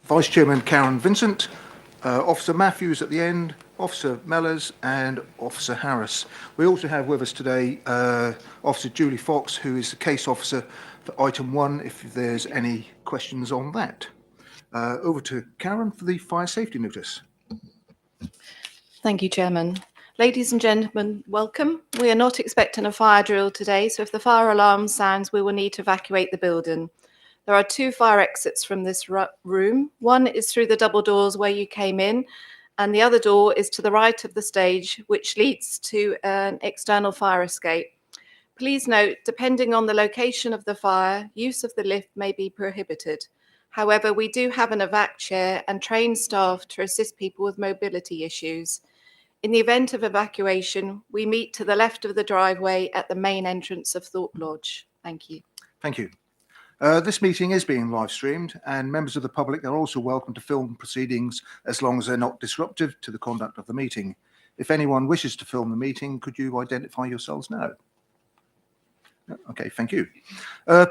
Vice Chairman Karen Vincent, Officer Matthews at the end, Officer Mellors and Officer Harris. We also have with us today Officer Julie Fox, who is the case officer for item 1, if there's any questions on that. Over to Karen for the fire safety notice. Thank you, Chairman. Ladies and gentlemen, welcome. We are not expecting a fire drill today, so if the fire alarm sounds, we will need to evacuate the building. There are 2 fire exits from this room. One is through the double doors where you came in, and the other door is to the right of the stage, which leads to an external fire escape. Please note, depending on the location of the fire, use of the lift may be prohibited. However, we do have an evac chair and trained staff to assist people with mobility issues. In the event of evacuation, we meet to the left of the driveway at the main entrance of Thorpe Lodge. Thank you. Thank you. This meeting is being live streamed, and members of the public are also welcome to film proceedings as long as they're not disruptive to the conduct of the meeting. If anyone wishes to film the meeting, could you identify yourselves now? Okay, thank you.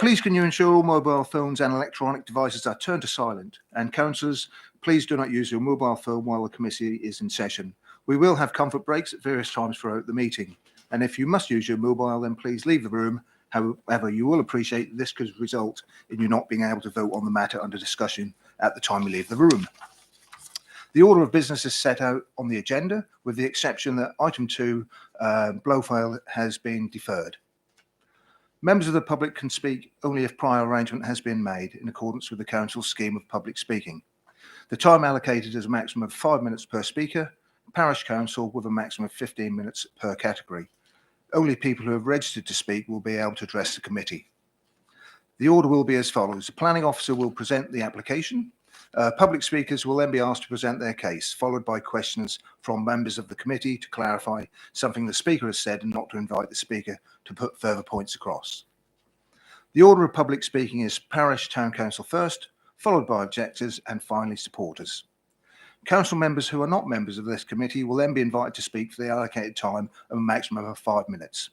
Please can you ensure all mobile phones and electronic devices are turned to silent, and councillors, please do not use your mobile phone while the committee is in session. We will have comfort breaks at various times throughout the meeting, and if you must use your mobile, then please leave the room. However, you will appreciate this could result in you not being able to vote on the matter under discussion at the time we leave the room. The order of business is set out on the agenda, with the exception that item 2, Blowfile, has been deferred. Members of the public can speak only if prior arrangement has been made in accordance with the council's scheme of public speaking. The time allocated is a maximum of 5 minutes per speaker, parish council with a maximum of 15 minutes per category. Only people who have registered to speak will be able to address the committee. The order will be as follows. The planning officer will present the application. Public speakers will then be asked to present their case, followed by questions from members of the committee to clarify something the speaker has said and not to invite the speaker to put further points across. The order of public speaking is parish town council first, followed by objectors and finally supporters. Council members who are not members of this committee will then be invited to speak for the allocated time of a maximum of 5 minutes.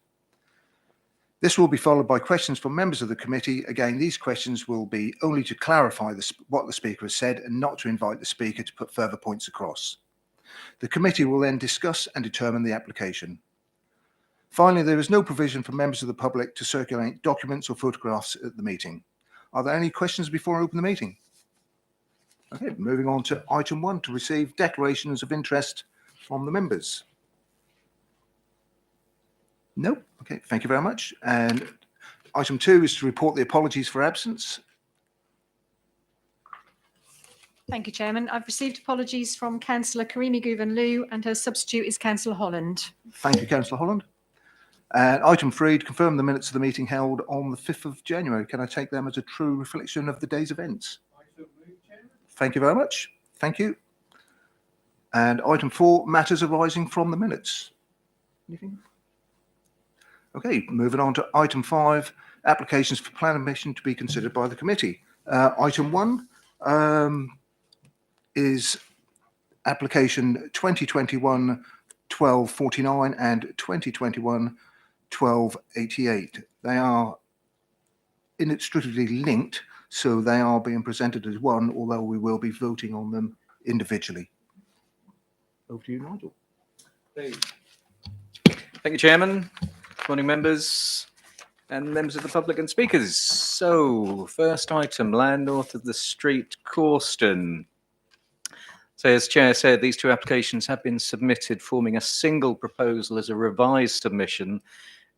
This will be followed by questions from members of the committee. Again, these questions will be only to clarify what the speaker has said and not to invite the speaker to put further points across. The committee will then discuss and determine the application. Finally, there is no provision for members of the public to circulate documents or photographs at the meeting. Are there any questions before I open the meeting? Okay, moving on to item 1, to receive declarations of interest from the members. No? Okay, thank you very much. And item 2 is to report the apologies for absence. Thank you, Chairman. I've received apologies from Councillor Karimi Guven-Liu, and her substitute is Councillor Holland. Thank you, Councillor Holland. And item 3, to confirm the minutes of the meeting held on the 5th of January. Can I take them as a true reflection of the day's events? Thank you very much. Thank you. And item 4, matters arising from the minutes. Anything? Okay, moving on to item 5, applications for planning permission to be considered by the committee. Item 1 is application 2021-1249 and 2021-1288. They are inextricably linked, so they are being presented as one, although we will be voting on them individually. Over to you, Nigel. Thank you, Chairman. Good morning, members and members of the public and speakers. So, first item, land north of the street, Corston. So, as Chair said, these 2 applications have been submitted, forming a single proposal as a revised submission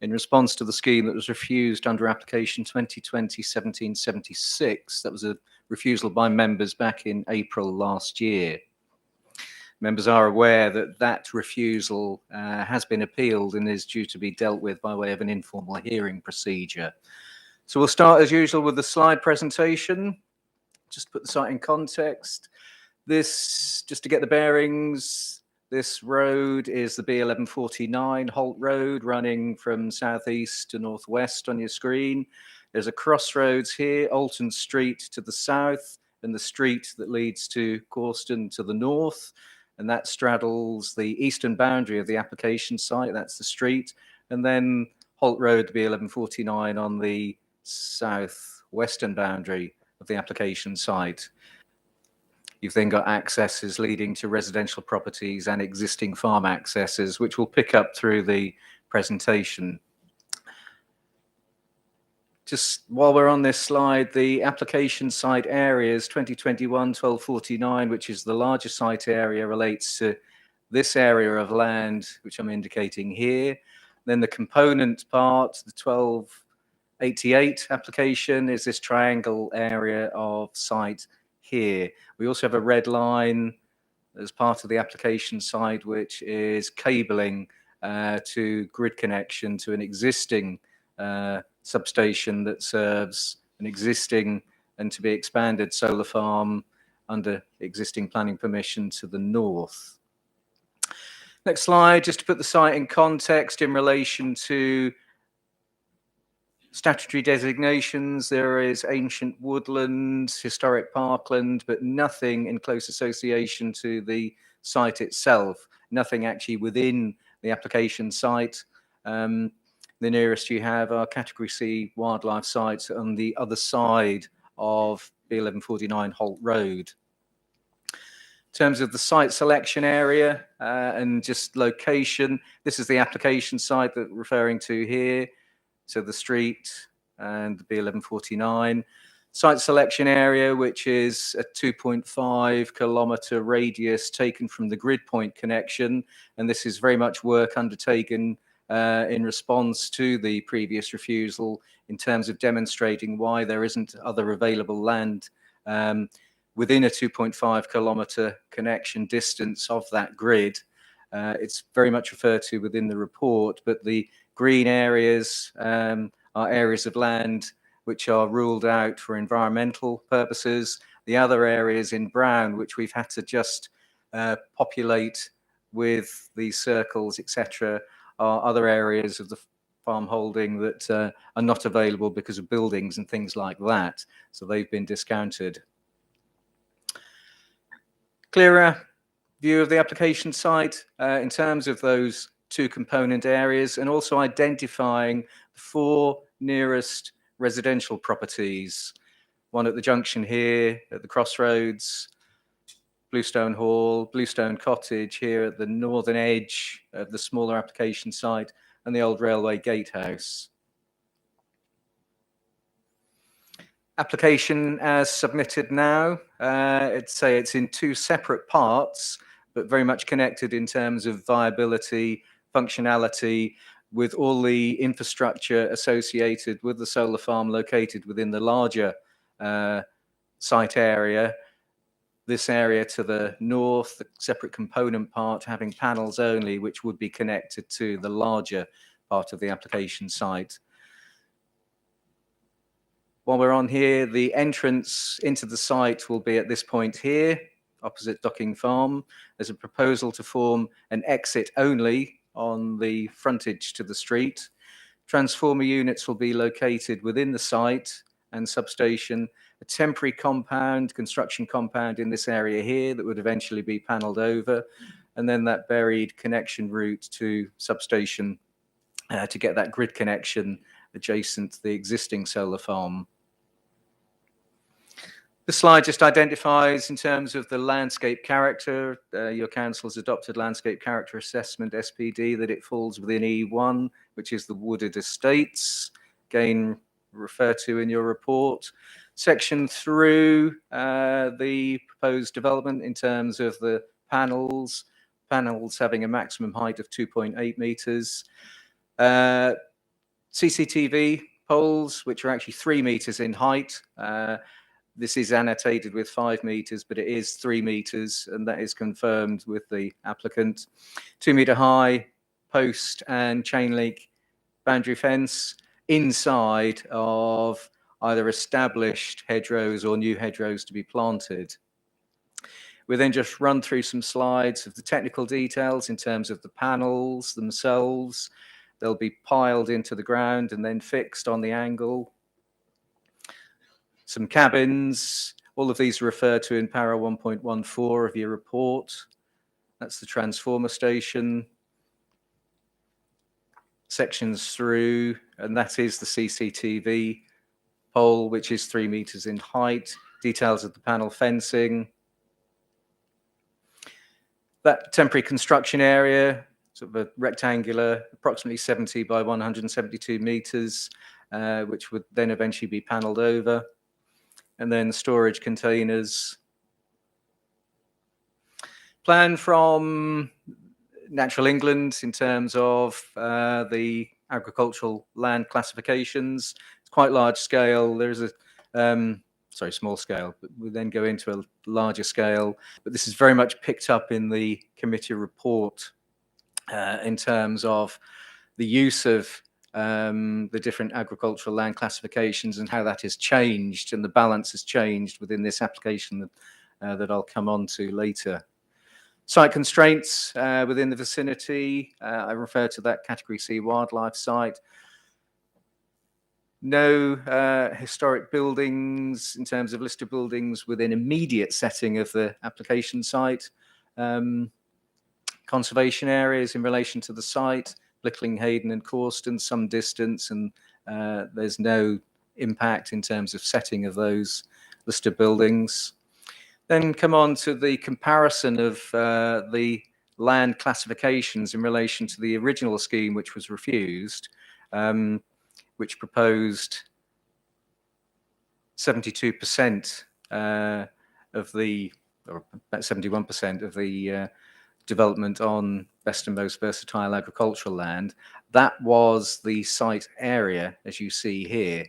in response to the scheme that was refused under application 2020-1776. That was a refusal by members back in April last year. Members are aware that that refusal has been appealed and is due to be dealt with by way of an informal hearing procedure. So we'll start as usual with the slide presentation. Just to put the site in context. This, just to get the bearings, this road is the B1149 Holt Road, running from southeast to northwest on your screen. There's a crossroads here, Alton Street to the south, and the street that leads to Corston to the north. And that straddles the eastern boundary of the application site. That's the street. And then Holt Road, the B1149 on the southwestern boundary of the application site. You've then got accesses leading to residential properties and existing farm accesses, which we'll pick up through the presentation. Just while we're on this slide, the application site areas 2021-1249, which is the largest site area, relates to this area of land, which I'm indicating here. Then the component part, the 1288 application, is this triangle area of site here. We also have a red line as part of the application site, which is cabling to grid connection to an existing substation that serves an existing and to be expanded solar farm under existing planning permission to the north. Next slide, just to put the site in context in relation to statutory designations. There is ancient woodland, historic parkland, but nothing in close association to the site itself, nothing actually within the application site. The nearest you have are Category C wildlife sites on the other side of B1149 Holt Road. In terms of the site selection area and just location, this is the application site that we're referring to here. So the street and the B1149. Site selection area, which is a 2.5 kilometre radius taken from the grid point connection. And this is very much work undertaken in response to the previous refusal in terms of demonstrating why there isn't other available land within a 2.5 kilometre connection distance of that grid. It's very much referred to within the report, but the green areas are areas of land which are ruled out for environmental purposes. The other areas in brown, which we've had to just populate with these circles, etc., are other areas of the farm holding that are not available because of buildings and things like that. So they've been discounted. Clearer view of the application site in terms of those two component areas, and also identifying the 4 nearest residential properties. One at the junction here at the crossroads, Bluestone Hall, Bluestone Cottage here at the northern edge of the smaller application site, and the old railway gatehouse. Application as submitted now, it's in 2 separate parts, but very much connected in terms of viability, functionality, with all the infrastructure associated with the solar farm located within the larger site area. This area to the north, the separate component part having panels only, which would be connected to the larger part of the application site. While we're on here, the entrance into the site will be at this point here, opposite Docking Farm. There's a proposal to form an exit only on the frontage to the street. Transformer units will be located within the site and substation. A temporary compound, construction compound in this area here that would eventually be panelled over, and then that buried connection route to substation to get that grid connection adjacent to the existing solar farm. The slide just identifies, in terms of the landscape character, your council's adopted landscape character assessment, SPD, that it falls within E1, which is the wooded estates, again referred to in your report. Section through the proposed development in terms of the panels having a maximum height of 2.8 metres. CCTV poles, which are actually 3 metres in height. This is annotated with 5 metres, but it is 3 metres, and that is confirmed with the applicant. 2 metre high post and chain link boundary fence inside of either established hedgerows or new hedgerows to be planted. We then just run through some slides of the technical details in terms of the panels themselves. They'll be piled into the ground and then fixed on the angle. Some cabins, all of these are referred to in para 1.14 of your report. That's the transformer station. Sections through, and that is the CCTV pole, which is 3 metres in height. Details of the panel fencing. That temporary construction area, sort of a rectangular, approximately 70 by 172 metres, which would then eventually be panelled over. And then storage containers. Plan from Natural England in terms of the agricultural land classifications. It's quite large scale. There's a small scale, but we then go into a larger scale. But this is very much picked up in the committee report in terms of the use of the different agricultural land classifications and how that has changed and the balance has changed within this application that I'll come on to later. Site constraints within the vicinity. I refer to that Category C wildlife site. No historic buildings in terms of listed buildings within immediate setting of the application site. Conservation areas in relation to the site, Blickling, Hayden and Corston, some distance, and there's no impact in terms of setting of those listed buildings. Then come on to the comparison of the land classifications in relation to the original scheme, which was refused, which proposed 72% of the, or about 71% of the development on best and most versatile agricultural land. That was the site area, as you see here.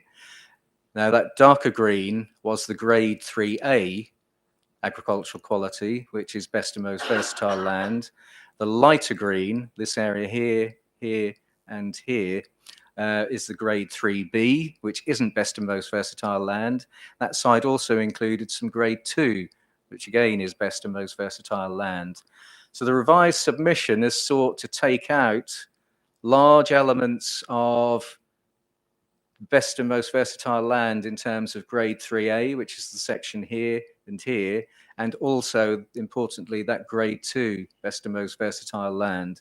Now that darker green was the grade 3A agricultural quality, which is best and most versatile land. The lighter green, this area here, here, and here, is the grade 3B, which isn't best and most versatile land. That site also included some grade 2, which again is best and most versatile land. So the revised submission has sought to take out large elements of best and most versatile land in terms of grade 3A, which is the section here and here, and also, importantly, that grade 2 best and most versatile land.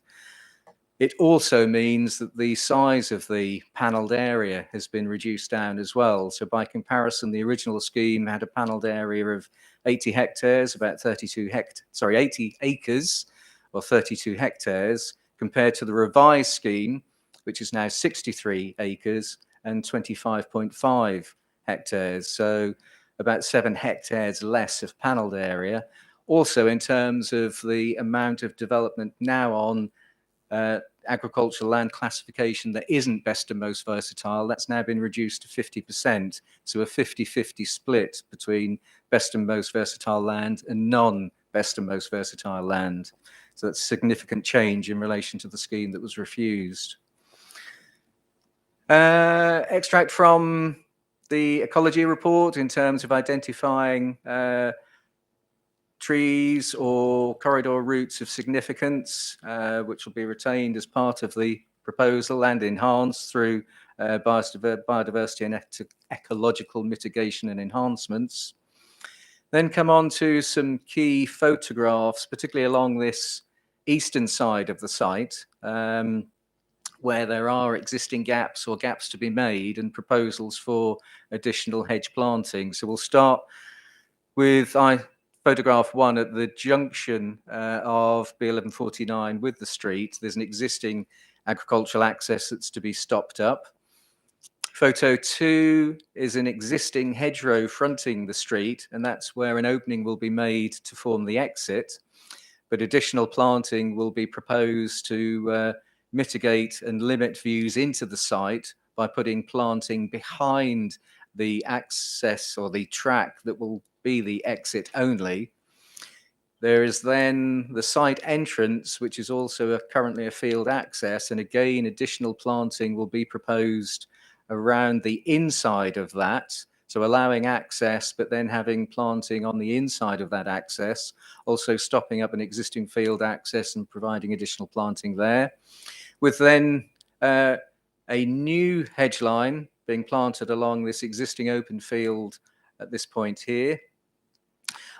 It also means that the size of the panelled area has been reduced down as well. So by comparison, the original scheme had a panelled area of 80 hectares, about 80 acres or 32 hectares, compared to the revised scheme, which is now 63 acres and 25.5 hectares. So about 7 hectares less of panelled area. Also, in terms of the amount of development now on agricultural land classification that isn't best and most versatile, that's now been reduced to 50%. So a 50-50 split between best and most versatile land and non-best and most versatile land. So that's a significant change in relation to the scheme that was refused. Extract from the ecology report in terms of identifying trees or corridor routes of significance, which will be retained as part of the proposal and enhanced through biodiversity and ecological mitigation and enhancements. Then come on to some key photographs, particularly along this eastern side of the site, where there are existing gaps or gaps to be made and proposals for additional hedge planting. So we'll start with photograph 1 at the junction of B1149 with the street. There's an existing agricultural access that's to be stopped up. Photo 2 is an existing hedgerow fronting the street, and that's where an opening will be made to form the exit. But additional planting will be proposed to mitigate and limit views into the site by putting planting behind the access or the track that will be the exit only. There is then the site entrance, which is also currently a field access, and again additional planting will be proposed around the inside of that, so allowing access but then having planting on the inside of that access, also stopping up an existing field access and providing additional planting there, with then a new hedge line being planted along this existing open field at this point here.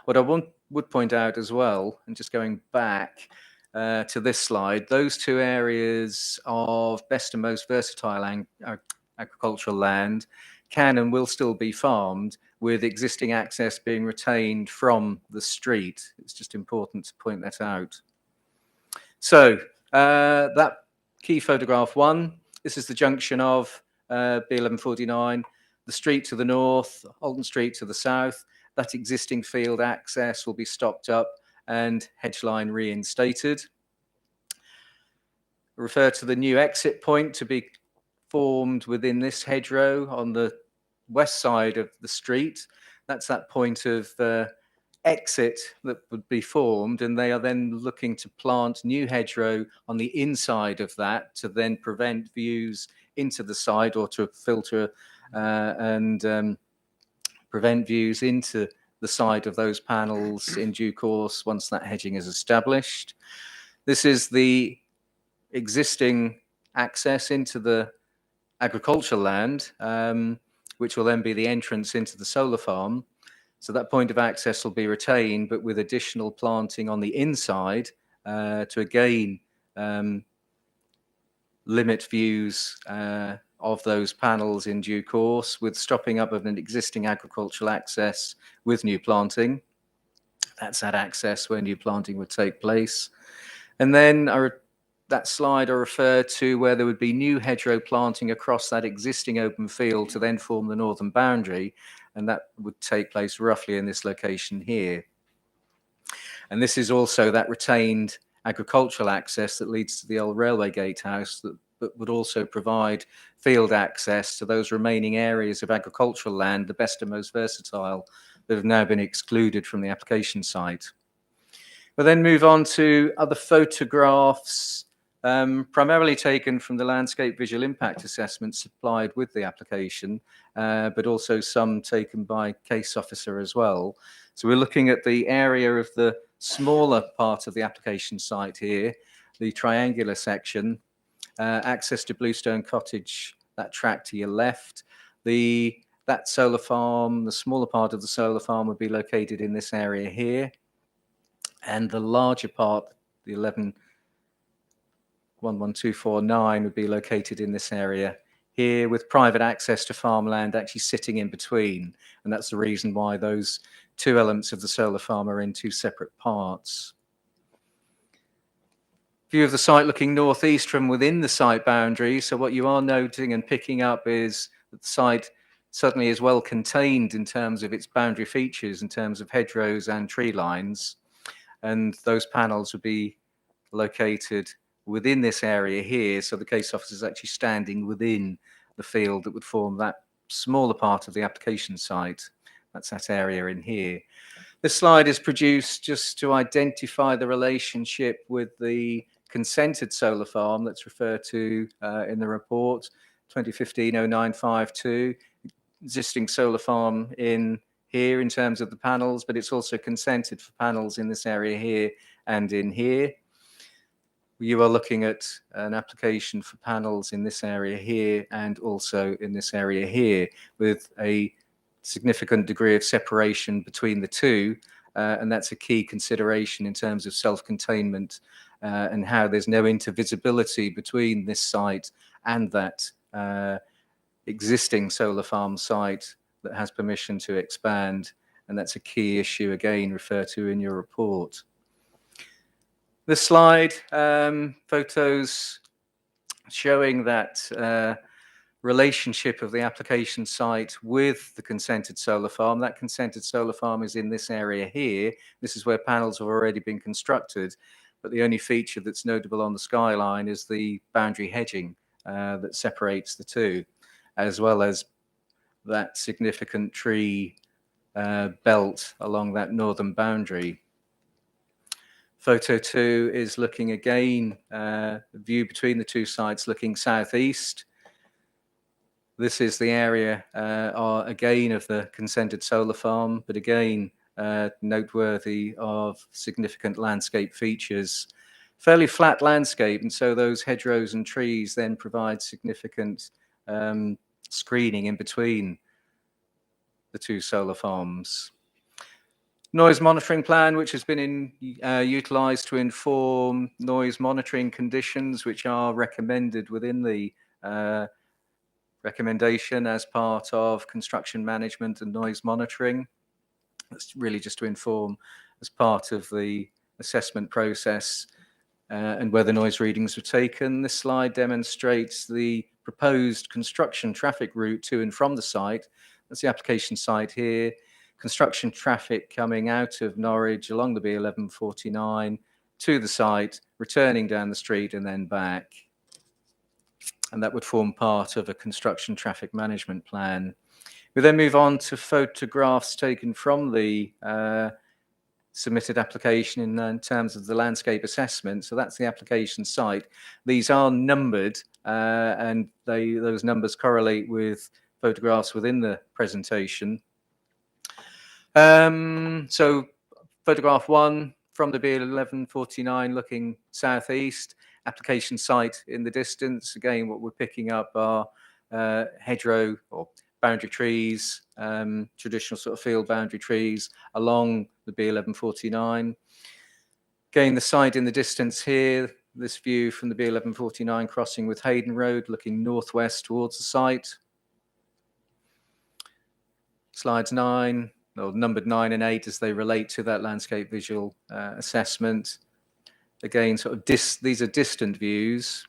What I would point out as well, and just going back to this slide, those two areas of best and most versatile agricultural land can and will still be farmed, with existing access being retained from the street. It's just important to point that out. So that key photograph 1, this is the junction of B1149, the street to the north, Alton Street to the south. That existing field access will be stopped up and hedge line reinstated. Refer to the new exit point to be formed within this hedgerow on the west side of the street. That's that point of exit that would be formed, and they are then looking to plant new hedgerow on the inside of that to then prevent views into the side, or to filter and prevent views into the side of those panels in due course once that hedging is established. This is the existing access into the agricultural land, which will then be the entrance into the solar farm. So that point of access will be retained, but with additional planting on the inside to again limit views of those panels in due course, with stopping up of an existing agricultural access with new planting. That's that access where new planting would take place. And then that slide I referred to, where there would be new hedgerow planting across that existing open field to then form the northern boundary, and that would take place roughly in this location here. And this is also that retained agricultural access that leads to the old railway gatehouse, that would also provide field access to those remaining areas of agricultural land, the best and most versatile, that have now been excluded from the application site. We'll then move on to other photographs, primarily taken from the landscape visual impact assessment supplied with the application, but also some taken by case officer as well. So we're looking at the area of the smaller part of the application site here, the triangular section, access to Bluestone Cottage, that track to your left. That solar farm, the smaller part of the solar farm, would be located in this area here. And the larger part, the 11-11249, would be located in this area here, with private access to farmland actually sitting in between. And that's the reason why those two elements of the solar farm are in two separate parts. View of the site looking northeast from within the site boundary. So what you are noting and picking up is that the site certainly is well contained in terms of its boundary features, in terms of hedgerows and tree lines. And those panels would be located within this area here. So the case officer is actually standing within the field that would form that smaller part of the application site. That's that area in here. This slide is produced just to identify the relationship with the consented solar farm that's referred to in the report, 2015-0952, existing solar farm in here in terms of the panels, but it's also consented for panels in this area here and in here. You are looking at an application for panels in this area here and also in this area here, with a significant degree of separation between the two. And that's a key consideration in terms of self-containment and how there's no intervisibility between this site and that existing solar farm site that has permission to expand. And that's a key issue, again, referred to in your report. This slide, photos showing that relationship of the application site with the consented solar farm. That consented solar farm is in this area here. This is where panels have already been constructed, but the only feature that's notable on the skyline is the boundary hedging that separates the two, as well as that significant tree belt along that northern boundary. Photo 2 is looking again, the view between the two sites looking southeast. This is the area, again, of the consented solar farm, but again, noteworthy of significant landscape features. Fairly flat landscape, and so those hedgerows and trees then provide significant screening in between the two solar farms. Noise monitoring plan, which has been utilised to inform noise monitoring conditions, which are recommended within the recommendation as part of construction management and noise monitoring. It's really just to inform as part of the assessment process and where the noise readings were taken. This slide demonstrates the proposed construction traffic route to and from the site. That's the application site here. Construction traffic coming out of Norwich along the B1149 to the site, returning down the street and then back. And that would form part of a construction traffic management plan. We then move on to photographs taken from the submitted application in terms of the landscape assessment. So that's the application site. These are numbered and those numbers correlate with photographs within the presentation. So photograph 1 from the B1149 looking southeast, application site in the distance. Again, what we're picking up are hedgerow or boundary trees, traditional sort of field boundary trees along the B1149. Again, the site in the distance here, this view from the B1149 crossing with Hayden Road, looking northwest towards the site. Slides 9, or numbered 9 and 8 as they relate to that landscape visual assessment. Again, sort of these are distant views.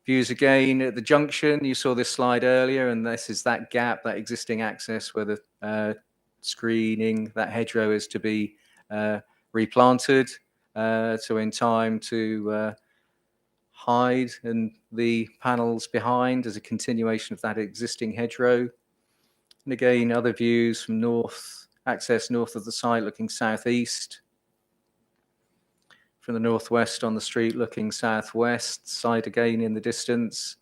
Views again at the junction. You saw this slide earlier, and this is that gap, that existing access where the screening, that hedgerow is to be replanted. So in time to hide and the panels behind as a continuation of that existing hedgerow. And again, other views from north, access north of the site looking southeast. From the northwest on the street looking southwest, site again in the distance.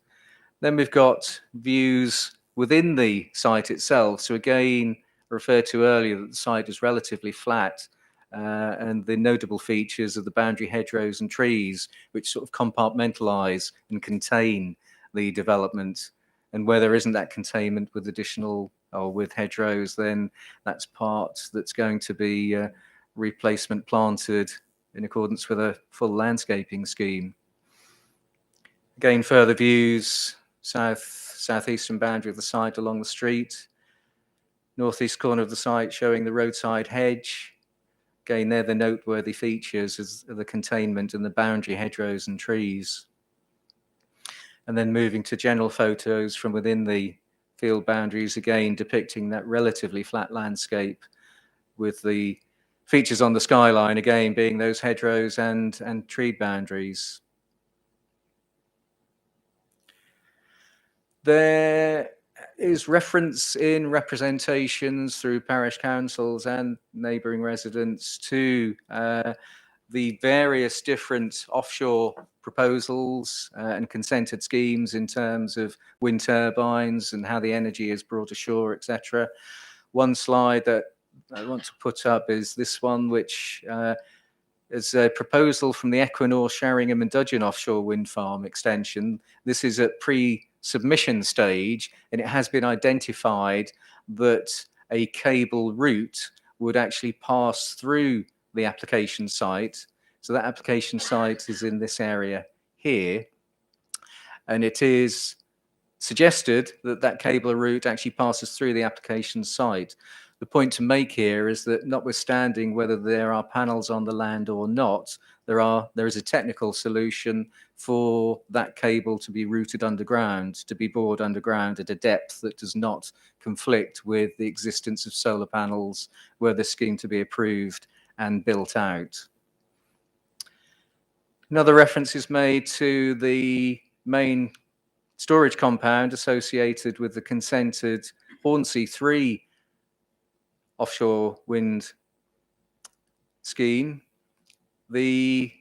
Then we've got views within the site itself. So again, I referred to earlier that the site is relatively flat and the notable features of the boundary hedgerows and trees, which sort of compartmentalize and contain the development. And where there isn't that containment with additional or with hedgerows, then that's part that's going to be replacement planted in accordance with a full landscaping scheme. Again, further views, southeastern boundary of the site along the street, northeast corner of the site showing the roadside hedge. Again, they're the noteworthy features as the containment and the boundary hedgerows and trees. And then moving to general photos from within the field boundaries, again depicting that relatively flat landscape with the features on the skyline, again, being those hedgerows and tree boundaries. There is reference in representations through parish councils and neighbouring residents to the various different offshore proposals and consented schemes in terms of wind turbines and how the energy is brought ashore, etc. One slide that I want to put up is this one, which is a proposal from the Equinor Sheringham and Dudgeon offshore wind farm extension. This is at pre-submission stage, and it has been identified that a cable route would actually pass through the application site. So that application site is in this area here, and it is suggested that that cable route actually passes through the application site. The point to make here is that notwithstanding whether there are panels on the land or not, there is a technical solution for that cable to be routed underground, to be bored underground at a depth that does not conflict with the existence of solar panels were the scheme to be approved and built out. Another reference is made to the main storage compound associated with the consented Hornsea 3 offshore wind scheme. The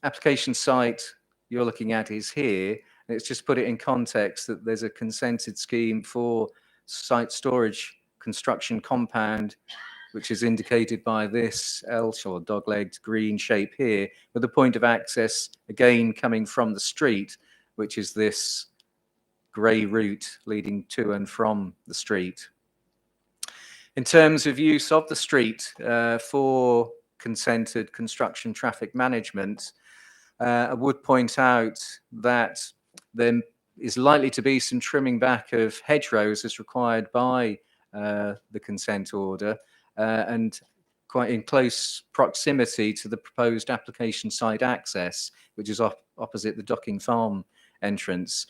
application site you're looking at is here. And it's just put it in context that there's a consented scheme for site storage construction compound, which is indicated by this L or dog-legged green shape here, with a point of access again coming from the street, which is this grey route leading to and from the street. In terms of use of the street for consented construction traffic management, I would point out that there is likely to be some trimming back of hedgerows as required by the consent order. And quite in close proximity to the proposed application site access, which is opposite the Docking Farm entrance.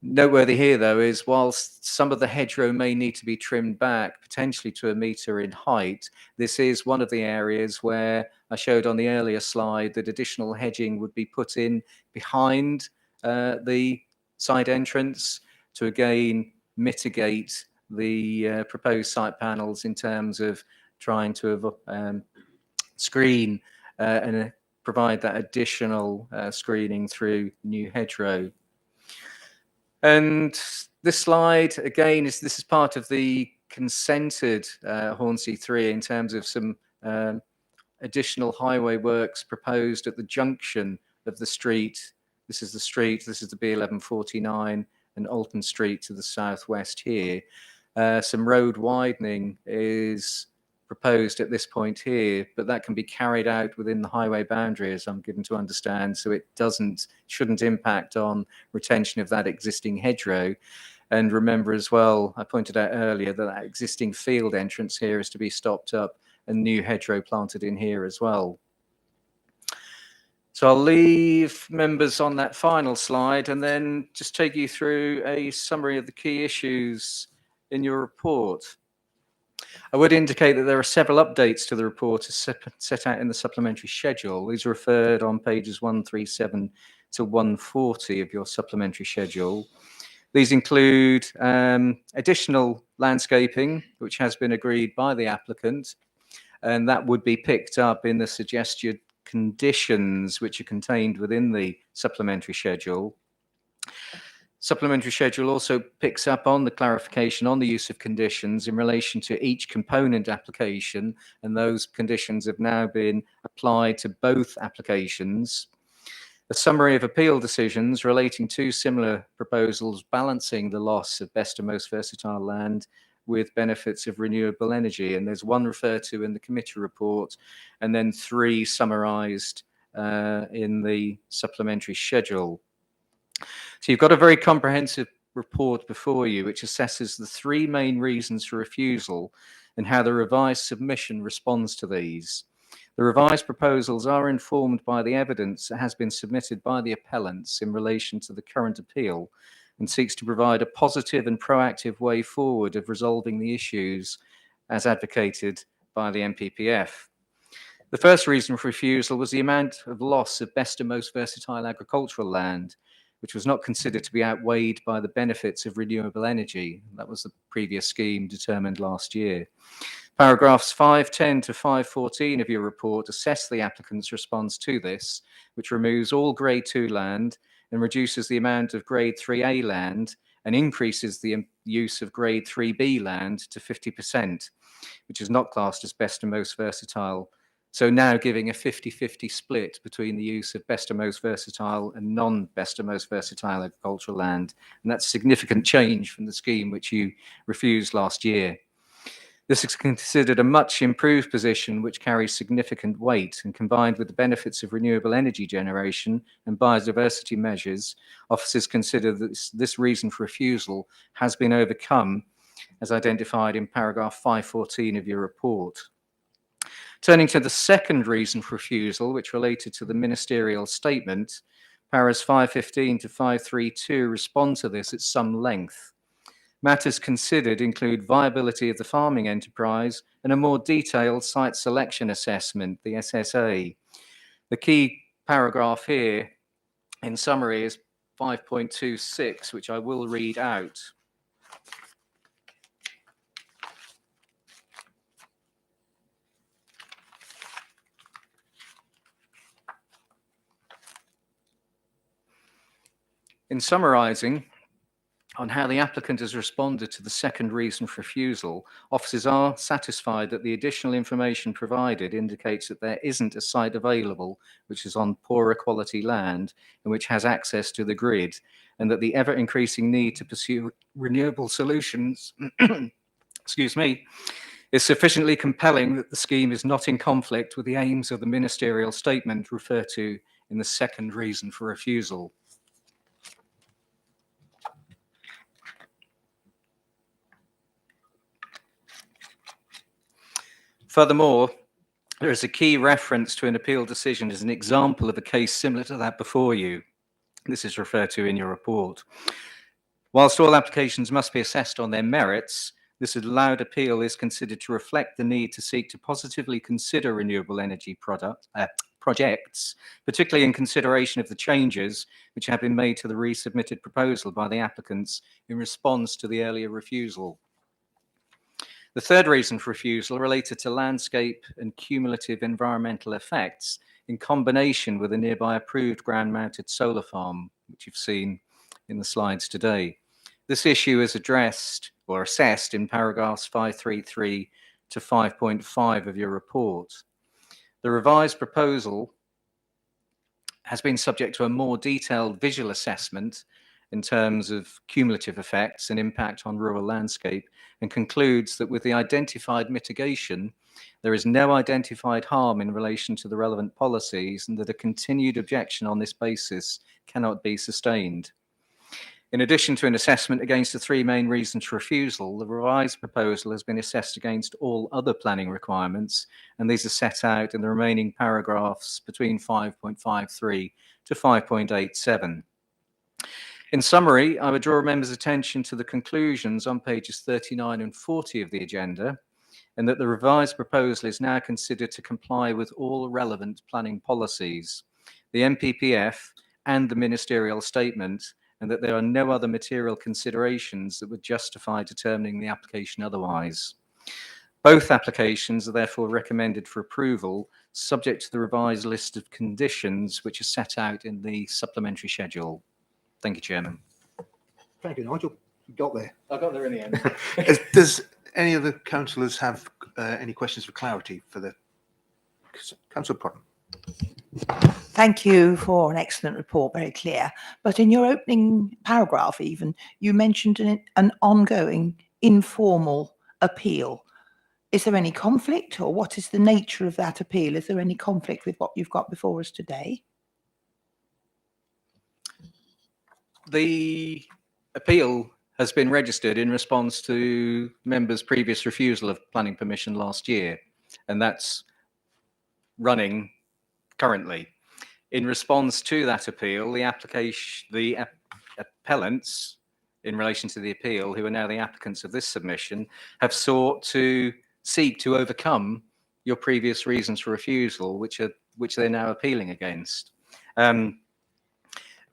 Noteworthy here, though, is whilst some of the hedgerow may need to be trimmed back, potentially to 1 metre in height, this is one of the areas where I showed on the earlier slide that additional hedging would be put in behind the side entrance to again mitigate the proposed site panels in terms of trying to screen and provide that additional screening through new hedgerow. And this slide, again, this is part of the consented Hornsey 3 in terms of some additional highway works proposed at the junction of the street. This is the street, this is the B1149 and Alton Street to the southwest here. Some road widening is proposed at this point here, but that can be carried out within the highway boundary, as I'm given to understand, so it shouldn't impact on retention of that existing hedgerow. And remember as well, I pointed out earlier that that existing field entrance here is to be stopped up and new hedgerow planted in here as well. So I'll leave members on that final slide and then just take you through a summary of the key issues in your report. I would indicate that there are several updates to the report as set out in the supplementary schedule. These are referred on pages 137 to 140 of your supplementary schedule. These include additional landscaping, which has been agreed by the applicant, and that would be picked up in the suggested conditions which are contained within the supplementary schedule. Supplementary schedule also picks up on the clarification on the use of conditions in relation to each component application, and those conditions have now been applied to both applications. A summary of appeal decisions relating to similar proposals balancing the loss of best and most versatile land with benefits of renewable energy, and there's one referred to in the committee report and then 3 summarised in the supplementary schedule. So you've got a very comprehensive report before you which assesses the 3 main reasons for refusal and how the revised submission responds to these. The revised proposals are informed by the evidence that has been submitted by the appellants in relation to the current appeal and seeks to provide a positive and proactive way forward of resolving the issues as advocated by the NPPF. The first reason for refusal was the amount of loss of best and most versatile agricultural land, which was not considered to be outweighed by the benefits of renewable energy. That was the previous scheme determined last year. Paragraphs 510 to 514 of your report assess the applicant's response to this, which removes all Grade 2 land and reduces the amount of Grade 3A land and increases the use of Grade 3B land to 50%, which is not classed as best and most versatile. So now giving a 50-50 split between the use of best and most versatile and non-best and most versatile agricultural land. And that's significant change from the scheme which you refused last year. This is considered a much improved position which carries significant weight, and combined with the benefits of renewable energy generation and biodiversity measures, officers consider that this reason for refusal has been overcome as identified in paragraph 514 of your report. Turning to the second reason for refusal, which related to the ministerial statement, paras 515 to 532 respond to this at some length. Matters considered include viability of the farming enterprise and a more detailed site selection assessment, the SSA. The key paragraph here, in summary, is 5.26, which I will read out. In summarising on how the applicant has responded to the second reason for refusal, officers are satisfied that the additional information provided indicates that there isn't a site available which is on poorer quality land and which has access to the grid, and that the ever-increasing need to pursue renewable solutions excuse me, is sufficiently compelling that the scheme is not in conflict with the aims of the ministerial statement referred to in the second reason for refusal. Furthermore, There is a key reference to an appeal decision as an example of a case similar to that before you. This is referred to in your report. Whilst all applications must be assessed on their merits, this allowed appeal is considered to reflect the need to seek to positively consider renewable energy projects, particularly in consideration of the changes which have been made to the resubmitted proposal by the applicants in response to the earlier refusal. The third reason for refusal related to landscape and cumulative environmental effects in combination with a nearby approved ground-mounted solar farm, which you've seen in the slides today. This issue is addressed or assessed in paragraphs 533 to 5.5 of your report. The revised proposal has been subject to a more detailed visual assessment in terms of cumulative effects and impact on rural landscape, and concludes that with the identified mitigation, there is no identified harm in relation to the relevant policies, and that a continued objection on this basis cannot be sustained. In addition to an assessment against the three main reasons for refusal, the revised proposal has been assessed against all other planning requirements, and these are set out in the remaining paragraphs between 5.53 to 5.87. In summary, I would draw members' attention to the conclusions on pages 39 and 40 of the agenda, and that the revised proposal is now considered to comply with all relevant planning policies, the MPPF and the ministerial statement, and that there are no other material considerations that would justify determining the application otherwise. Both applications are therefore recommended for approval, subject to the revised list of conditions which are set out in the supplementary schedule. Thank you, Chairman. Thank you, Nigel. You got there. I got there in the end. Does any of the councillors have any questions for clarity for the Councillor Prodden? Thank you for an excellent report, very clear. But in your opening paragraph even, you mentioned an ongoing informal appeal. Is there any conflict, or what is the nature of that appeal? Is there any conflict with what you've got before us today? The appeal has been registered in response to members' previous refusal of planning permission last year, and that's running currently. In response to that appeal, the appellants, in relation to the appeal, who are now the applicants of this submission, have sought to seek to overcome your previous reasons for refusal, which they're now appealing against.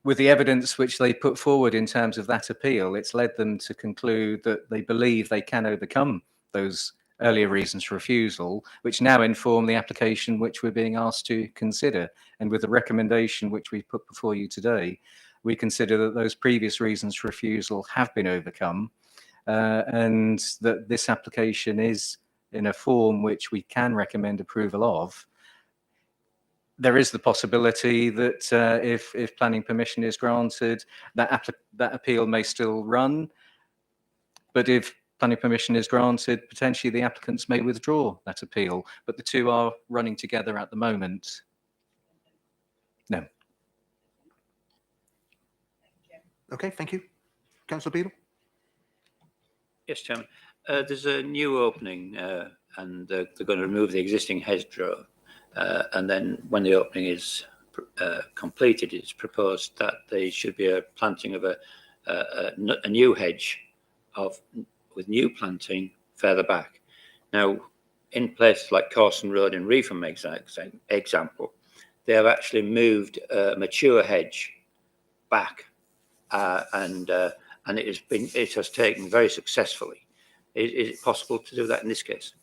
With the evidence which they put forward in terms of that appeal, it's led them to conclude that they believe they can overcome those earlier reasons for refusal, which now inform the application which we're being asked to consider. And with the recommendation which we put before you today, we consider that those previous reasons for refusal have been overcome, and that this application is in a form which we can recommend approval of. There is the possibility that if planning permission is granted, that appeal may still run. But if planning permission is granted, potentially the applicants may withdraw that appeal. But the two are running together at the moment. No. Okay, thank you. Councillor Beadle? Yes, Chairman. There's a new opening and they're going to remove the existing hedgerow. And then when the opening is completed, it's proposed that there should be a planting of a new hedge with new planting further back. Now, in places like Corson Road in Reefham, example, they have actually moved a mature hedge back, and it has taken very successfully. Is it possible to do that in this case?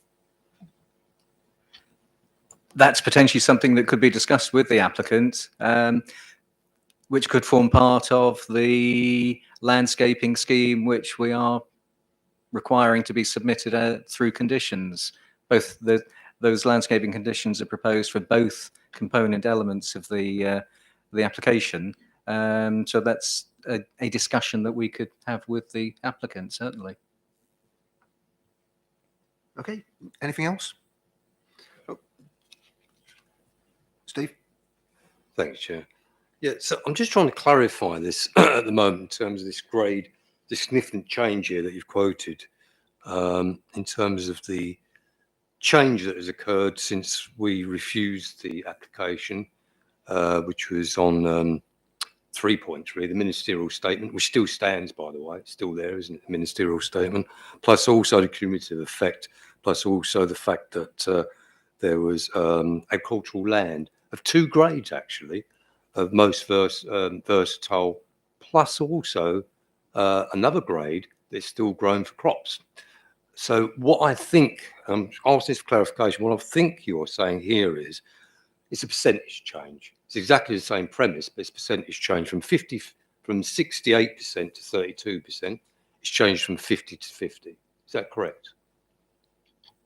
That's potentially something that could be discussed with the applicant, which could form part of the landscaping scheme which we are requiring to be submitted through conditions. Both those landscaping conditions are proposed for both component elements of the application. So that's a discussion that we could have with the applicant, certainly. Okay, anything else? Steve? Thank you, Chair. Yeah, so I'm just trying to clarify this at the moment in terms of this grade, the significant change here that you've quoted in terms of the change that has occurred since we refused the application, which was on 3.3, the ministerial statement, which still stands, by the way. It's still there, isn't it? The ministerial statement, plus also the cumulative effect, plus also the fact that there was agricultural land of 2 grades, actually, of most versatile, plus also another grade that's still grown for crops. So what I think, ask this for clarification, what I think you're saying here is it's a percentage change. It's exactly the same premise, but it's percentage change from 68% to 32%. It's changed from 50 to 50. Is that correct?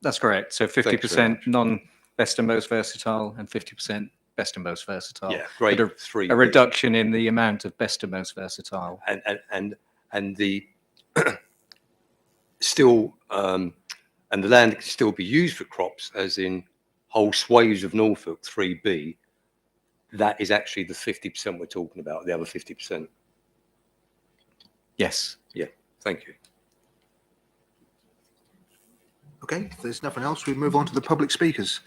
That's correct. So very 50% much. non-best and most versatile and 50% best and most versatile. Yeah, grade But 3. a reduction in the amount of best and most versatile. And the still and the land can still be used for crops, as in whole swathes of Norfolk 3B. That is actually the 50% we're talking about, the other 50%. Yes. Yeah, thank you. Okay, if there's nothing else, we move on to the public speakers.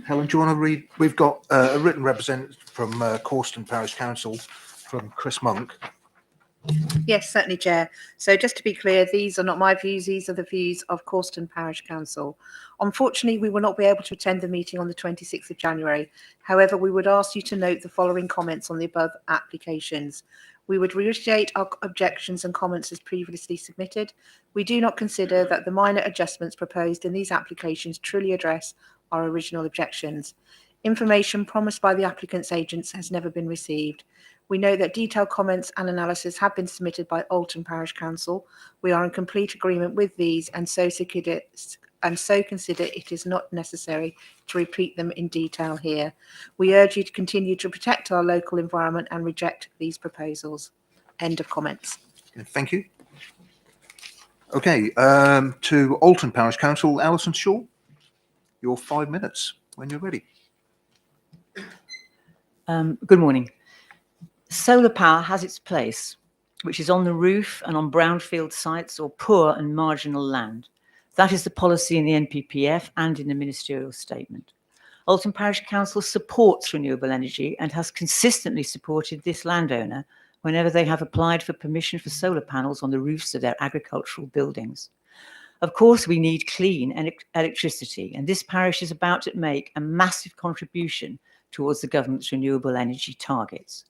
Helen, do you want to read? We've got a written representative from Corston Parish Council, from Chris Monk. Yes, certainly, Chair. So just to be clear, these are not my views, these are the views of Corston Parish Council. Unfortunately, we will not be able to attend the meeting on the 26th of January. However, we would ask you to note the following comments on the above applications. We would reiterate our objections and comments as previously submitted. We do not consider that the minor adjustments proposed in these applications truly address our original objections. Information promised by the applicant's agents has never been received. We know that detailed comments and analysis have been submitted by Alton Parish Council. We are in complete agreement with these and so consider it is not necessary to repeat them in detail here. We urge you to continue to protect our local environment and reject these proposals. End of comments. Thank you. Okay, to Alton Parish Council, Alison Shaw, your 5 minutes when you're ready. Good morning. Solar power has its place, which is on the roof and on brownfield sites or poor and marginal land. That is the policy in the NPPF and in the ministerial statement. Alton Parish Council supports renewable energy and has consistently supported this landowner whenever they have applied for permission for solar panels on the roofs of their agricultural buildings. Of course, we need clean electricity, and this parish is about to make a massive contribution towards the government's renewable energy targets.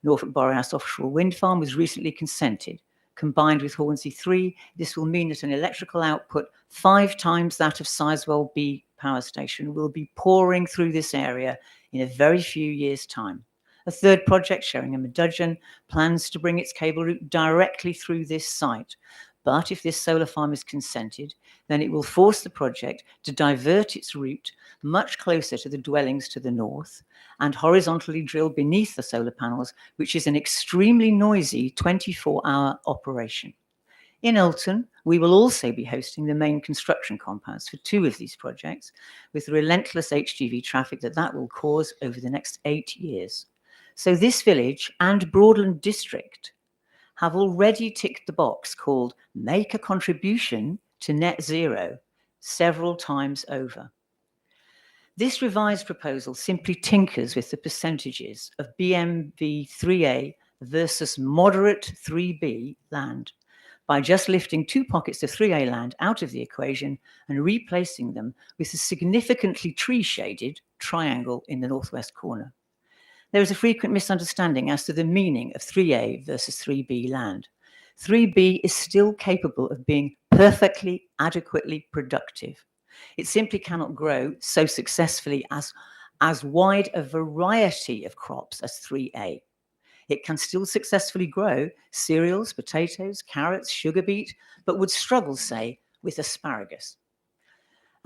Norfolk Boreas offshore wind farm was recently consented. Combined with Hornsey 3, this will mean that an electrical output 5 times that of Sizewell B power station will be pouring through this area in a very few years' time. A third project, Sheringham and Dudgeon, plans to bring its cable route directly through this site. But if this solar farm is consented, then it will force the project to divert its route much closer to the dwellings to the north and horizontally drill beneath the solar panels, which is an extremely noisy 24-hour operation. In Alton, we will also be hosting the main construction compounds for 2 of these projects, with the relentless HGV traffic that will cause over the next 8 years. So this village and Broadland district have already ticked the box called Make a Contribution to Net Zero several times over. This revised proposal simply tinkers with the percentages of BMV 3A versus moderate 3B land by just lifting 2 pockets of 3A land out of the equation and replacing them with a significantly tree-shaded triangle in the northwest corner. There is a frequent misunderstanding as to the meaning of 3A versus 3B land. 3B is still capable of being perfectly adequately productive. It simply cannot grow so successfully as wide a variety of crops as 3A. It can still successfully grow cereals, potatoes, carrots, sugar beet, but would struggle, say, with asparagus.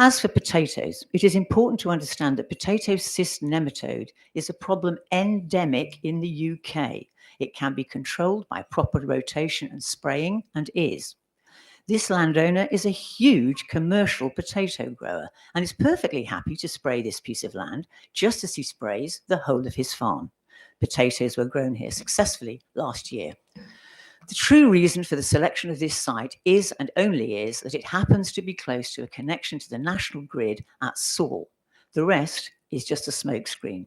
As for potatoes, it is important to understand that potato cyst nematode is a problem endemic in the UK. It can be controlled by proper rotation and spraying, and is. This landowner is a huge commercial potato grower and is perfectly happy to spray this piece of land just as he sprays the whole of his farm. Potatoes were grown here successfully last year. The true reason for the selection of this site is and only is that it happens to be close to a connection to the national grid at Saul. The rest is just a smokescreen.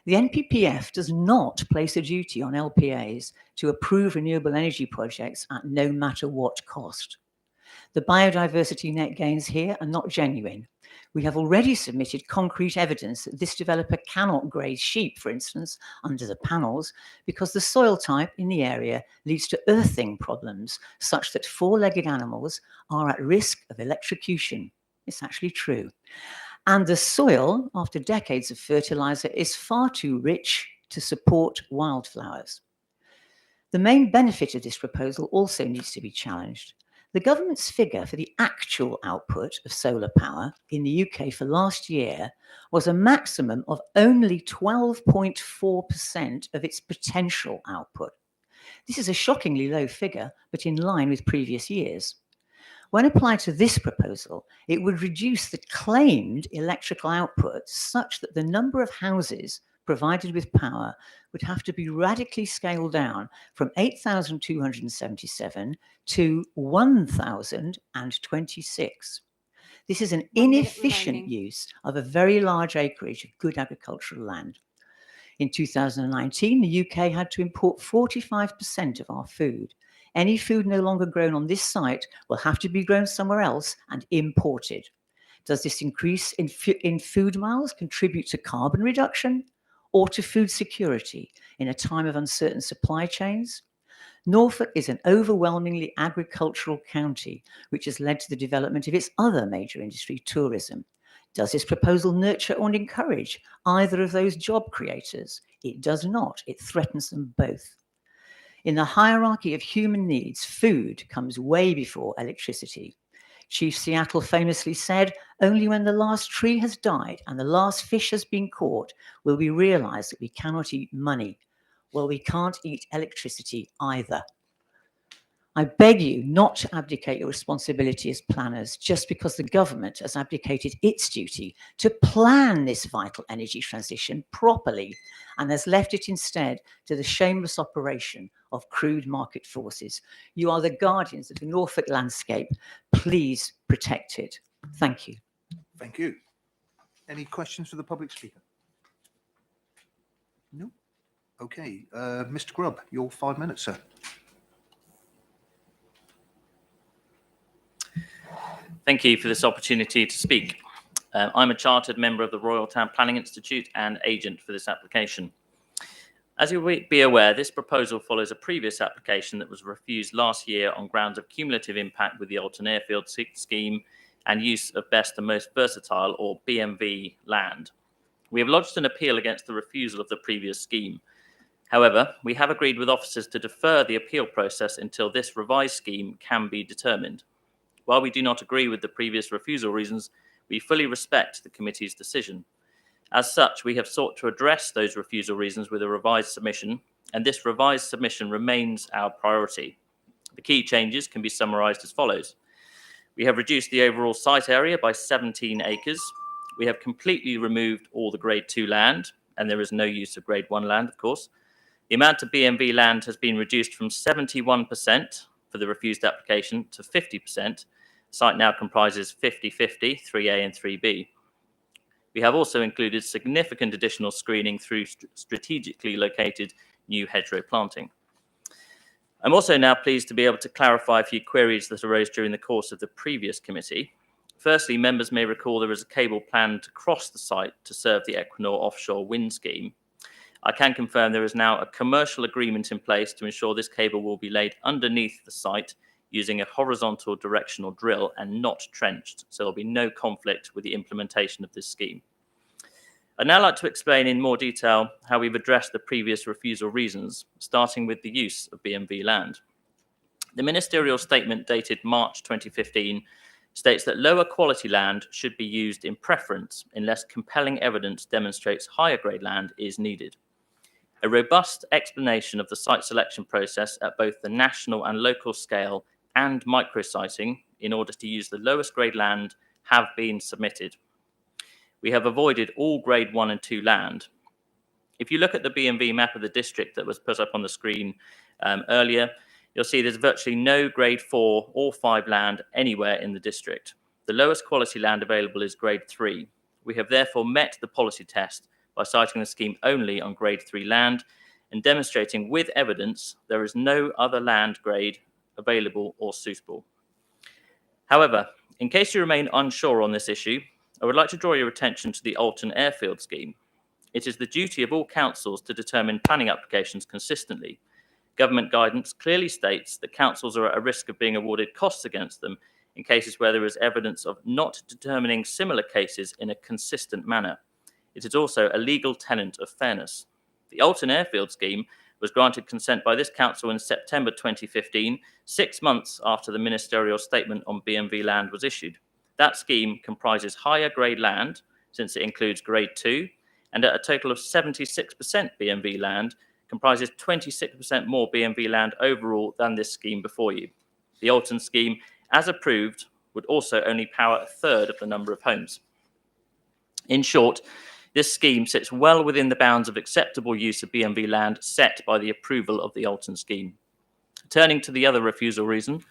The NPPF does not place a duty on LPAs to approve renewable energy projects at no matter what cost. The biodiversity net gains here are not genuine. We have already submitted concrete evidence that this developer cannot graze sheep, for instance, under the panels, because the soil type in the area leads to earthing problems such that four-legged animals are at risk of electrocution. It's actually true. And the soil, after decades of fertilizer, is far too rich to support wildflowers. The main benefit of this proposal also needs to be challenged. The government's figure for the actual output of solar power in the UK for last year was a maximum of only 12.4% of its potential output. This is a shockingly low figure, but in line with previous years. When applied to this proposal, it would reduce the claimed electrical output such that the number of houses provided with power would have to be radically scaled down from 8,277 to 1,026. This is an 1 minute inefficient remaining. use of a very large acreage of good agricultural land. In 2019, the UK had to import 45% of our food. Any food no longer grown on this site will have to be grown somewhere else and imported. Does this increase in food miles contribute to carbon reduction or to food security in a time of uncertain supply chains? Norfolk is an overwhelmingly agricultural county, which has led to the development of its other major industry, tourism. Does this proposal nurture or encourage either of those job creators? It does not. It threatens them both. In the hierarchy of human needs, food comes way before electricity. Chief Seattle famously said, "Only when the last tree has died and the last fish has been caught will we realize that we cannot eat money." Well, we can't eat electricity either. I beg you not to abdicate your responsibility as planners just because the government has abdicated its duty to plan this vital energy transition properly and has left it instead to the shameless operation of crude market forces. You are the guardians of the Norfolk landscape. Please protect it. Thank you. Thank you. Any questions for the public speaker? No? Okay. Mr. Grubb, your 5 minutes, sir. Thank you for this opportunity to speak. I'm a chartered member of the Royal Town Planning Institute and agent for this application. As you'll be aware, this proposal follows a previous application that was refused last year on grounds of cumulative impact with the Alton Airfield scheme and use of best and most versatile, or BMV, land. We have lodged an appeal against the refusal of the previous scheme. However, we have agreed with officers to defer the appeal process until this revised scheme can be determined. While we do not agree with the previous refusal reasons, we fully respect the committee's decision. As such, we have sought to address those refusal reasons with a revised submission, and this revised submission remains our priority. The key changes can be summarised as follows. We have reduced the overall site area by 17 acres. We have completely removed all the Grade 2 land, and there is no use of Grade 1 land, of course. The amount of BMV land has been reduced from 71% for the refused application to 50%. The site now comprises 50-50, 3A and 3B. We have also included significant additional screening through strategically located new hedgerow planting. I'm also now pleased to be able to clarify a few queries that arose during the course of the previous committee. Firstly, members may recall there is a cable planned to cross the site to serve the Equinor offshore wind scheme. I can confirm there is now a commercial agreement in place to ensure this cable will be laid underneath the site using a horizontal directional drill and not trenched, so there will be no conflict with the implementation of this scheme. I'd now like to explain in more detail how we've addressed the previous refusal reasons, starting with the use of BMV land. The ministerial statement dated March 2015 states that lower quality land should be used in preference unless compelling evidence demonstrates higher grade land is needed. A robust explanation of the site selection process at both the national and local scale and micrositing in order to use the lowest grade land have been submitted. We have avoided all Grade 1 and 2 land. If you look at the BMV map of the district that was put up on the screen earlier, you'll see there's virtually no grade 4 or 5 land anywhere in the district. The lowest quality land available is grade 3. We have therefore met the policy test by citing the scheme only on grade 3 land and demonstrating with evidence there is no other land grade available or suitable. However, in case you remain unsure on this issue, I would like to draw your attention to the Alton Airfield scheme. It is the duty of all councils to determine planning applications consistently. Government guidance clearly states that councils are at a risk of being awarded costs against them in cases where there is evidence of not determining similar cases in a consistent manner. It is also a legal tenet of fairness. The Alton Airfield scheme was granted consent by this council in September 2015, 6 months after the ministerial statement on BMV land was issued. That scheme comprises higher grade land, since it includes grade 2, and at a total of 76% BMV land, comprises 26% more BMV land overall than this scheme before you. The Alton scheme, as approved, would also only power a third of the number of homes. In short, this scheme sits well within the bounds of acceptable use of BMV land set by the approval of the Alton scheme. Turning to the other refusal reason,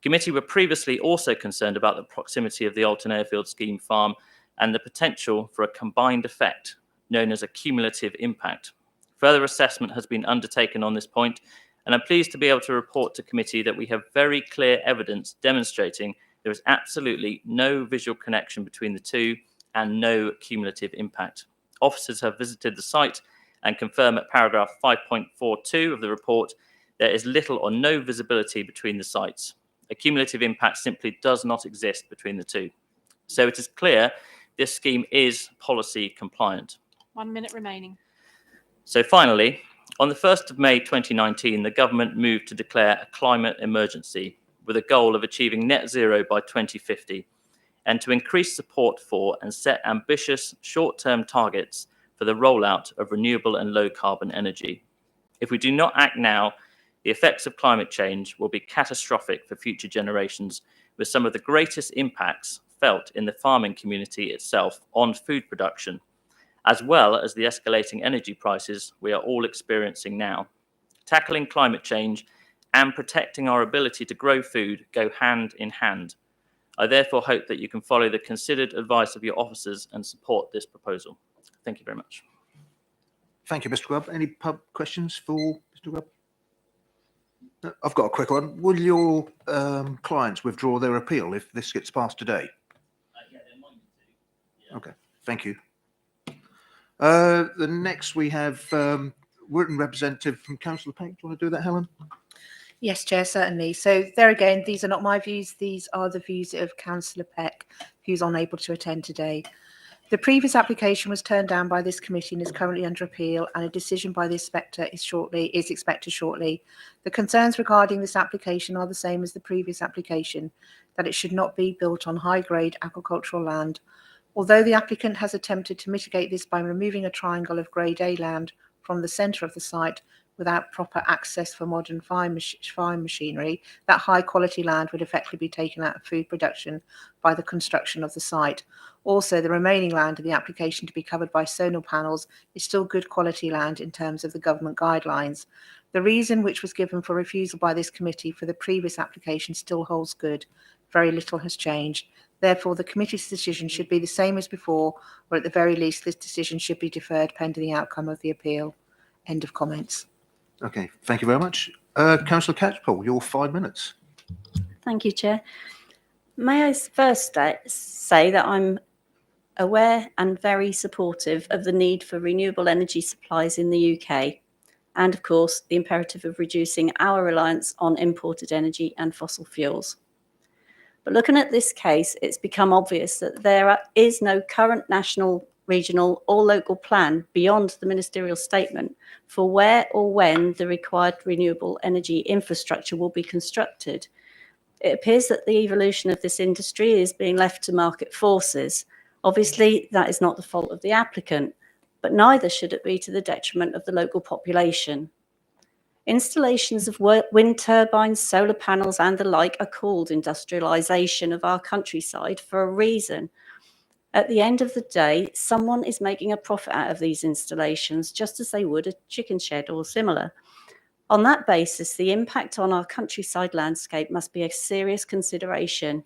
committee were previously also concerned about the proximity of the Alton Airfield scheme farm and the potential for a combined effect known as a cumulative impact. Further assessment has been undertaken on this point, and I'm pleased to be able to report to committee that we have very clear evidence demonstrating there is absolutely no visual connection between the two and no cumulative impact. Officers have visited the site and confirm at paragraph 5.42 of the report there is little or no visibility between the sites. A cumulative impact simply does not exist between the two. So it is clear this scheme is policy compliant. 1 minute remaining. So finally, on the 1st of May 2019, the government moved to declare a climate emergency with a goal of achieving net zero by 2050 and to increase support for and set ambitious short-term targets for the rollout of renewable and low-carbon energy. If we do not act now, the effects of climate change will be catastrophic for future generations, with some of the greatest impacts felt in the farming community itself on food production, as well as the escalating energy prices we are all experiencing now. Tackling climate change and protecting our ability to grow food go hand in hand. I therefore hope that you can follow the considered advice of your officers and support this proposal. Thank you very much. Thank you, Mr. Grubb. Any pub questions for Mr. Grubb? No, I've got a quick one. Will your clients withdraw their appeal if this gets passed today? Yeah, they're minded to. Yeah. Okay, thank you. The next we have written representative from Councillor Peck. Do you want to do that, Helen? Yes, Chair, certainly. So there again, these are not my views. These are the views of Councillor Peck, who's unable to attend today. The previous application was turned down by this committee and is currently under appeal, and a decision by the inspector is expected shortly. The concerns regarding this application are the same as the previous application, that it should not be built on high-grade agricultural land. Although the applicant has attempted to mitigate this by removing a triangle of Grade A land from the centre of the site without proper access for modern farm machinery, that high-quality land would effectively be taken out of food production by the construction of the site. Also, the remaining land in the application to be covered by solar panels is still good quality land in terms of the government guidelines. The reason which was given for refusal by this committee for the previous application still holds good. Very little has changed. Therefore, the committee's decision should be the same as before, or at the very least, this decision should be deferred pending the outcome of the appeal. End of comments. Okay, thank you very much. Councillor Catchpole, your 5 minutes. Thank you, Chair. May I first say that I'm aware and very supportive of the need for renewable energy supplies in the UK, and of course, the imperative of reducing our reliance on imported energy and fossil fuels. But looking at this case, it's become obvious that there is no current national, regional or local plan beyond the ministerial statement for where or when the required renewable energy infrastructure will be constructed. It appears that the evolution of this industry is being left to market forces. Obviously, that is not the fault of the applicant, but neither should it be to the detriment of the local population. Installations of wind turbines, solar panels and the like are called industrialisation of our countryside for a reason. At the end of the day, someone is making a profit out of these installations, just as they would a chicken shed or similar. On that basis, the impact on our countryside landscape must be a serious consideration.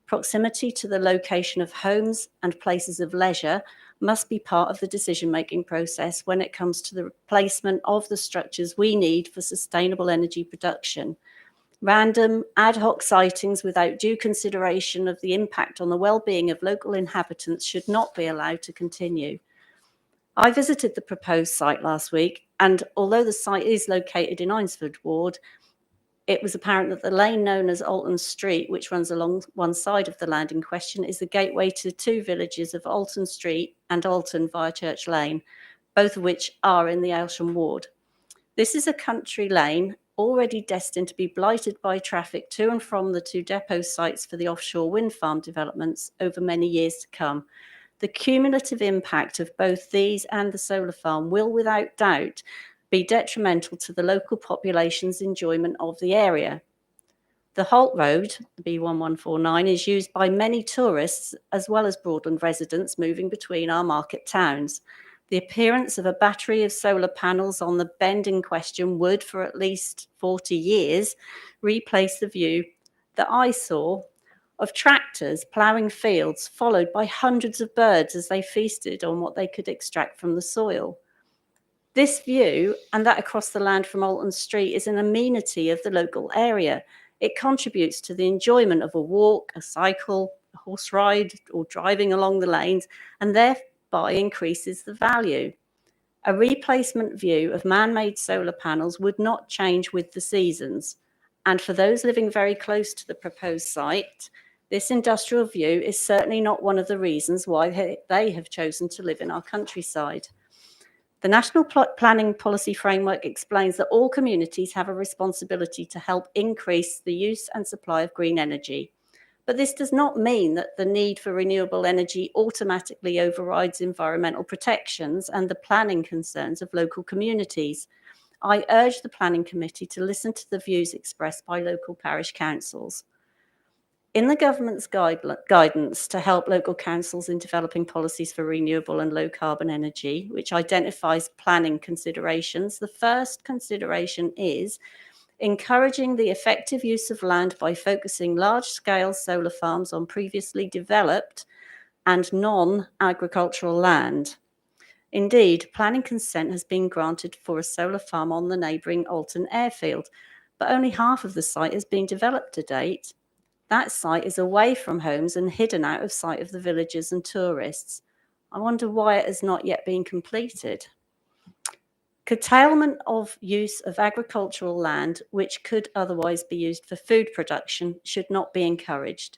Proximity to the location of homes and places of leisure must be part of the decision-making process when it comes to the replacement of the structures we need for sustainable energy production. Random ad hoc sightings without due consideration of the impact on the well-being of local inhabitants should not be allowed to continue. I visited the proposed site last week, and although the site is located in Eynsford Ward, it was apparent that the lane known as Alton Street, which runs along one side of the land in question, is the gateway to two villages of Alton Street and Alton via Church Lane, both of which are in the Aylsham Ward. This is a country lane already destined to be blighted by traffic to and from the two depot sites for the offshore wind farm developments over many years to come. The cumulative impact of both these and the solar farm will without doubt be detrimental to the local population's enjoyment of the area. The Holt Road, B1149, is used by many tourists as well as Broadland residents moving between our market towns. The appearance of a battery of solar panels on the bend in question would, for at least 40 years, replace the view that I saw of tractors ploughing fields, followed by hundreds of birds as they feasted on what they could extract from the soil. This view, and that across the land from Alton Street, is an amenity of the local area. It contributes to the enjoyment of a walk, a cycle, a horse ride, or driving along the lanes, and thereby increases the value. A replacement view of man-made solar panels would not change with the seasons. And for those living very close to the proposed site, this industrial view is certainly not one of the reasons why they have chosen to live in our countryside. The National Planning Policy Framework explains that all communities have a responsibility to help increase the use and supply of green energy. But this does not mean that the need for renewable energy automatically overrides environmental protections and the planning concerns of local communities. I urge the Planning Committee to listen to the views expressed by local parish councils. In the government's guidance to help local councils in developing policies for renewable and low carbon energy, which identifies planning considerations, the first consideration is encouraging the effective use of land by focusing large-scale solar farms on previously developed and non-agricultural land. Indeed, planning consent has been granted for a solar farm on the neighbouring Alton airfield, but only half of the site has been developed to date. That site is away from homes and hidden out of sight of the villagers and tourists. I wonder why it has not yet been completed. Curtailment of use of agricultural land, which could otherwise be used for food production, should not be encouraged.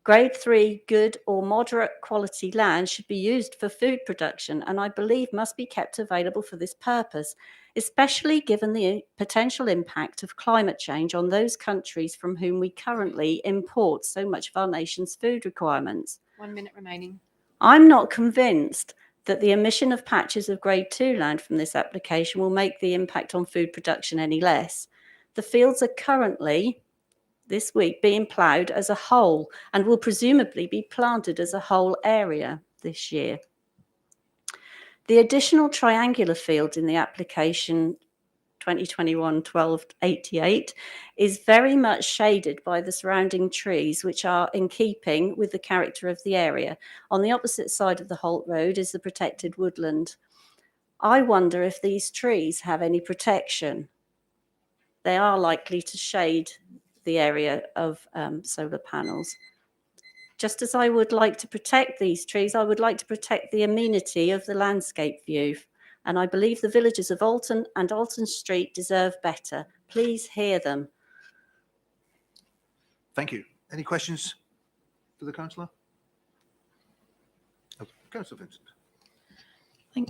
Grade 3 good or moderate quality land should be used for food production and I believe must be kept available for this purpose, especially given the potential impact of climate change on those countries from whom we currently import so much of our nation's food requirements. 1 minute remaining. I'm not convinced that the omission of patches of Grade 2 land from this application will make the impact on food production any less. The fields are currently, this week, being ploughed as a whole and will presumably be planted as a whole area this year. The additional triangular field in the application 2021-1288 is very much shaded by the surrounding trees, which are in keeping with the character of the area. On the opposite side of the Holt Road is the protected woodland. I wonder if these trees have any protection. They are likely to shade the area of solar panels. Just as I would like to protect these trees, I would like to protect the amenity of the landscape view. And I believe the villagers of Alton and Alton Street deserve better. Please hear them. Thank you. Any questions for the councillor? Oh, Councillor Vincent.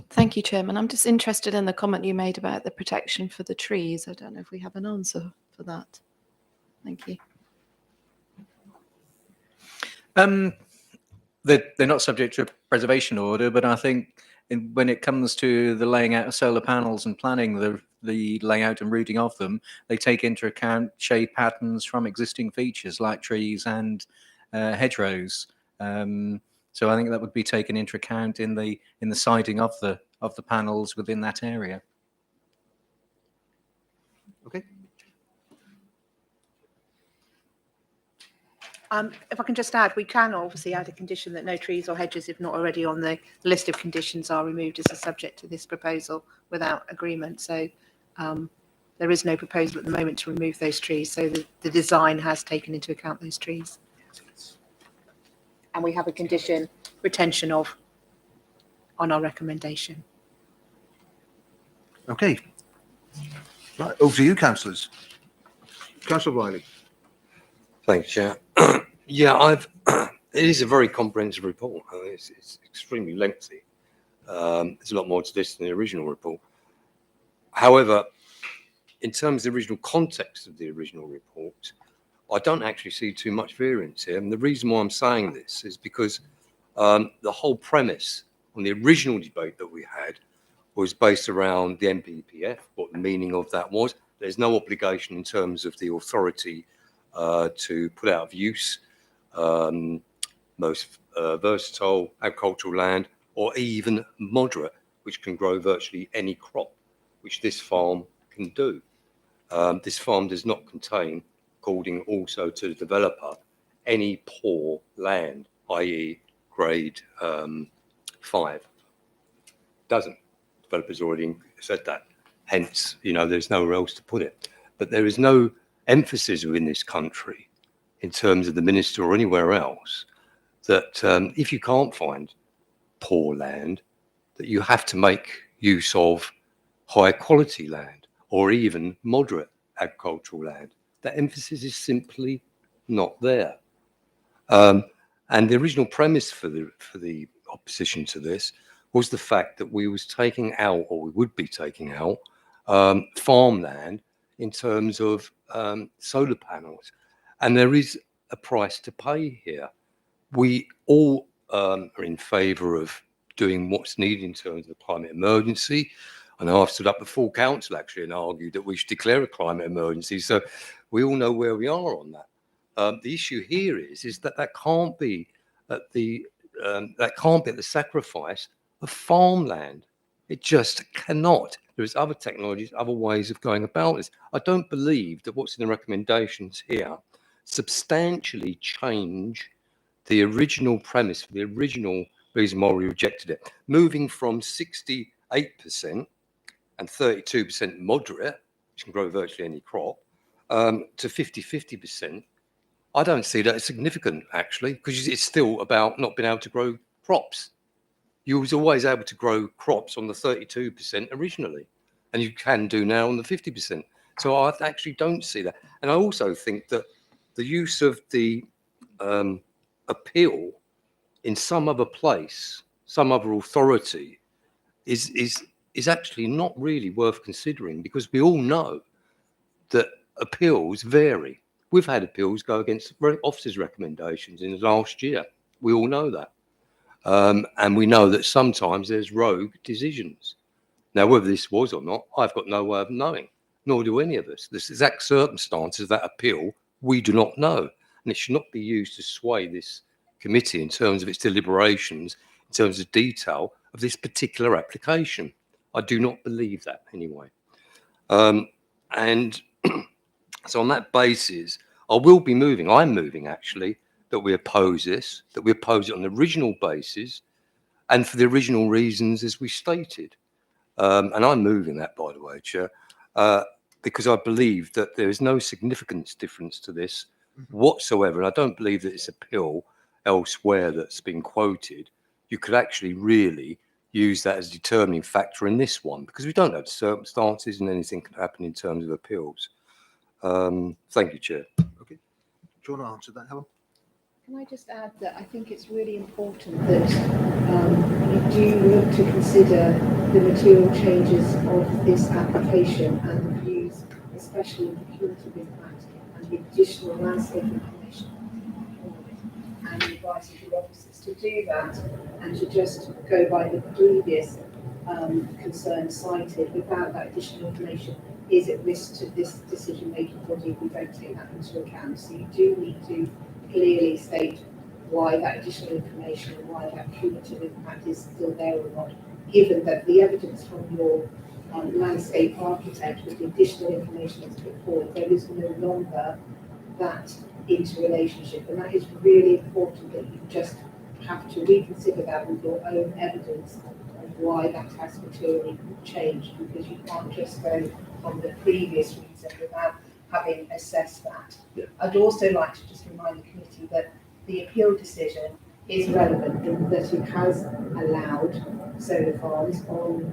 Thank you, Chairman. I'm just interested in the comment you made about the protection for the trees. I don't know if we have an answer for that. Thank you. They're not subject to a preservation order, but I think when it comes to the laying out of solar panels and planning the layout and routing of them, they take into account shade patterns from existing features like trees and hedgerows. So I think that would be taken into account in the siting of the panels within that area. If I can just add, we can obviously add a condition that no trees or hedges, if not already on the list of conditions, are removed as a subject to this proposal without agreement. So there is no proposal at the moment to remove those trees. So the design has taken into account those trees. And we have a condition retention of on our recommendation. Okay. Right, over to you, councillors. Councillor Riley. Thanks, Chair. Yeah, it is a very comprehensive report. It's extremely lengthy. There's a lot more to this than the original report. However, in terms of the original context of the original report, I don't actually see too much variance here. And the reason why I'm saying this is because the whole premise on the original debate that we had was based around the NPPF, what the meaning of that was. There's no obligation in terms of the authority to put out of use most versatile agricultural land, or even moderate, which can grow virtually any crop, which this farm can do. This farm does not contain, according also to the developer, any poor land, i.e. grade 5. Doesn't. Developers already said that. Hence, there's nowhere else to put it. But there is no emphasis within this country in terms of the minister or anywhere else that if you can't find poor land, that you have to make use of high quality land or even moderate agricultural land. That emphasis is simply not there. And the original premise for the opposition to this was the fact that we was taking out, or we would be taking out, farmland in terms of solar panels. And there is a price to pay here. We all are in favour of doing what's needed in terms of the climate emergency. I know I've stood up before council actually and argued that we should declare a climate emergency. So we all know where we are on that. The issue here is that can't be at the sacrifice of farmland. It just cannot. There's other technologies, other ways of going about this. I don't believe that what's in the recommendations here substantially change the original premise, the original reason why we rejected it. Moving from 68% and 32% moderate, which can grow virtually any crop, to 50%, I don't see that as significant, actually, because it's still about not being able to grow crops. You was always able to grow crops on the 32% originally, and you can do now on the 50%. So I actually don't see that. And I also think that the use of the appeal in some other place, some other authority, is actually not really worth considering, because we all know that appeals vary. We've had appeals go against officers' recommendations in the last year. We all know that. And we know that sometimes there's rogue decisions. Now, whether this was or not, I've got no way of knowing, nor do any of us. The exact circumstances of that appeal, we do not know. And it should not be used to sway this committee in terms of its deliberations, in terms of detail of this particular application. I do not believe that anyway. And so on that basis, I'm moving actually, that we oppose this, that we oppose it on the original basis and for the original reasons as we stated. And I'm moving that, by the way, Chair, because I believe that there is no significance difference to this whatsoever. And I don't believe that it's a pill elsewhere that's been quoted. You could actually really use that as a determining factor in this one, because we don't have circumstances and anything can happen in terms of appeals. Thank you, Chair. Okay. Do you want to answer that, Helen? Can I just add that I think it's really important that you do look to consider the material changes of this application and the views, especially the cumulative impact and the additional landscape information, and the advice of your officers to do that, and to just go by the previous concerns cited without that additional information is at risk to this decision-making body if we don't take that into account. So you do need to clearly state why that additional information and why that cumulative impact is still there or not, given that the evidence from your landscape architect with the additional information that's put forward, there is no longer that interrelationship, and that is really important, that you just have to reconsider that with your own evidence of why that has materially changed, because you can't just go on the previous reason without having assessed that. Yeah. I'd also like to just remind the committee that the appeal decision is relevant in that it has allowed solar farms on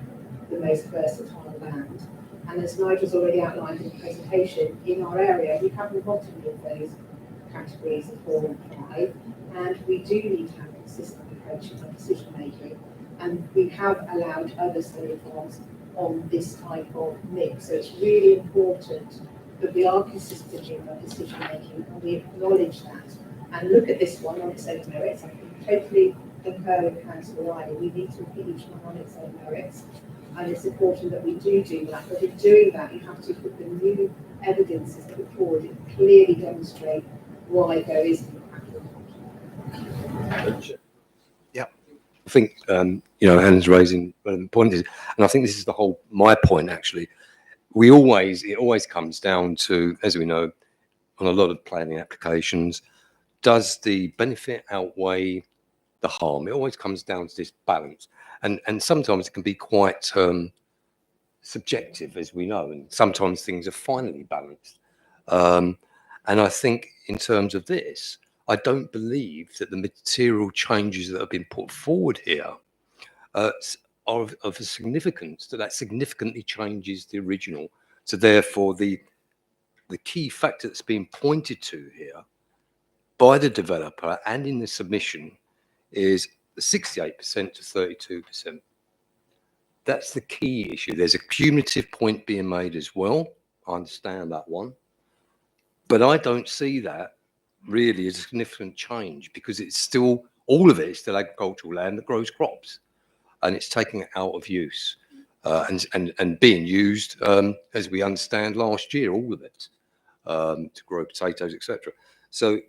the most versatile land. And as Nigel's already outlined in the presentation, in our area, we haven't got any of those categories of 4 and 5, and we do need to have a consistent approach in our decision making. And we have allowed other solar farms on this type of mix. So it's really important that we are consistent in our decision making and we acknowledge that and look at this one on its own merits. I can totally concur with Councillor Riley. We need to look at each one on its own merits, and it's important that we do that. But in doing that, you have to put the new evidences put forward and clearly demonstrate why there is an impact. I think, Hannah's raising relevant points, and I think this is my point actually. It always comes down to, as we know, on a lot of planning applications, does the benefit outweigh the harm? It always comes down to this balance, and sometimes it can be quite subjective, as we know, and sometimes things are finely balanced. And I think in terms of this, I don't believe that the material changes that have been put forward here are of a significance that significantly changes the original. So therefore, the key factor that's being pointed to here by the developer and in the submission is the 68% to 32%. That's the key issue. There's a cumulative point being made as well. I understand that one, but I don't see that really as a significant change, because it's still, all of it is still agricultural land that grows crops, and it's taking it out of use and being used, as we understand last year, all of it, to grow potatoes, etc. So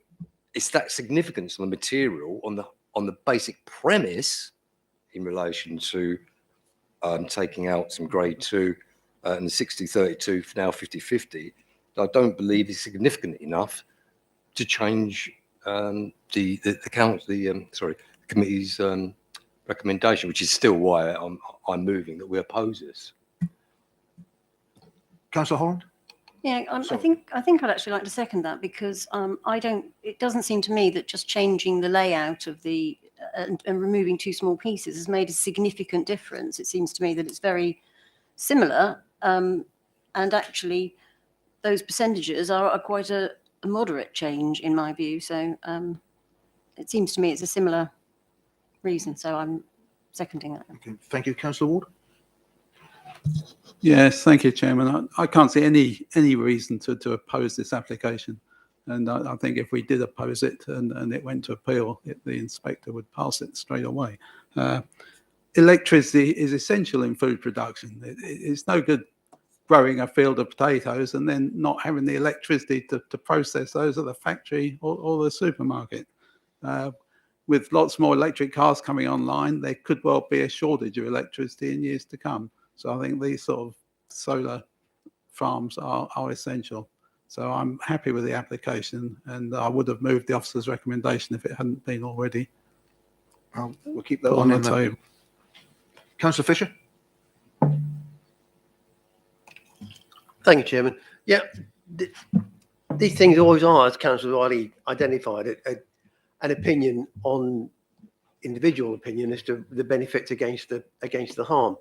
it's that significance on the material, on the basic premise in relation to taking out some grade 2 and the 60-32 for now 50-50, I don't believe is significant enough to change the committee's recommendation, which is still why I'm moving that we oppose this. Councillor Holland? Yeah, I think I'd actually like to second that, because it doesn't seem to me that just changing the layout of the and removing 2 small pieces has made a significant difference. It seems to me that it's very similar, and actually those percentages are quite a moderate change in my view. So it seems to me it's a similar reason. So I'm seconding that. Okay, thank you. Councillor Ward? Yes, thank you, Chairman. I can't see any reason to oppose this application. And I think if we did oppose it and it went to appeal, the inspector would pass it straight away. Electricity is essential in food production. It's no good growing a field of potatoes and then not having the electricity to process those at the factory or the supermarket. With lots more electric cars coming online, there could well be a shortage of electricity in years to come. So I think these sort of solar farms are essential. So I'm happy with the application, and I would have moved the officer's recommendation if it hadn't been already. We'll keep that on the table. Councillor Fisher? Thank you, Chairman. Yeah, these things always are, as Councillor Riley identified, an opinion on individual opinion as to the benefits against the harm.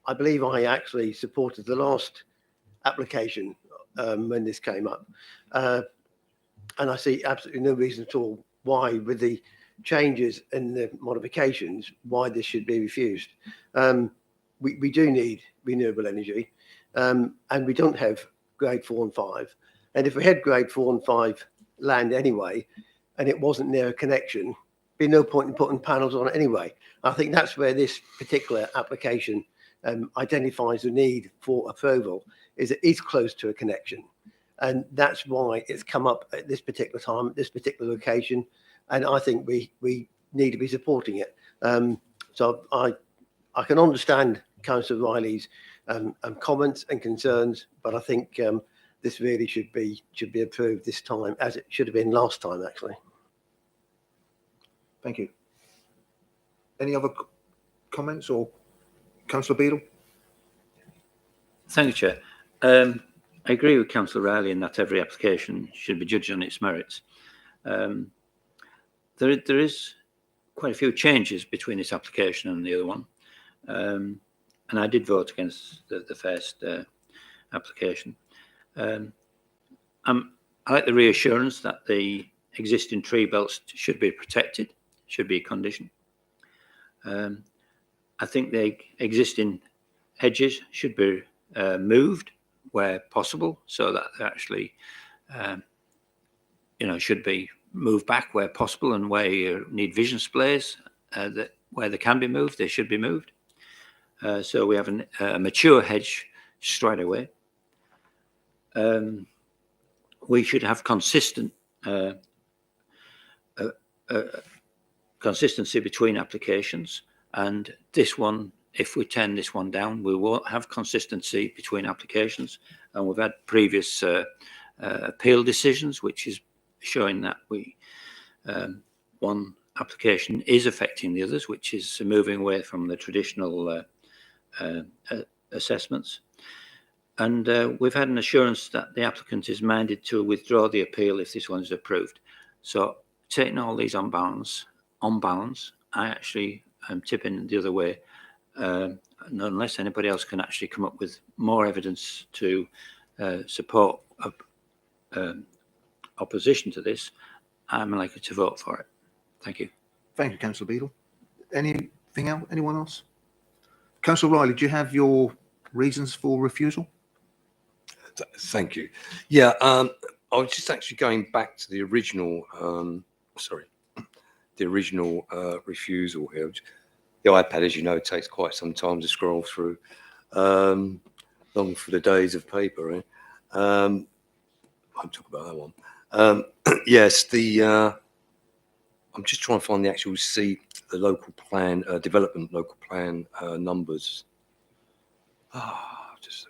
I believe I actually supported the last application when this came up, and I see absolutely no reason at all why, with the changes and the modifications, why this should be refused. We do need renewable energy, and we don't have grade 4 and 5. And if we had grade 4 and 5 land anyway, and it wasn't near a connection, be no point in putting panels on it anyway. I think that's where this particular application identifies the need for approval, is it is close to a connection. And that's why it's come up at this particular time, at this particular location. And I think we need to be supporting it. So I can understand Councillor Riley's comments and concerns, but I think this really should be approved this time, as it should have been last time, actually. Thank you. Any other comments, or Councillor Beadle? Thank you, Chair. I agree with Councillor Riley in that every application should be judged on its merits. There is quite a few changes between this application and the other one. And I did vote against the first application. I like the reassurance that the existing tree belts should be protected, should be a condition. I think the existing hedges should be moved where possible, so that they actually, should be moved back where possible, and where you need vision splays, where they can be moved, they should be moved. So we have a mature hedge straight away. We should have consistency between applications, and this one, if we turn this one down, we won't have consistency between applications. And we've had previous appeal decisions, which is showing that one application is affecting the others, which is moving away from the traditional assessments. And we've had an assurance that the applicant is minded to withdraw the appeal if this one is approved. So taking all these on balance, I actually am tipping the other way. And unless anybody else can actually come up with more evidence to support opposition to this, I'm likely to vote for it. Thank you. Thank you, Councillor Beadle. Anything else? Anyone else? Councillor Riley, do you have your reasons for refusal? Thank you. Yeah, I was just actually going back to the original, refusal here. The iPad, as you know, takes quite some time to scroll through. Long for the days of paper, right? I'll talk about that one. Yes, I'm just trying to find the actual the local plan, development local plan numbers. Just a second.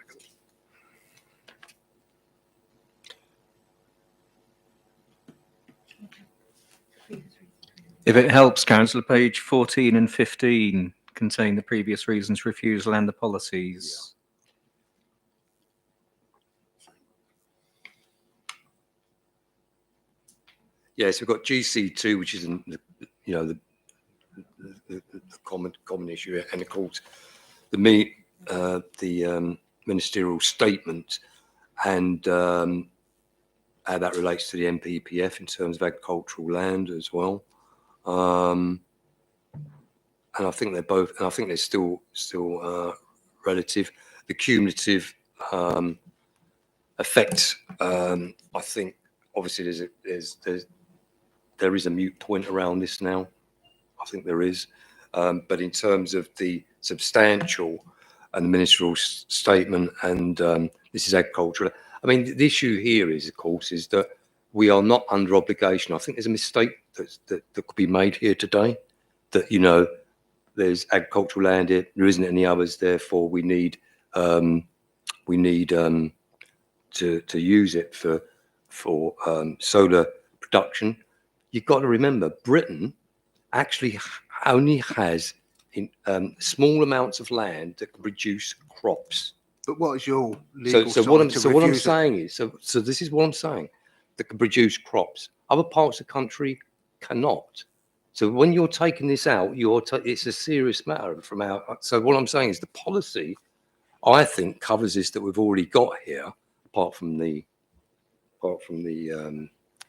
If it helps, Councillor, page 14 and 15 contain the previous reasons refusal and the policies. Yes, we've got GC2, which is the common issue, and of course the ministerial statement and how that relates to the NPPF in terms of agricultural land as well. And I think they're both, and I think they're still relative. The cumulative effect, I think, obviously there is a moot point around this now. I think there is, but in terms of the substantial and the ministerial statement, and this is agricultural. I mean, the issue here is, of course, is that we are not under obligation. I think there's a mistake that could be made here today, that, there's agricultural land here, there isn't any others, therefore we need to use it for solar production. You've got to remember, Britain actually only has small amounts of land that can produce crops. But what is your legal So what I'm saying is, so this is what I'm saying, that can produce crops. Other parts of the country cannot. So when you're taking this out, it's a serious matter from our. So what I'm saying is the policy, I think, covers this that we've already got here, apart from the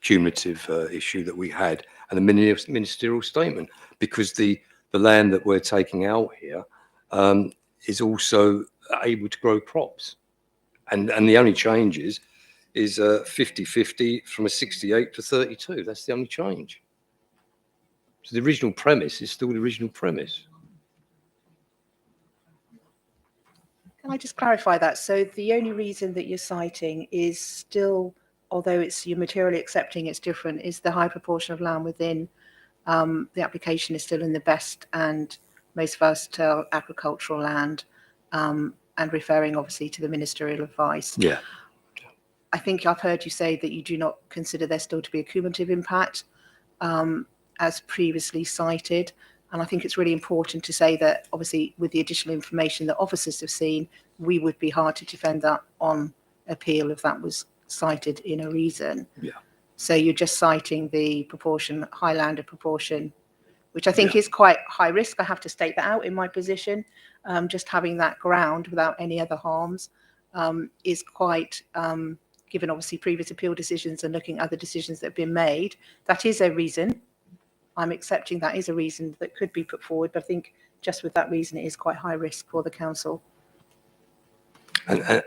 cumulative issue that we had and the ministerial statement, because the land that we're taking out here is also able to grow crops, and the only change is 50-50 from a 68 to 32. That's the only change. So the original premise is still the original premise. Can I just clarify that? So the only reason that you're citing is still, although you're materially accepting it's different, is the high proportion of land within the application is still in the best and most versatile agricultural land, and referring obviously to the ministerial advice. Yeah. I think I've heard you say that you do not consider there still to be a cumulative impact, as previously cited. And I think it's really important to say that obviously with the additional information that officers have seen, we would be hard to defend that on appeal if that was cited in a reason. Yeah. So you're just citing the proportion, Highlander proportion, which I think is quite high risk. I have to state that out in my position. Just having that ground without any other harms is quite, given obviously previous appeal decisions and looking at other decisions that have been made, that is a reason. I'm accepting that is a reason that could be put forward, but I think just with that reason, it is quite high risk for the council. And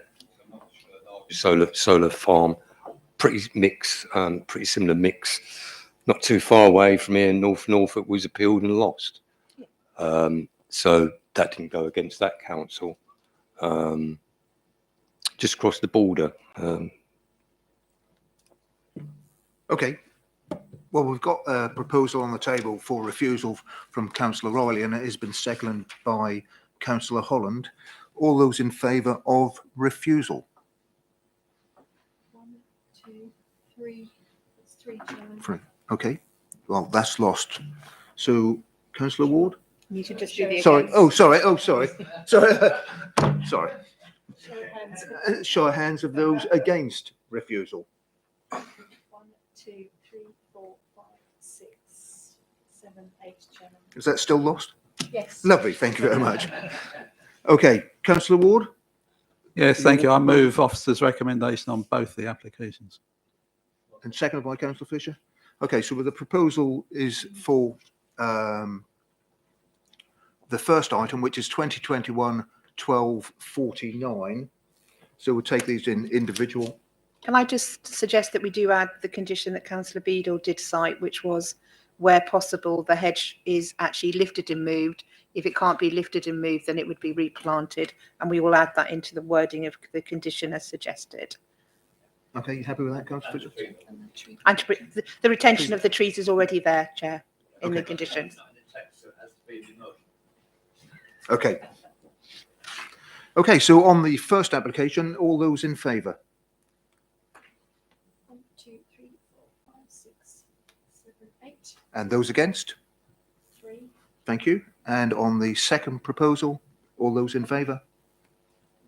solar farm, pretty similar mix. Not too far away from here, North Norfolk was appealed and lost. So that didn't go against that council. Just across the border. Okay. Well, we've got a proposal on the table for refusal from Councillor Riley, and it has been seconded by Councillor Holland. All those in favour of refusal? 1, 2, 3. It's 3, Chairman. 3. Okay. Well, that's lost. So, Councillor Ward? You should just do the Sorry. against. Oh, sorry. Oh, sorry. Sorry. Sorry. Show of hands. Show of hands of those against refusal. 1, 2, 3, 4, 5, 6, 7, 8, Chairman. Is that still lost? Yes. Lovely. Thank you very much. Okay. Councillor Ward? Yes, thank you. I move officer's recommendation on both the applications. And seconded by Councillor Fisher. Okay, so the proposal is for the first item, which is 2021-1249. So we'll take these in individual. Can I just suggest that we do add the condition that Councillor Beadle did cite, which was where possible, the hedge is actually lifted and moved. If it can't be lifted and moved, then it would be replanted. And we will add that into the wording of the condition as suggested. Okay, you happy with that, Councillor Fisher? And the retention of the trees is already there, Chair, in the conditions. Okay. Okay, so on the first application, all those in favour? 1, 2, 3, 4, 5, 6, 7, 8. And those against? 3. Thank you. And on the second proposal, all those in favour? 1,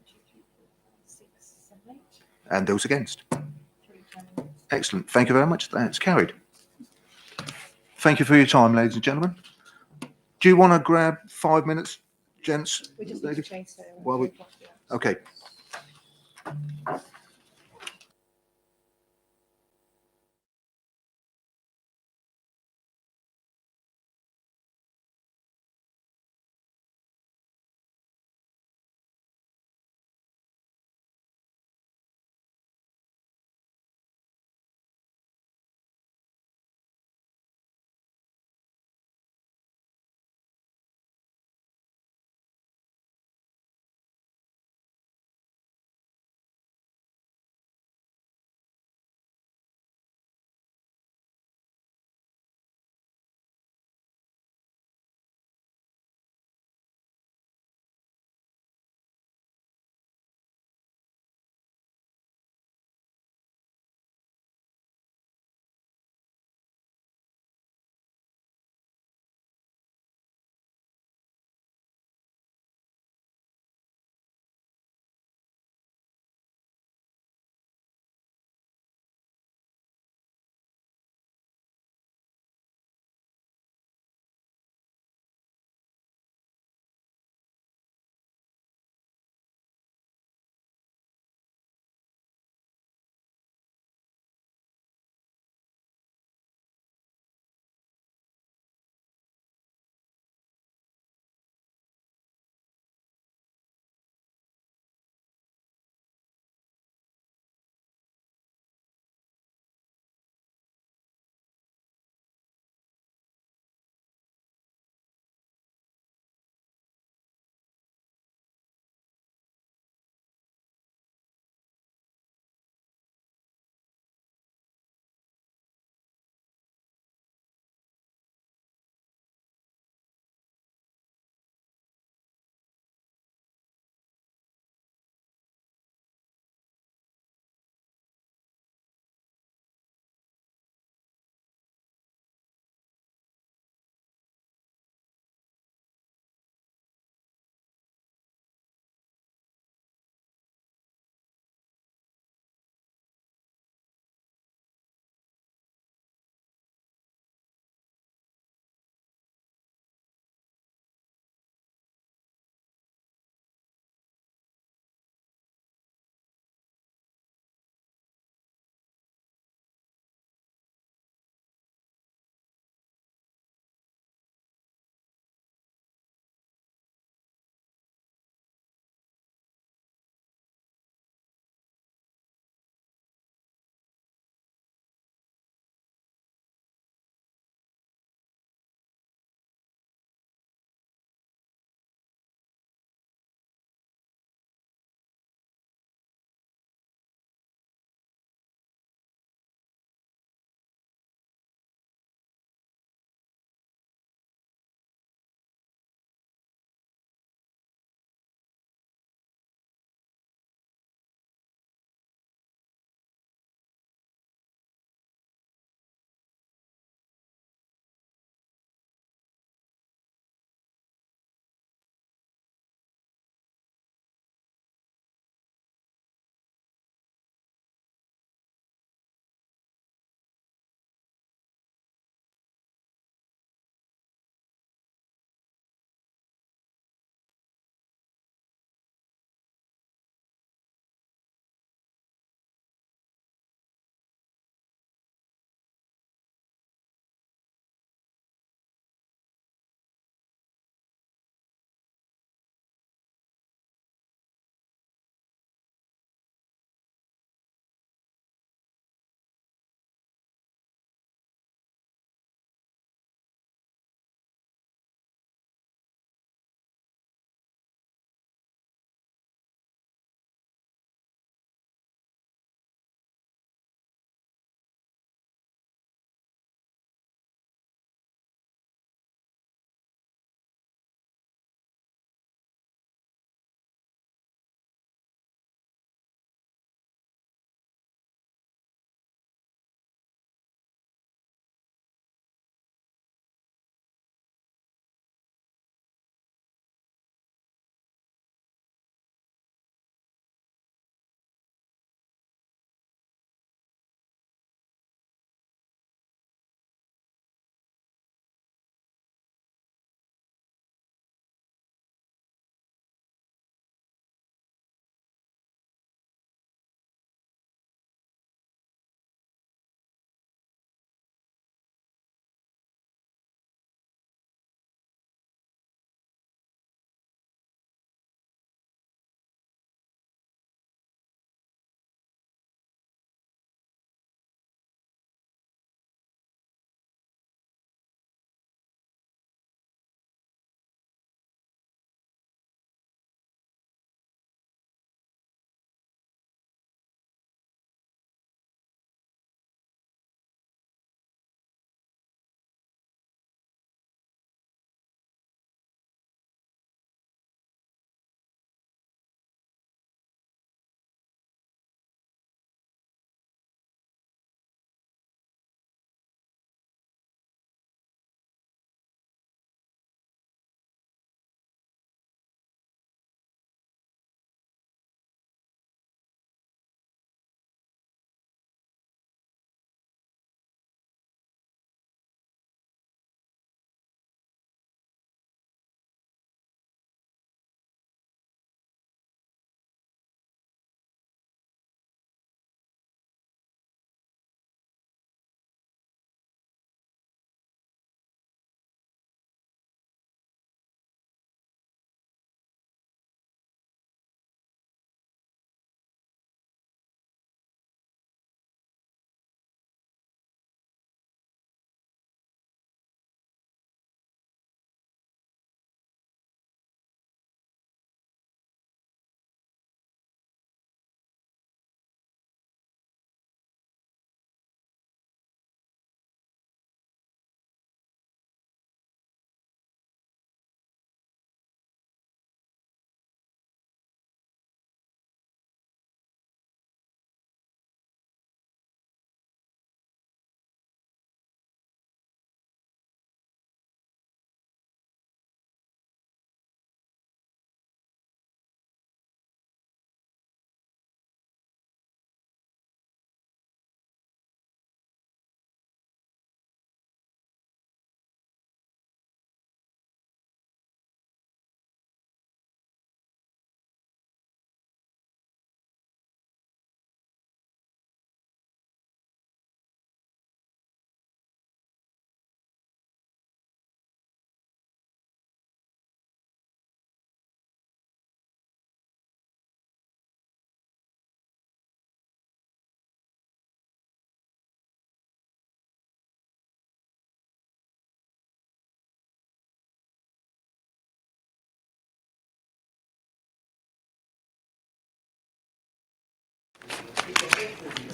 2, 3, 4, 5, 6, 7, 8. And those against? 3, Chairman. Excellent. Thank you very much. That's carried. Thank you for your time, ladies and gentlemen. Do you want to grab 5 minutes, gents? We just need to ladies? change that. While we- Okay.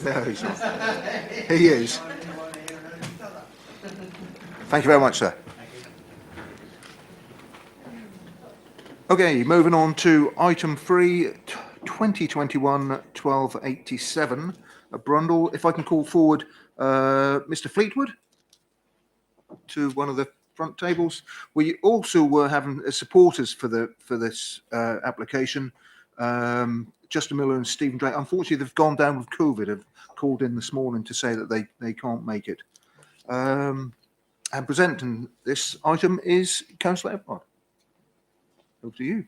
No, he's not. He is. Thank you very much, sir. Okay, moving on to item 3, 2021-1287, Brundle. If I can call forward Mr. Fleetwood to one of the front tables. We also were having supporters for this application. Justin Miller and Stephen Drake. Unfortunately, they've gone down with COVID. Have called in this morning to say that they can't make it. And presenting this item is Councillor Everard. Over to you.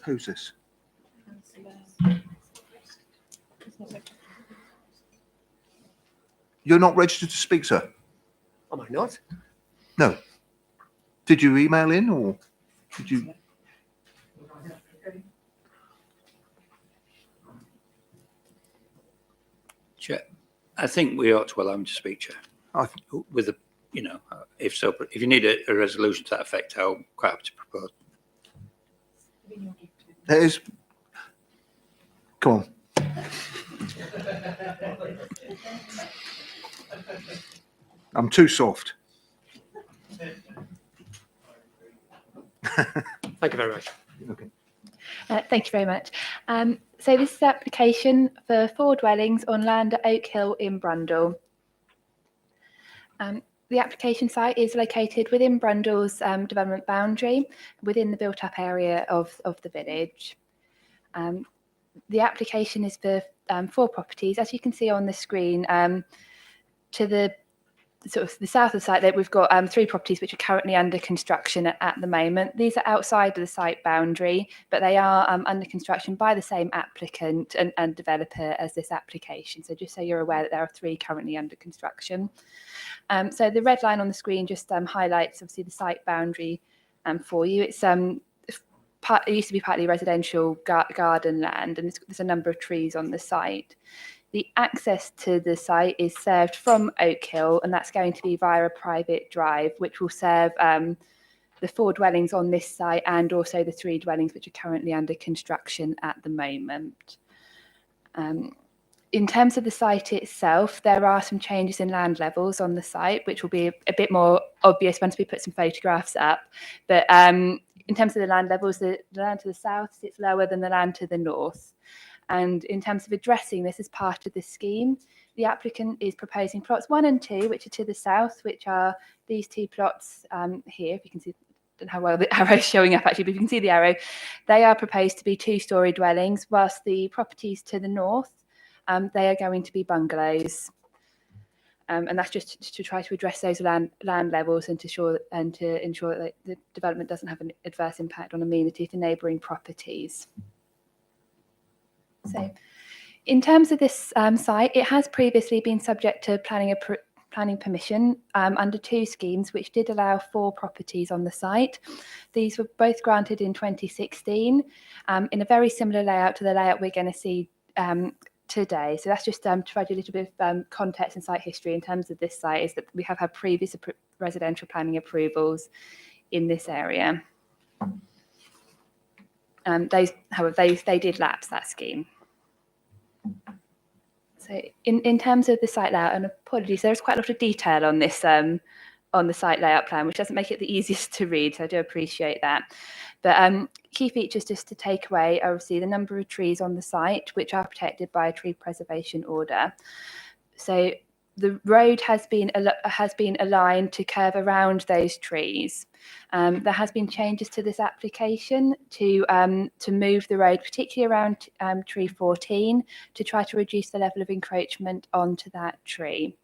Who's this? You're not registered to speak, sir? Am I not? No. Did you email in or did you? Chair, I think we ought to allow him to speak, Chair. With the, if so, if you need a resolution to that effect, I'm quite happy to propose. There is. Come on. I'm too soft. Thank you very much. Okay. Thank you very much. So this is an application for 4 dwellings on land at Oak Hill in Brundle. The application site is located within Brundle's development boundary, within the built-up area of the village. The application is for 4 properties. As you can see on the screen, to the sort of the south of the site, that we've got 3 properties which are currently under construction at the moment. These are outside of the site boundary, but they are under construction by the same applicant and developer as this application. So just so you're aware that there are 3 currently under construction. So the red line on the screen just highlights obviously the site boundary for you. It's it used to be partly residential garden land, and there's a number of trees on the site. The access to the site is served from Oak Hill, and that's going to be via a private drive, which will serve the 4 dwellings on this site and also the 3 dwellings which are currently under construction at the moment. In terms of the site itself, there are some changes in land levels on the site, which will be a bit more obvious once we put some photographs up. But in terms of the land levels, the land to the south sits lower than the land to the north. And in terms of addressing this as part of the scheme, the applicant is proposing plots 1 and 2, which are to the south, which are these 2 plots here. If you can see, I don't know how well the arrow is showing up actually, but if you can see the arrow, they are proposed to be 2-storey dwellings, whilst the properties to the north, they are going to be bungalows. And that's just to try to address those land levels and to ensure that the development doesn't have an adverse impact on amenity for neighbouring properties. So, in terms of this site, it has previously been subject to planning permission under 2 schemes, which did allow 4 properties on the site. These were both granted in 2016 in a very similar layout to the layout we're going to see today. So that's just to provide you a little bit of context and site history in terms of this site, is that we have had previous residential planning approvals in this area. They did lapse that scheme. So in terms of the site layout, and apologies, there's quite a lot of detail on this on the site layout plan, which doesn't make it the easiest to read, so I do appreciate that. But key features just to take away are obviously the number of trees on the site, which are protected by a tree preservation order. So the road has been aligned to curve around those trees. There has been changes to this application to move the road, particularly around tree 14, to try to reduce the level of encroachment onto that tree.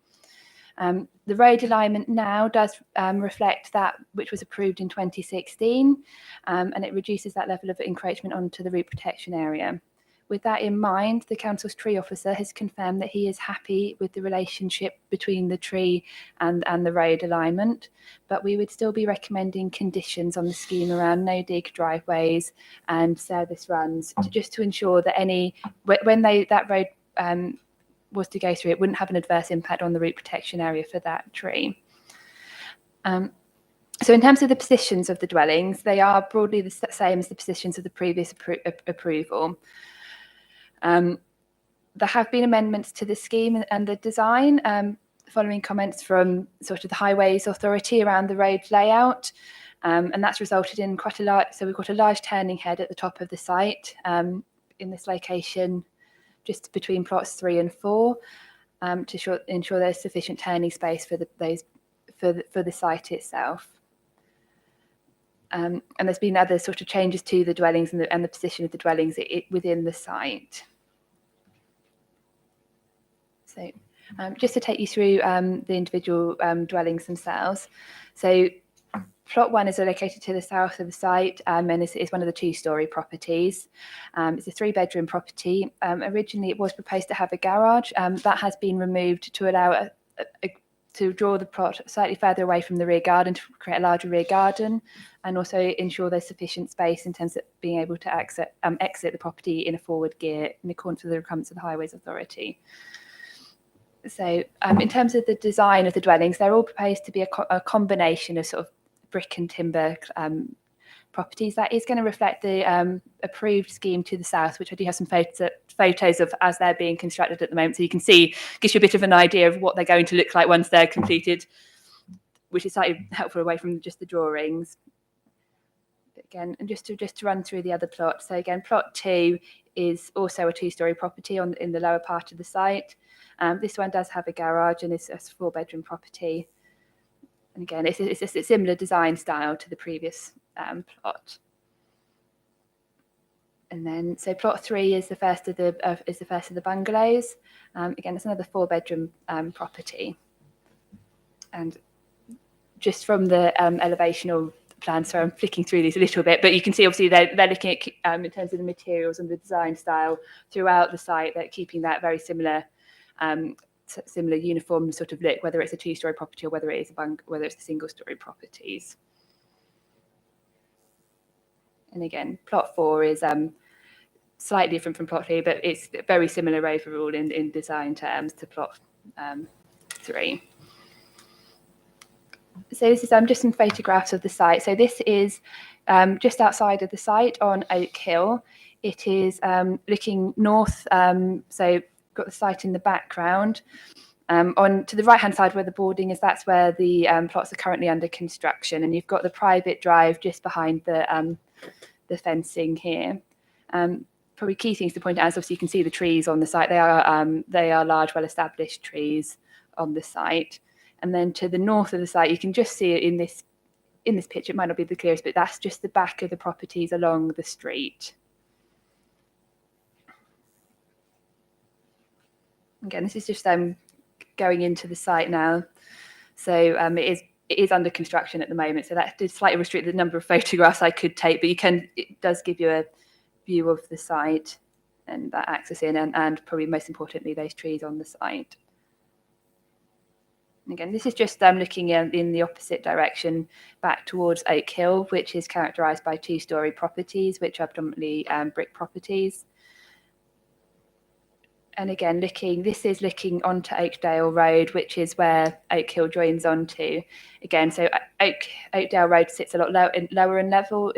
The road alignment now does reflect that which was approved in 2016, and it reduces that level of encroachment onto the root protection area. With that in mind, the council's tree officer has confirmed that he is happy with the relationship between the tree and the road alignment, but we would still be recommending conditions on the scheme around no dig driveways and service runs, just to ensure that when that road was to go through, it wouldn't have an adverse impact on the root protection area for that tree. So in terms of the positions of the dwellings, they are broadly the same as the positions of the previous approval. There have been amendments to the scheme and the design following comments from sort of the Highways Authority around the road layout. And that's resulted in quite a large, so we've got a large turning head at the top of the site in this location, just between plots 3 and 4, to ensure there's sufficient turning space for the site itself. And there's been other sort of changes to the dwellings and the position of the dwellings within the site. So just to take you through the individual dwellings themselves. So plot 1 is located to the south of the site and is one of the 2-storey properties. It's a 3-bedroom property. Originally, it was proposed to have a garage. That has been removed to allow to draw the plot slightly further away from the rear garden to create a larger rear garden, and also ensure there's sufficient space in terms of being able to exit the property in a forward gear in accordance with the requirements of the Highways Authority. So in terms of the design of the dwellings, they're all proposed to be a combination of sort of brick and timber properties. That is going to reflect the approved scheme to the south, which I do have some photos of as they're being constructed at the moment. So you can see, gives you a bit of an idea of what they're going to look like once they're completed, which is slightly helpful away from just the drawings. But again, and just to run through the other plots. So again, plot 2 is also a 2-storey property in the lower part of the site. This one does have a garage and is a 4-bedroom property. And again, it's a similar design style to the previous plot. And then, so plot 3 is the first of the bungalows. Again, it's another 4-bedroom property. And just from the elevational plan, so I'm flicking through these a little bit, but you can see obviously they're looking at in terms of the materials and the design style throughout the site, they're keeping that very similar uniform sort of look, whether it's a 2-storey property or whether it's the single-storey properties. And again, plot 4 is slightly different from plot 3, but it's very similar overall in design terms to plot 3. So this is just some photographs of the site. So this is just outside of the site on Oak Hill. It is looking north, so got the site in the background. On to the right-hand side where the boarding is, that's where the plots are currently under construction, and you've got the private drive just behind the fencing here. Probably key things to point out is obviously you can see the trees on the site. They are large, well-established trees on the site. And then to the north of the site, you can just see it in this picture. It might not be the clearest, but that's just the back of the properties along the street. Again, this is just going into the site now. So it is under construction at the moment. So that did slightly restrict the number of photographs I could take, but it does give you a view of the site and that access in, and probably most importantly, those trees on the site. And again, this is just looking in the opposite direction back towards Oak Hill, which is characterised by 2-storey properties, which are predominantly brick properties. And again, this is looking onto Oakdale Road, which is where Oak Hill joins onto. Again, so Oakdale Road sits a lot lower in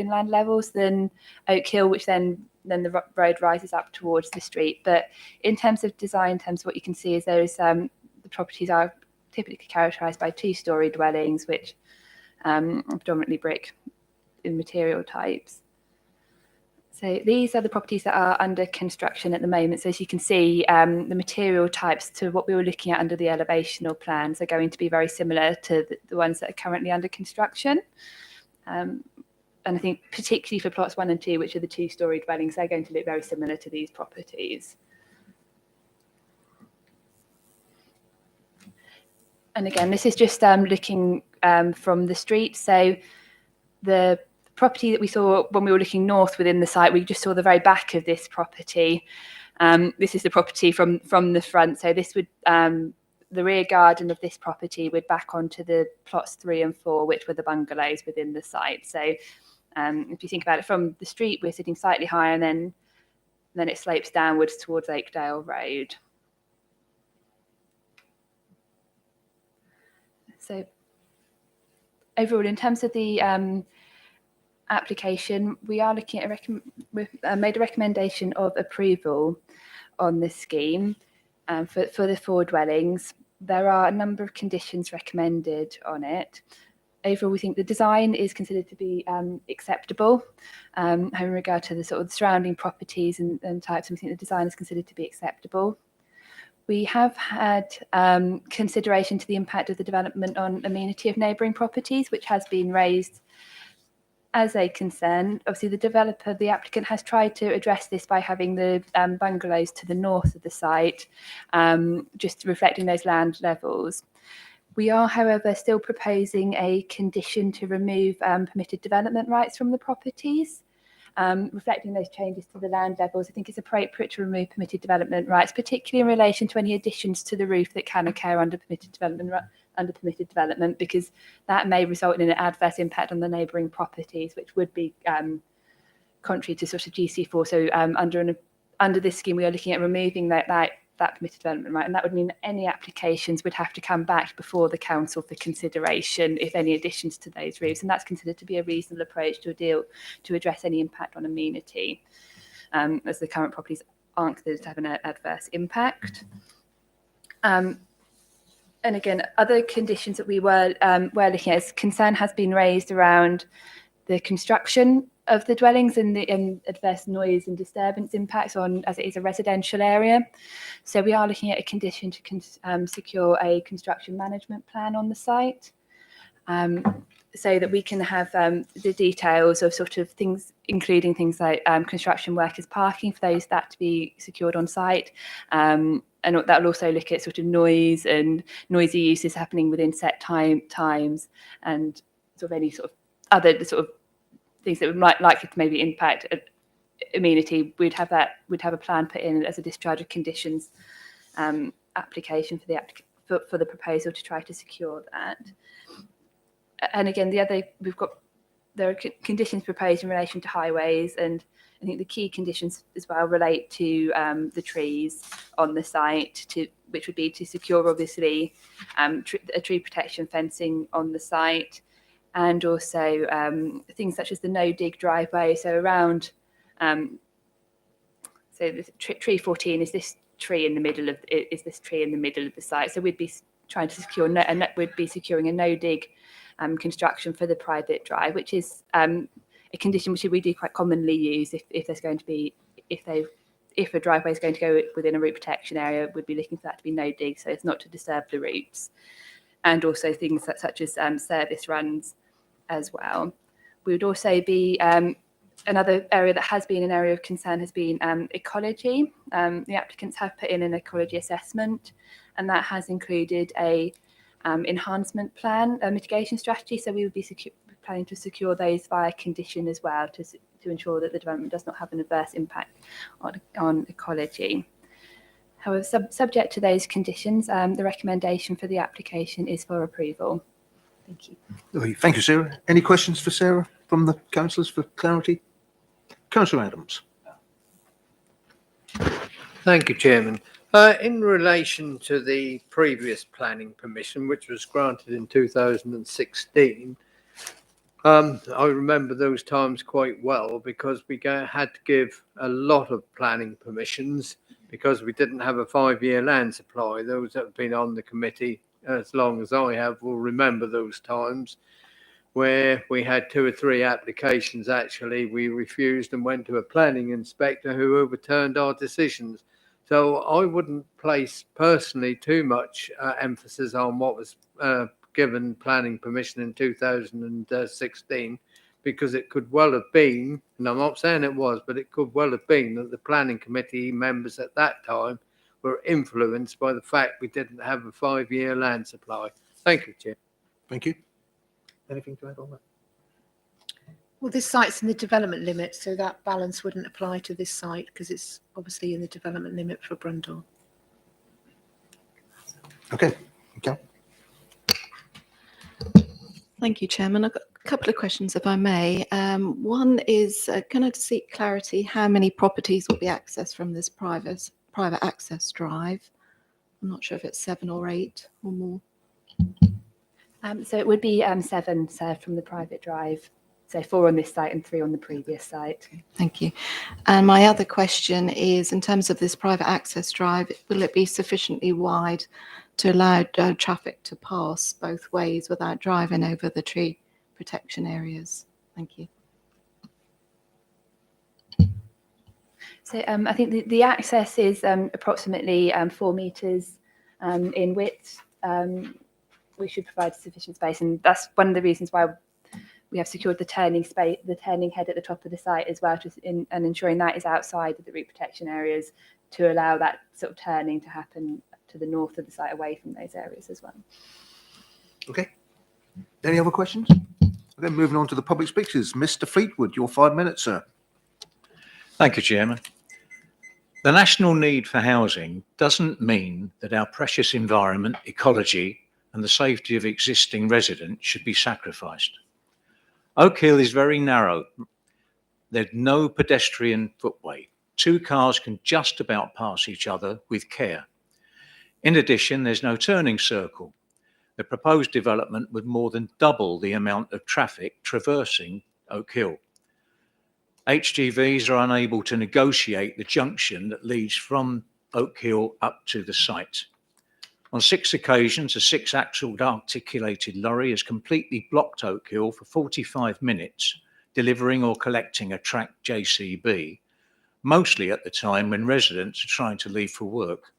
land levels than Oak Hill, which then the road rises up towards the street. But in terms of design, in terms of what you can see is the properties are typically characterised by 2-storey dwellings, which are predominantly brick in material types. So these are the properties that are under construction at the moment. So as you can see, the material types to what we were looking at under the elevational plans are going to be very similar to the ones that are currently under construction. And I think particularly for plots 1 and 2, which are the 2-storey dwellings, they're going to look very similar to these properties. And again, this is just looking from the street. So the property that we saw when we were looking north within the site, we just saw the very back of this property. This is the property from the front. So this would the rear garden of this property would back onto the plots 3 and 4, which were the bungalows within the site. So if you think about it from the street, we're sitting slightly higher, and then it slopes downwards towards Oakdale Road. So overall, in terms of the application, we are looking at we've made a recommendation of approval on the scheme for the 4 dwellings. There are a number of conditions recommended on it. Overall, we think the design is considered to be acceptable in regard to the sort of surrounding properties and types. And we think the design is considered to be acceptable. We have had consideration to the impact of the development on amenity of neighbouring properties, which has been raised as a concern. Obviously, the applicant has tried to address this by having the bungalows to the north of the site, just reflecting those land levels. We are, however, still proposing a condition to remove permitted development rights from the properties. Reflecting those changes to the land levels, I think it's appropriate to remove permitted development rights, particularly in relation to any additions to the roof that can occur under permitted development, because that may result in an adverse impact on the neighbouring properties, which would be contrary to sort of GC4. So under this scheme, we are looking at removing that permitted development right, and that would mean that any applications would have to come back before the council for consideration if any additions to those roofs, and that's considered to be a reasonable approach to address any impact on amenity, as the current properties aren't considered to have an adverse impact. And again, other conditions that we were looking at, as concern has been raised around the construction of the dwellings and the adverse noise and disturbance impacts on, as it is a residential area. So we are looking at a condition to secure a construction management plan on the site, so that we can have the details of sort of things, including things like construction workers parking for those that to be secured on site. And that will also look at sort of noise and noisy uses happening within set times, and sort of any sort of other sort of things that might likely to maybe impact amenity. We'd have a plan put in as a discharge of conditions application for the proposal to try to secure that. And again, there are conditions proposed in relation to highways, and I think the key conditions as well relate to the trees on the site, which would be to secure obviously a tree protection fencing on the site, and also things such as the no-dig driveway. So around, so the tree 14 is this tree in the middle of the site. So we'd be trying to secure we'd be securing a no-dig construction for the private drive, which is a condition which we do quite commonly use if there's going to be if a driveway is going to go within a root protection area, we'd be looking for that to be no dig, so it's not to disturb the roots, and also things such as service runs as well. We would also be another area that has been an area of concern has been ecology. The applicants have put in an ecology assessment, and that has included a enhancement plan, a mitigation strategy. So we would be planning to secure those via condition as well to ensure that the development does not have an adverse impact on ecology. However, subject to those conditions, the recommendation for the application is for approval. Thank you. Thank you, Sarah. Any questions for Sarah from the councillors for clarity? Councillor Adams. Thank you, Chairman. In relation to the previous planning permission, which was granted in 2016, I remember those times quite well, because we had to give a lot of planning permissions because we didn't have a 5-year land supply. Those that have been on the committee as long as I have will remember those times where we had 2 or 3 applications. Actually, we refused and went to a planning inspector who overturned our decisions. So I wouldn't place personally too much emphasis on what was given planning permission in 2016, because it could well have been, and I'm not saying it was, but it could well have been that the planning committee members at that time were influenced by the fact we didn't have a 5-year land supply. Thank you, Chair. Thank you. Anything to add on that? Well, this site's in the development limit, so that balance wouldn't apply to this site because it's obviously in the development limit for Brundle. Okay. Okay. Thank you, Chairman. I've got a couple of questions, if I may. One is, can I seek clarity how many properties will be accessed from this private access drive? I'm not sure if it's 7 or 8 or more. So it would be 7 served from the private drive. So 4 on this site and 3 on the previous site. Thank you. And my other question is, in terms of this private access drive, will it be sufficiently wide to allow traffic to pass both ways without driving over the tree protection areas? Thank you. So I think the access is approximately 4 metres in width. We should provide sufficient space, and that's one of the reasons why we have secured the turning space, the turning head at the top of the site as well, and ensuring that is outside of the root protection areas to allow that sort of turning to happen to the north of the site, away from those areas as well. Okay. Any other questions? Then moving on to the public speakers. Mr. Fleetwood, your 5 minutes, sir. Thank you, Chairman. The national need for housing doesn't mean that our precious environment, ecology, and the safety of existing residents should be sacrificed. Oak Hill is very narrow. There's no pedestrian footway. 2 cars can just about pass each other with care. In addition, there's no turning circle. The proposed development would more than double the amount of traffic traversing Oak Hill. HGVs are unable to negotiate the junction that leads from Oak Hill up to the site. On 6 occasions, a 6-axled articulated lorry has completely blocked Oak Hill for 45 minutes, delivering or collecting a tracked JCB, mostly at the time when residents are trying to leave for work.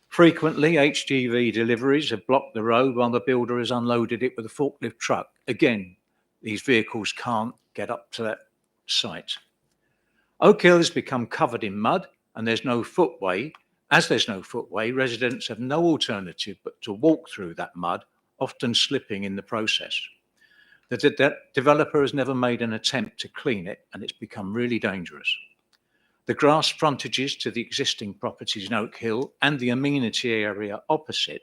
Frequently, HGV deliveries have blocked the road while the builder has unloaded it with a forklift truck. Again, these vehicles can't get up to that site. Oak Hill has become covered in mud, and there's no footway. As there's no footway, residents have no alternative but to walk through that mud, often slipping in the process. The developer has never made an attempt to clean it, and it's become really dangerous. The grass frontages to the existing properties in Oak Hill and the amenity area opposite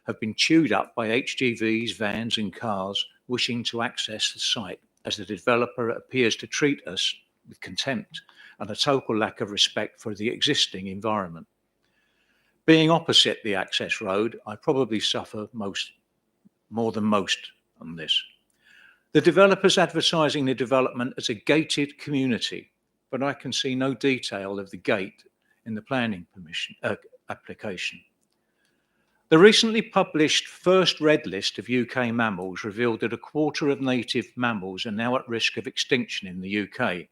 have been chewed up by HGVs, vans and cars wishing to access the site, as the developer appears to treat us with contempt and a total lack of respect for the existing environment. Being opposite the access road, I probably suffer more than most on this. The developer's advertising the development as a gated community, but I can see no detail of the gate in the planning permission application. The recently published first red list of UK mammals revealed that 1/4 of native mammals are now at risk of extinction in the UK,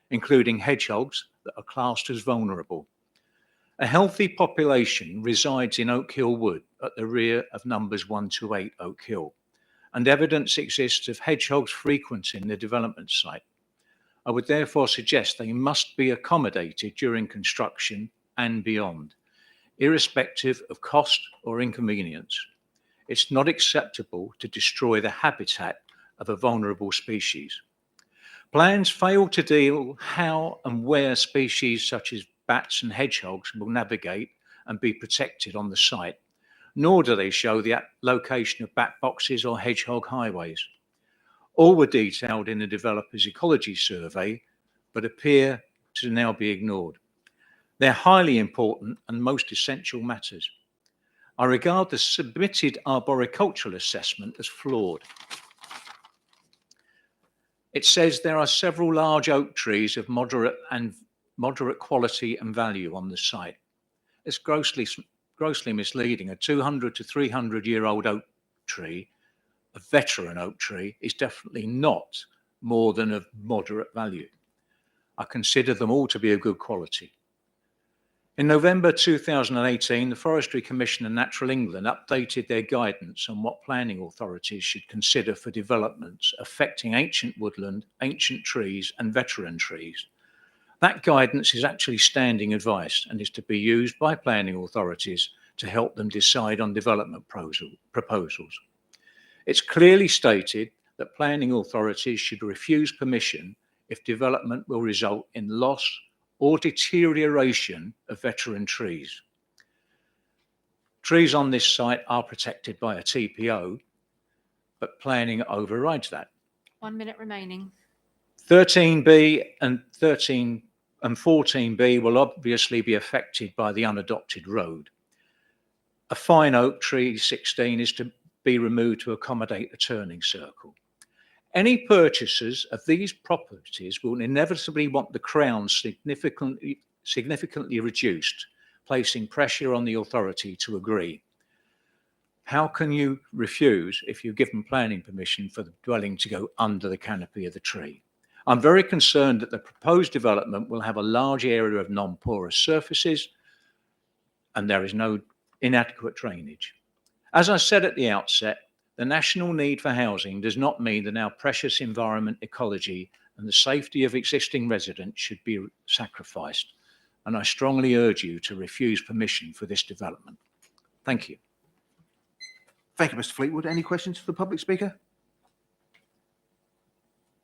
including hedgehogs that are classed as vulnerable. A healthy population resides in Oak Hill Wood at the rear of numbers 1 to 8 Oak Hill, and evidence exists of hedgehogs frequenting the development site. I would therefore suggest they must be accommodated during construction and beyond, irrespective of cost or inconvenience. It's not acceptable to destroy the habitat of a vulnerable species. Plans fail to deal how and where species such as bats and hedgehogs will navigate and be protected on the site, nor do they show the location of bat boxes or hedgehog highways. All were detailed in the developer's ecology survey, but appear to now be ignored. They're highly important and most essential matters. I regard the submitted arboricultural assessment as flawed. It says there are several large oak trees of moderate quality and value on the site. It's grossly misleading. A 200 to 300-year-old oak tree, a veteran oak tree, is definitely not more than of moderate value. I consider them all to be of good quality. In November 2018, the Forestry Commission and Natural England updated their guidance on what planning authorities should consider for developments affecting ancient woodland, ancient trees and veteran trees. That guidance is actually standing advice and is to be used by planning authorities to help them decide on development proposals. It's clearly stated that planning authorities should refuse permission if development will result in loss or deterioration of veteran trees. Trees on this site are protected by a TPO, but planning overrides that. 1 minute remaining. 13B and 14B will obviously be affected by the unadopted road. A fine oak tree, 16, is to be removed to accommodate the turning circle. Any purchasers of these properties will inevitably want the crown significantly reduced, placing pressure on the authority to agree. How can you refuse if you're given planning permission for the dwelling to go under the canopy of the tree? I'm very concerned that the proposed development will have a large area of non-porous surfaces and there is no inadequate drainage. As I said at the outset, the national need for housing does not mean that our precious environment, ecology and the safety of existing residents should be sacrificed. And I strongly urge you to refuse permission for this development. Thank you. Thank you, Mr. Fleetwood. Any questions for the public speaker?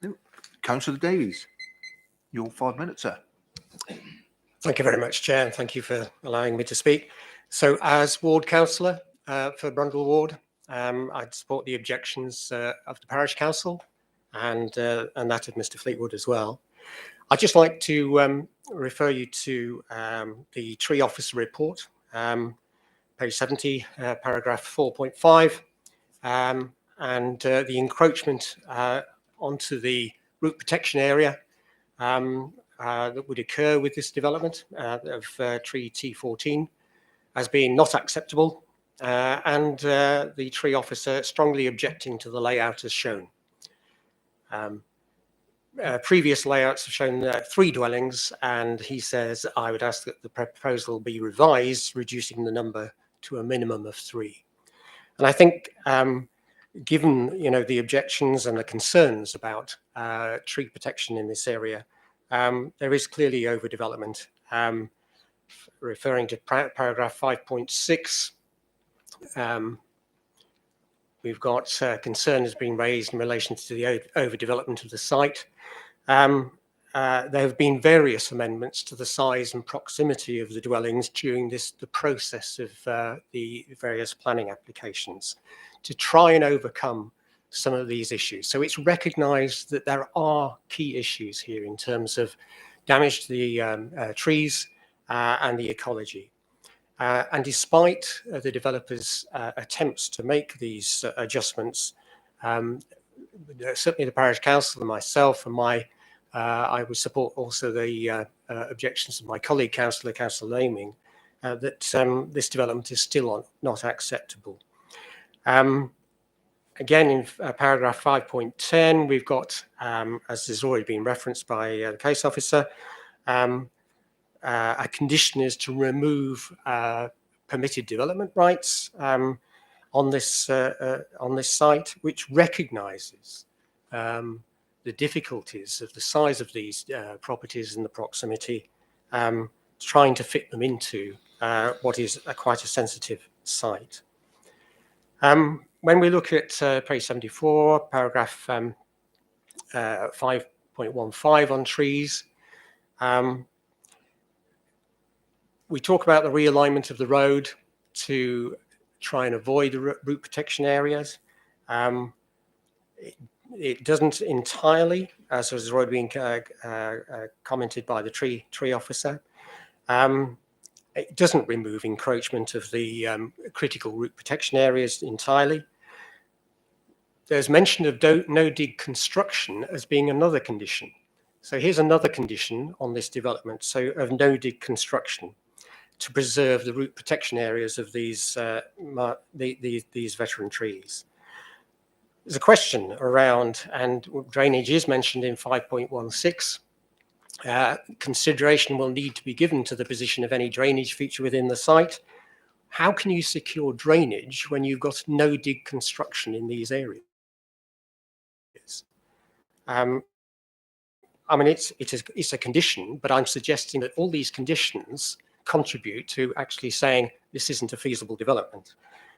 No. Councillor Davies, your 5 minutes, sir. Thank you very much, Chair, and thank you for allowing me to speak. So as ward councillor for Brundle ward, I'd support the objections of the parish council and that of Mr. Fleetwood as well. I'd just like to refer you to the tree officer report, page 70, paragraph 4.5, and the encroachment onto the root protection area that would occur with this development of tree T14 as being not acceptable, and the tree officer strongly objecting to the layout as shown. Previous layouts have shown 3 dwellings, and he says, I would ask that the proposal be revised, reducing the number to a minimum of 3. And I think given the objections and the concerns about tree protection in this area, there is clearly overdevelopment. Referring to paragraph 5.6, we've got concern has been raised in relation to the overdevelopment of the site. There have been various amendments to the size and proximity of the dwellings during the process of the various planning applications to try and overcome some of these issues. So it's recognised that there are key issues here in terms of damage to the trees and the ecology. And despite the developers' attempts to make these adjustments, certainly the parish council and myself and I would support also the objections of my colleague councillor, Councillor Laming, that this development is still not acceptable. Again, in paragraph 5.10, we've got, as has already been referenced by the case officer, a condition is to remove permitted development rights on this site, which recognises the difficulties of the size of these properties and the proximity, trying to fit them into what is quite a sensitive site. When we look at page 74, paragraph 5.15 on trees, we talk about the realignment of the road to try and avoid the root protection areas. It doesn't entirely, as has already been commented by the tree officer. It doesn't remove encroachment of the critical root protection areas entirely. There's mention of no-dig construction as being another condition. So here's another condition on this development, so of no-dig construction to preserve the root protection areas of these veteran trees. There's a question around, and drainage is mentioned in 5.16. Consideration will need to be given to the position of any drainage feature within the site. How can you secure drainage when you've got no dig construction in these areas? I mean, it's a condition, but I'm suggesting that all these conditions contribute to actually saying this isn't a feasible development.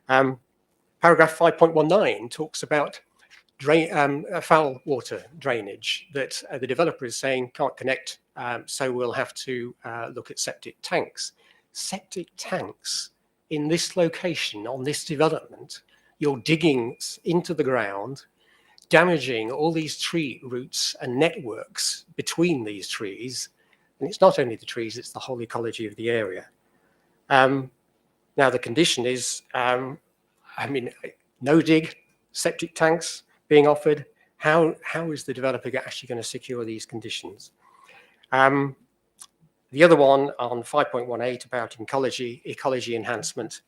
Paragraph 5.19 talks about foul water drainage that the developer is saying can't connect, so we'll have to look at septic tanks. Septic tanks in this location on this development, you're digging into the ground, damaging all these tree roots and networks between these trees. And it's not only the trees, it's the whole ecology of the area. Now, the condition is, I mean, no dig septic tanks being offered. How is the developer actually going to secure these conditions? The other one on 5.18 about ecology enhancement.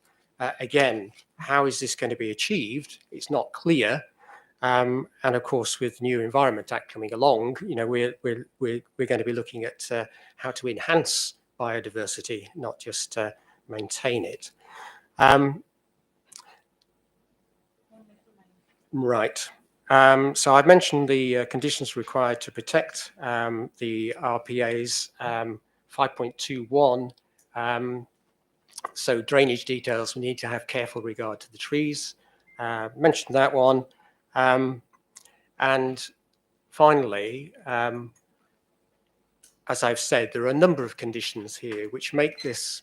Again, how is this going to be achieved? It's not clear. And of course, with the new Environment Act coming along, we're going to be looking at how to enhance biodiversity, not just maintain it. Right. So I've mentioned the conditions required to protect the RPAs. 5.21. So drainage details, we need to have careful regard to the trees. Mentioned that one. And finally, as I've said, there are a number of conditions here which make this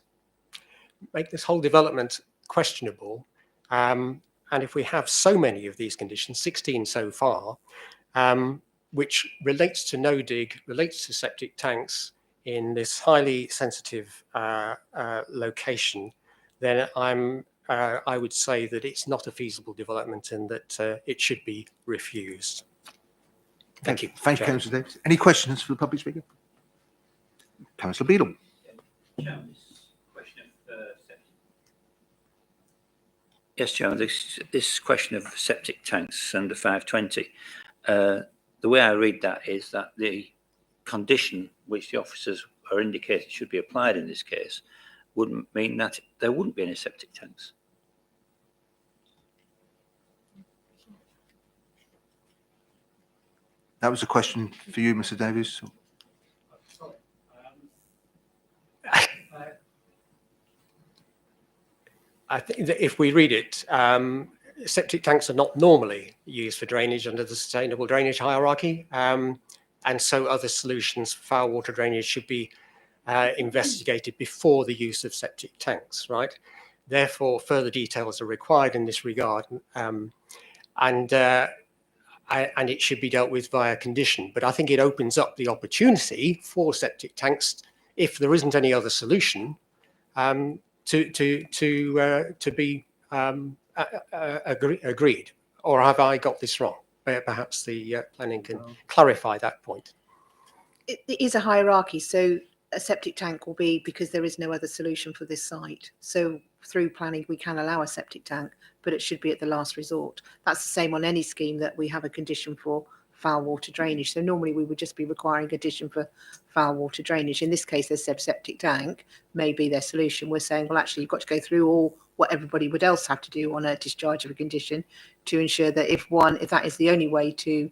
whole development questionable. And if we have so many of these conditions, 16 so far, which relates to no dig, relates to septic tanks in this highly sensitive location, then I would say that it's not a feasible development and that it should be refused. Thank you. Thank you, Chair. Councillor Davis. Any questions for the public speaker? Councillor Beadle. Yes, Chairman, this question of septic tanks under 520, the way I read that is that the condition which the officers are indicating should be applied in this case wouldn't mean that there wouldn't be any septic tanks. That was a question for you, Mr. Davies. I think that if we read it, septic tanks are not normally used for drainage under the sustainable drainage hierarchy. And so other solutions for foul water drainage should be investigated before the use of septic tanks, right? Therefore, further details are required in this regard. And it should be dealt with via condition. But I think it opens up the opportunity for septic tanks, if there isn't any other solution, to be agreed. Or have I got this wrong? Perhaps the planning can clarify that point. It is a hierarchy, so a septic tank will be because there is no other solution for this site. So through planning, we can allow a septic tank, but it should be at the last resort. That's the same on any scheme that we have a condition for foul water drainage. So normally we would just be requiring a condition for foul water drainage. In this case, there's septic tank may be their solution. We're saying, well, actually, you've got to go through all what everybody would else have to do on a discharge of a condition to ensure that if that is the only way to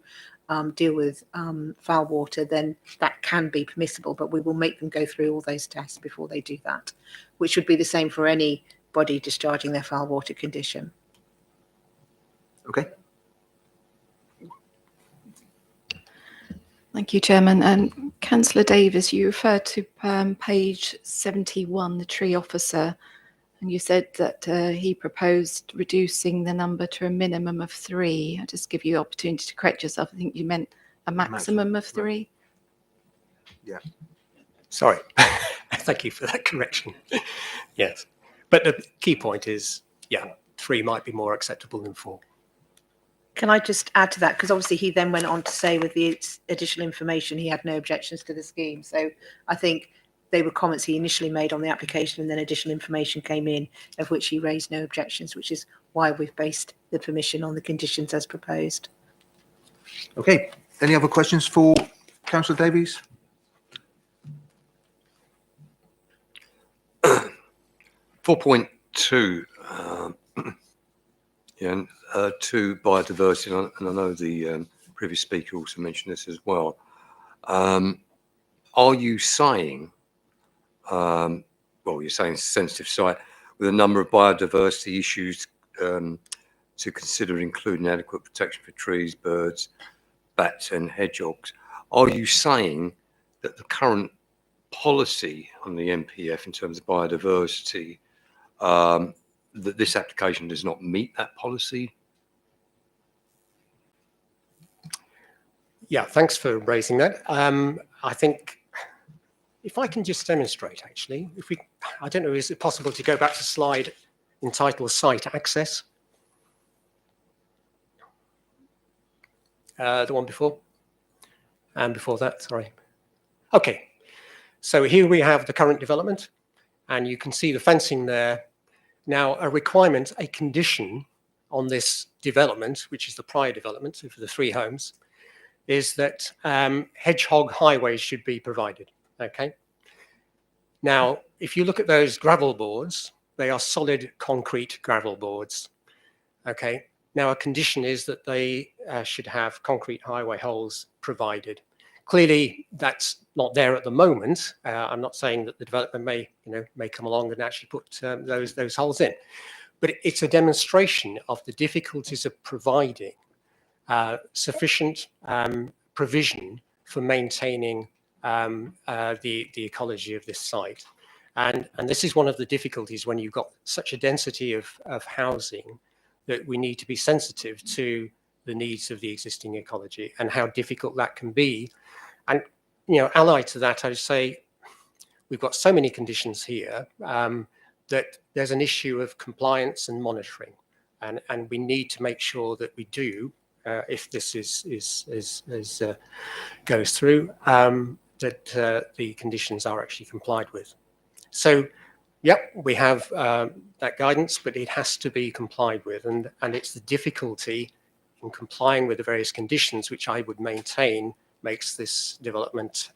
deal with foul water, then that can be permissible, but we will make them go through all those tests before they do that, which would be the same for any body discharging their foul water condition. Okay. Thank you, Chairman. Councillor Davis, you referred to page 71, the tree officer, and you said that he proposed reducing the number to a minimum of 3. I'll just give you the opportunity to correct yourself. I think you meant a maximum of 3. Yeah. Sorry. Thank you for that correction. Yes. But the key point is, 3 might be more acceptable than 4. Can I just add to that? Because obviously he then went on to say with the additional information, he had no objections to the scheme. So I think they were comments he initially made on the application, and then additional information came in of which he raised no objections, which is why we've based the permission on the conditions as proposed. Okay. Any other questions for Councillor Davies? 4.2, to biodiversity, and I know the previous speaker also mentioned this as well. Are you saying, well, you're saying it's a sensitive site with a number of biodiversity issues to consider, including adequate protection for trees, birds, bats and hedgehogs. Are you saying that the current policy on the MPF in terms of biodiversity, that this application does not meet that policy? Yeah, thanks for raising that. I think if I can just demonstrate, actually, I don't know, is it possible to go back to slide entitled Site Access? The one before? And before that, sorry. Okay, so here we have the current development, and you can see the fencing there. Now, a requirement, a condition on this development, which is the prior development, so for the 3 homes, is that hedgehog highways should be provided, okay? Now, if you look at those gravel boards, they are solid concrete gravel boards, okay? Now, a condition is that they should have concrete highway holes provided. Clearly, that's not there at the moment. I'm not saying that the developer may come along and actually put those holes in, but it's a demonstration of the difficulties of providing sufficient provision for maintaining the ecology of this site. And this is one of the difficulties when you've got such a density of housing, that we need to be sensitive to the needs of the existing ecology and how difficult that can be. And, allied to that, I would say we've got so many conditions here that there's an issue of compliance and monitoring. And we need to make sure that we do, if this goes through, that the conditions are actually complied with. So, yep, we have that guidance, but it has to be complied with. And it's the difficulty in complying with the various conditions, which I would maintain makes this development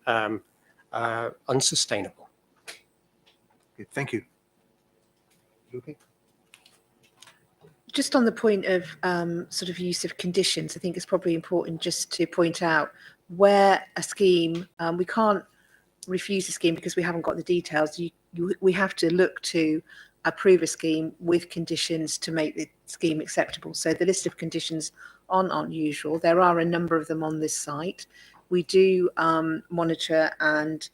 unsustainable. Okay, thank you. Okay. Just on the point of sort of use of conditions, I think it's probably important just to point out where a scheme, we can't refuse a scheme because we haven't got the details. We have to look to approve a scheme with conditions to make the scheme acceptable. So the list of conditions aren't unusual. There are a number of them on this site. We do monitor and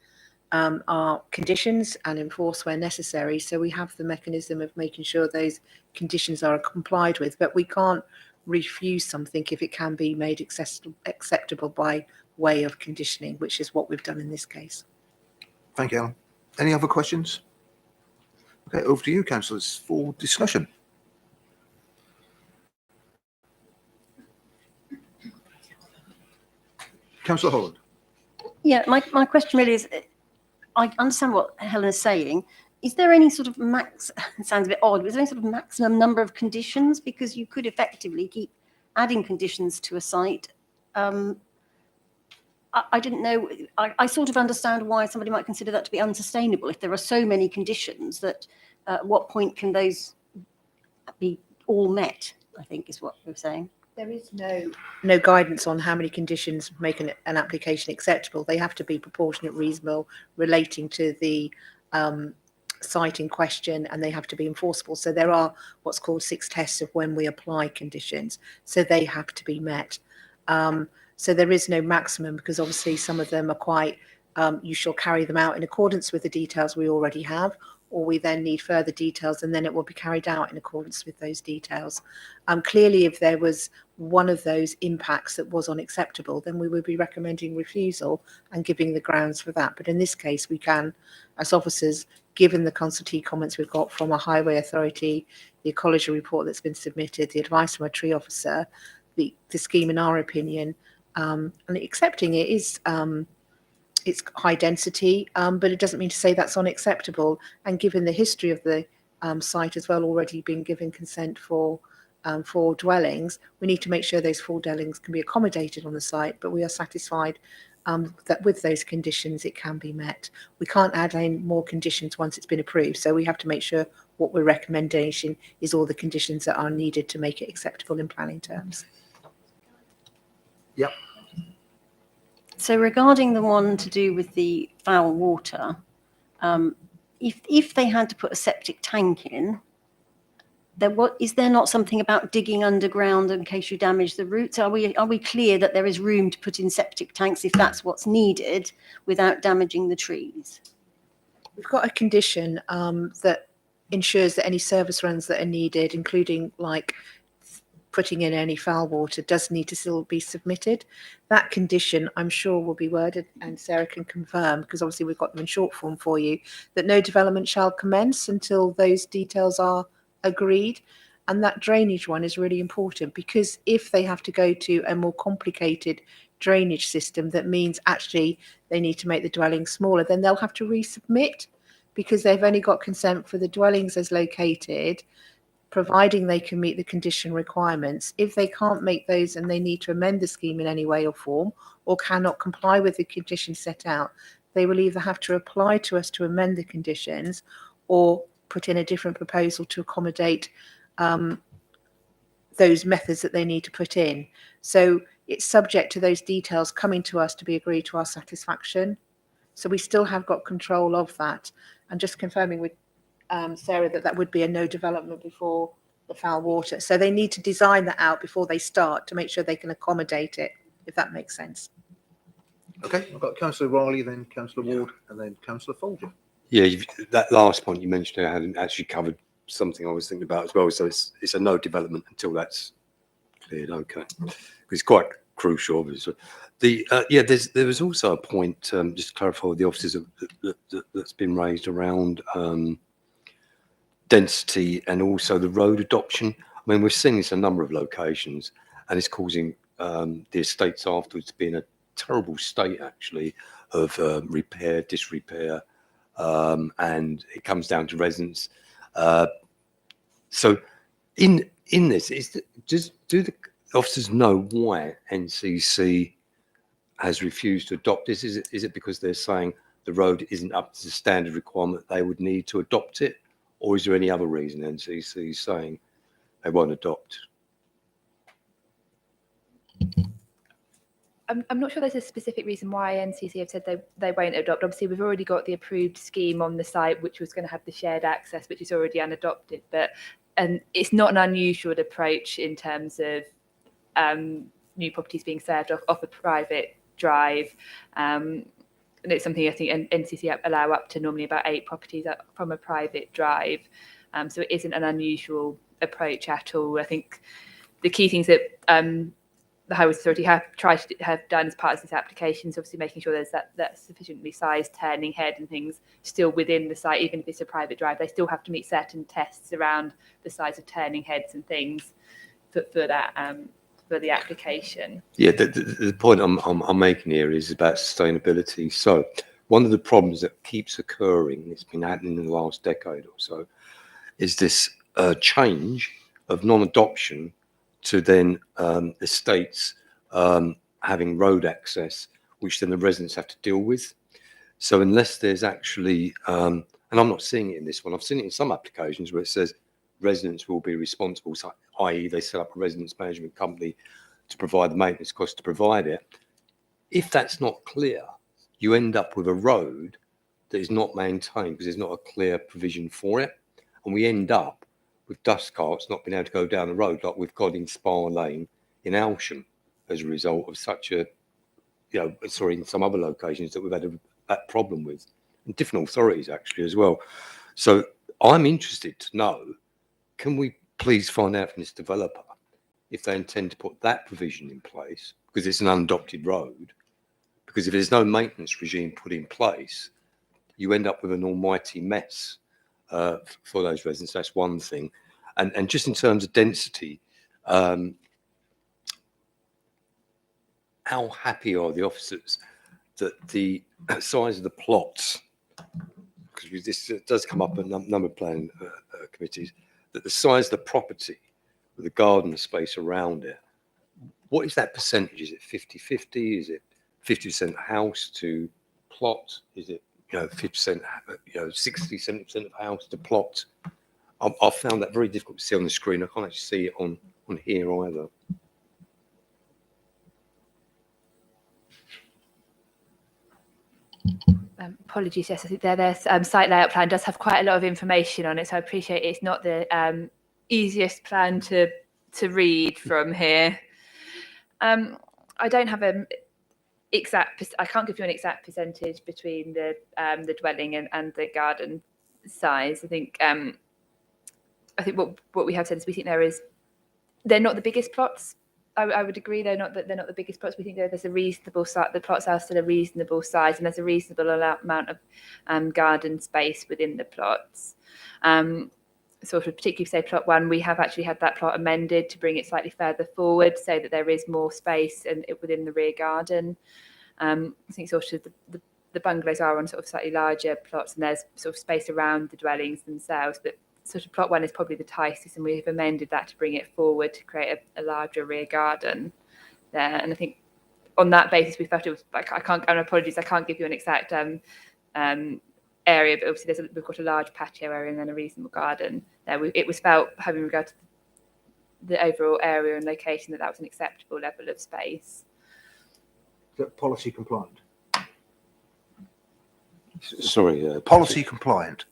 our conditions and enforce where necessary. So we have the mechanism of making sure those conditions are complied with, but we can't refuse something if it can be made acceptable by way of conditioning, which is what we've done in this case. Thank you, Alan. Any other questions? Okay, over to you, councillors, for discussion. Councillor Holland. Yeah, my question really is, I understand what Helen is saying. Is there any sort of it sounds a bit odd, but is there any sort of maximum number of conditions? Because you could effectively keep adding conditions to a site. I didn't know, I sort of understand why somebody might consider that to be unsustainable. If there are so many conditions, that at what point can those be all met, I think is what we're saying. There is no guidance on how many conditions make an application acceptable. They have to be proportionate, reasonable, relating to the site in question, and they have to be enforceable. So there are what's called 6 tests of when we apply conditions. So they have to be met. So there is no maximum, because obviously some of them are quite, you shall carry them out in accordance with the details we already have, or we then need further details, and then it will be carried out in accordance with those details. Clearly, if there was one of those impacts that was unacceptable, then we would be recommending refusal and giving the grounds for that. But in this case, we can, as officers, given the consultee comments we've got from a highway authority, the ecology report that's been submitted, the advice from a tree officer, the scheme, in our opinion, and accepting it is it's high density, but it doesn't mean to say that's unacceptable. And given the history of the site as well, already been given consent for 4 dwellings, we need to make sure those 4 dwellings can be accommodated on the site, but we are satisfied that with those conditions it can be met. We can't add in more conditions once it's been approved, so we have to make sure what we're recommendation is all the conditions that are needed to make it acceptable in planning terms. Yep. So regarding the one to do with the foul water, if they had to put a septic tank in, is there not something about digging underground in case you damage the roots? Are we clear that there is room to put in septic tanks if that's what's needed without damaging the trees? We've got a condition that ensures that any service runs that are needed, including like putting in any foul water, does need to still be submitted. That condition, I'm sure, will be worded, and Sarah can confirm, because obviously we've got them in short form for you, that no development shall commence until those details are agreed. And that drainage one is really important, because if they have to go to a more complicated drainage system, that means actually they need to make the dwelling smaller, then they'll have to resubmit, because they've only got consent for the dwellings as located, providing they can meet the condition requirements. If they can't make those and they need to amend the scheme in any way or form, or cannot comply with the conditions set out, they will either have to apply to us to amend the conditions or put in a different proposal to accommodate those methods that they need to put in. So it's subject to those details coming to us to be agreed to our satisfaction. So we still have got control of that. And just confirming with Sarah that would be a no development before the foul water. So they need to design that out before they start to make sure they can accommodate it, if that makes sense. Okay, I've got Councillor Riley, then Councillor Ward, and then Councillor Folger. Yeah, that last point you mentioned, I hadn't actually covered something I was thinking about as well. So it's a no development until that's cleared. Okay, it's quite crucial, obviously. There was also a point, just to clarify with the officers, that's been raised around density and also the road adoption. I mean, we've seen this in a number of locations, and it's causing the estates afterwards to be in a terrible state, actually, of repair, disrepair, and it comes down to residents. So in this, do the officers know why NCC has refused to adopt this? Is it because they're saying the road isn't up to the standard requirement they would need to adopt it? Or is there any other reason NCC is saying they won't adopt? I'm not sure there's a specific reason why NCC have said they won't adopt. Obviously, we've already got the approved scheme on the site, which was going to have the shared access, which is already unadopted. But it's not an unusual approach in terms of new properties being served off a private drive. And it's something I think NCC allow up to normally about 8 properties from a private drive. So it isn't an unusual approach at all. I think the key things that the Highways Authority have done as part of this application is obviously making sure there's that sufficiently sized turning head and things still within the site. Even if it's a private drive, they still have to meet certain tests around the size of turning heads and things for that for the application. Yeah, the point I'm making here is about sustainability. So one of the problems that keeps occurring, it's been happening in the last decade or so, is this change of non-adoption to then estates having road access, which then the residents have to deal with. So unless there's actually, and I'm not seeing it in this one, I've seen it in some applications where it says residents will be responsible, so, i.e. they set up a residence management company to provide the maintenance cost to provide it. If that's not clear, you end up with a road that is not maintained because there's not a clear provision for it. And we end up with dust carts not being able to go down the road like we've got in Spa Lane in Alsham as a result of such a, in some other locations that we've had that problem with, and different authorities actually as well. So I'm interested to know, can we please find out from this developer if they intend to put that provision in place, because it's an unadopted road, because if there's no maintenance regime put in place, you end up with an almighty mess for those residents. That's one thing. And just in terms of density, how happy are the officers that the size of the plots, because this does come up in a number of planning committees, that the size of the property with the garden space around it, what is that percentage? Is it 50-50? Is it 50% house to plot? Is it 50%, 60-70% of house to plot? I found that very difficult to see on the screen. I can't actually see it on here either. Apologies, yes, I think their site layout plan does have quite a lot of information on it, so I appreciate it's not the easiest plan to read from here. I don't have an exact, I can't give you an exact percentage between the dwelling and the garden size. I think what we have said is we think they're not the biggest plots. I would agree they're not the biggest plots. We think there's a reasonable size. The plots are still a reasonable size, and there's a reasonable amount of garden space within the plots. sort of particularly say plot 1, we have actually had that plot amended to bring it slightly further forward so that there is more space and within the rear garden. I think sort of the bungalows are on sort of slightly larger plots and there's sort of space around the dwellings themselves, but sort of plot 1 is probably the tightest, and we've amended that to bring it forward to create a larger rear garden there. And I think on that basis we felt it was like, and apologies, I can't give you an exact area, but obviously we've got a large patio area and then a reasonable garden there. It was felt, having regard to the overall area and location, that was an acceptable level of space. Is that policy compliant? Sorry. Policy compliant.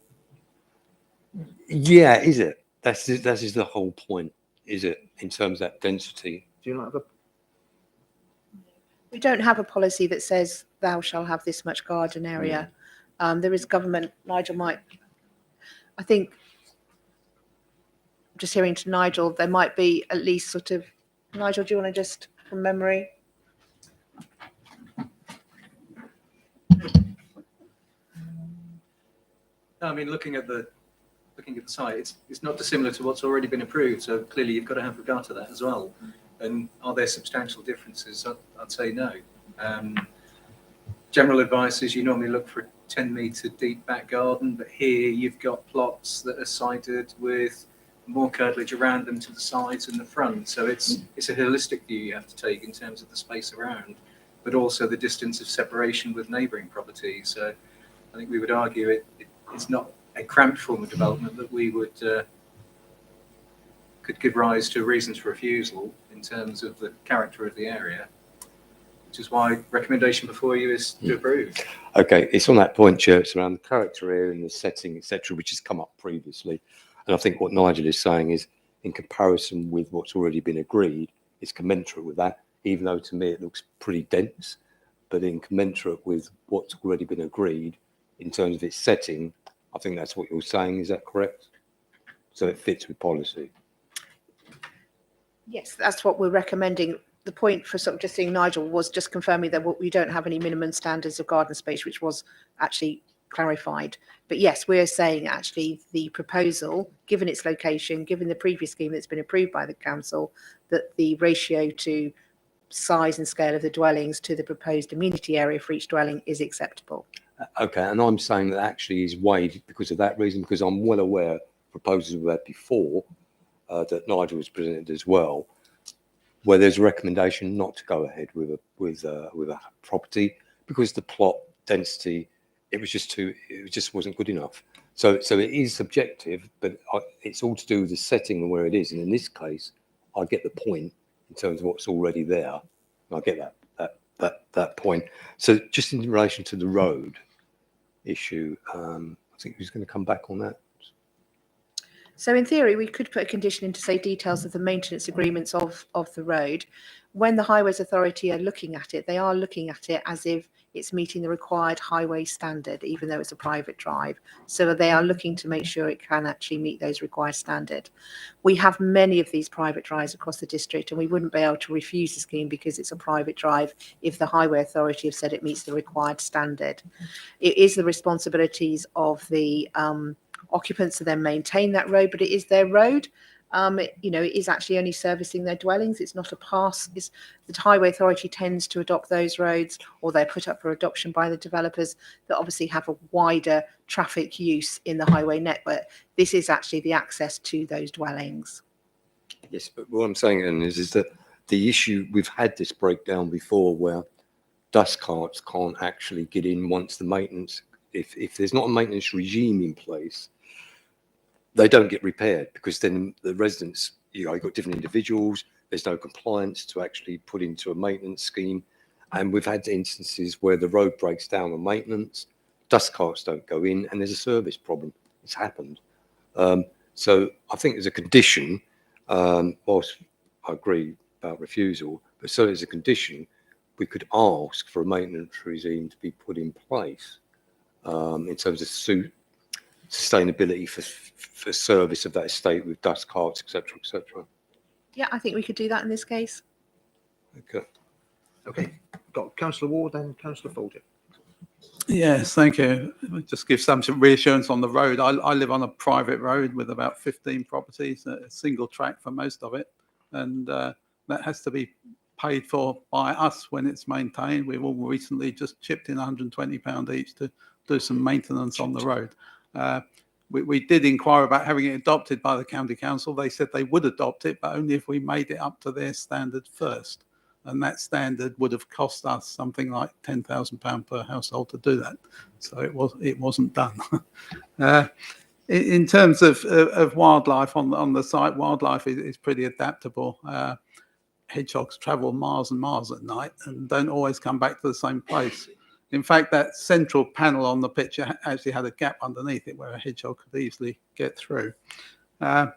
Yeah, is it? That is the whole point, is it, in terms of that density? Do you not have a... We don't have a policy that says thou shall have this much garden area. There is government. Nigel might, I think, just hearing to Nigel, there might be at least sort of, Nigel, do you want to just from memory? I mean, looking at the site, it's not dissimilar to what's already been approved. So clearly, you've got to have regard to that as well. And are there substantial differences? I'd say no. General advice is you normally look for a 10-metre deep back garden, but here you've got plots that are sited with more curtilage around them to the sides and the front. So it's a holistic view you have to take in terms of the space around, but also the distance of separation with neighbouring properties. So I think we would argue it's not a cramped form of development that we would could give rise to reasons for refusal in terms of the character of the area, which is why recommendation before you is to approve. Okay, it's on that point, Chair. It's around the character area and the setting, etc., which has come up previously. And I think what Nigel is saying is, in comparison with what's already been agreed, it's commensurate with that, even though to me it looks pretty dense, but in commensurate with what's already been agreed in terms of its setting, I think that's what you're saying. Is that correct? So it fits with policy. Yes, that's what we're recommending. The point for sort of just seeing Nigel was just confirming that we don't have any minimum standards of garden space, which was actually clarified. But yes, we're saying actually the proposal, given its location, given the previous scheme that's been approved by the council, that the ratio to size and scale of the dwellings to the proposed amenity area for each dwelling is acceptable. Okay, and I'm saying that actually is weighed because of that reason, because I'm well aware proposals we've had before that Nigel was presented as well, where there's a recommendation not to go ahead with a property because the plot density it just wasn't good enough. So it is subjective, but it's all to do with the setting and where it is. And in this case, I get the point in terms of what's already there. I get that point. So just in relation to the road issue, I think who's going to come back on that? So in theory, we could put a condition in to say details of the maintenance agreements of the road. When the Highways Authority are looking at it, they are looking at it as if it's meeting the required highway standard, even though it's a private drive. So they are looking to make sure it can actually meet those required standard. We have many of these private drives across the district, and we wouldn't be able to refuse the scheme because it's a private drive if the Highway Authority have said it meets the required standard. It is the responsibilities of the occupants to then maintain that road, but it is their road. It is actually only servicing their dwellings. It's not a pass. The Highway Authority tends to adopt those roads, or they're put up for adoption by the developers that obviously have a wider traffic use in the highway network. This is actually the access to those dwellings. Yes, but what I'm saying is that the issue, we've had this breakdown before where dust carts can't actually get in once the maintenance, if there's not a maintenance regime in place, they don't get repaired because then the residents, you've got different individuals, there's no compliance to actually put into a maintenance scheme. And we've had instances where the road breaks down on maintenance, dust carts don't go in, and there's a service problem. It's happened. So I think there's a condition, whilst I agree about refusal, but so there's a condition, we could ask for a maintenance regime to be put in place in terms of sustainability for service of that estate with dust carts, etc., etc. Yeah, I think we could do that in this case. Okay. Okay. Got Councillor Ward and Councillor Folger. Yes, thank you. Just give some reassurance on the road. I live on a private road with about 15 properties, a single track for most of it. And that has to be paid for by us when it's maintained. We've all recently just chipped in £120 each to do some maintenance on the road. We did inquire about having it adopted by the county council. They said they would adopt it, but only if we made it up to their standard first. And that standard would have cost us something like £10,000 per household to do that. So it wasn't done. In terms of wildlife on the site, wildlife is pretty adaptable. Hedgehogs travel miles and miles at night and don't always come back to the same place. In fact, that central panel on the picture actually had a gap underneath it where a hedgehog could easily get through. There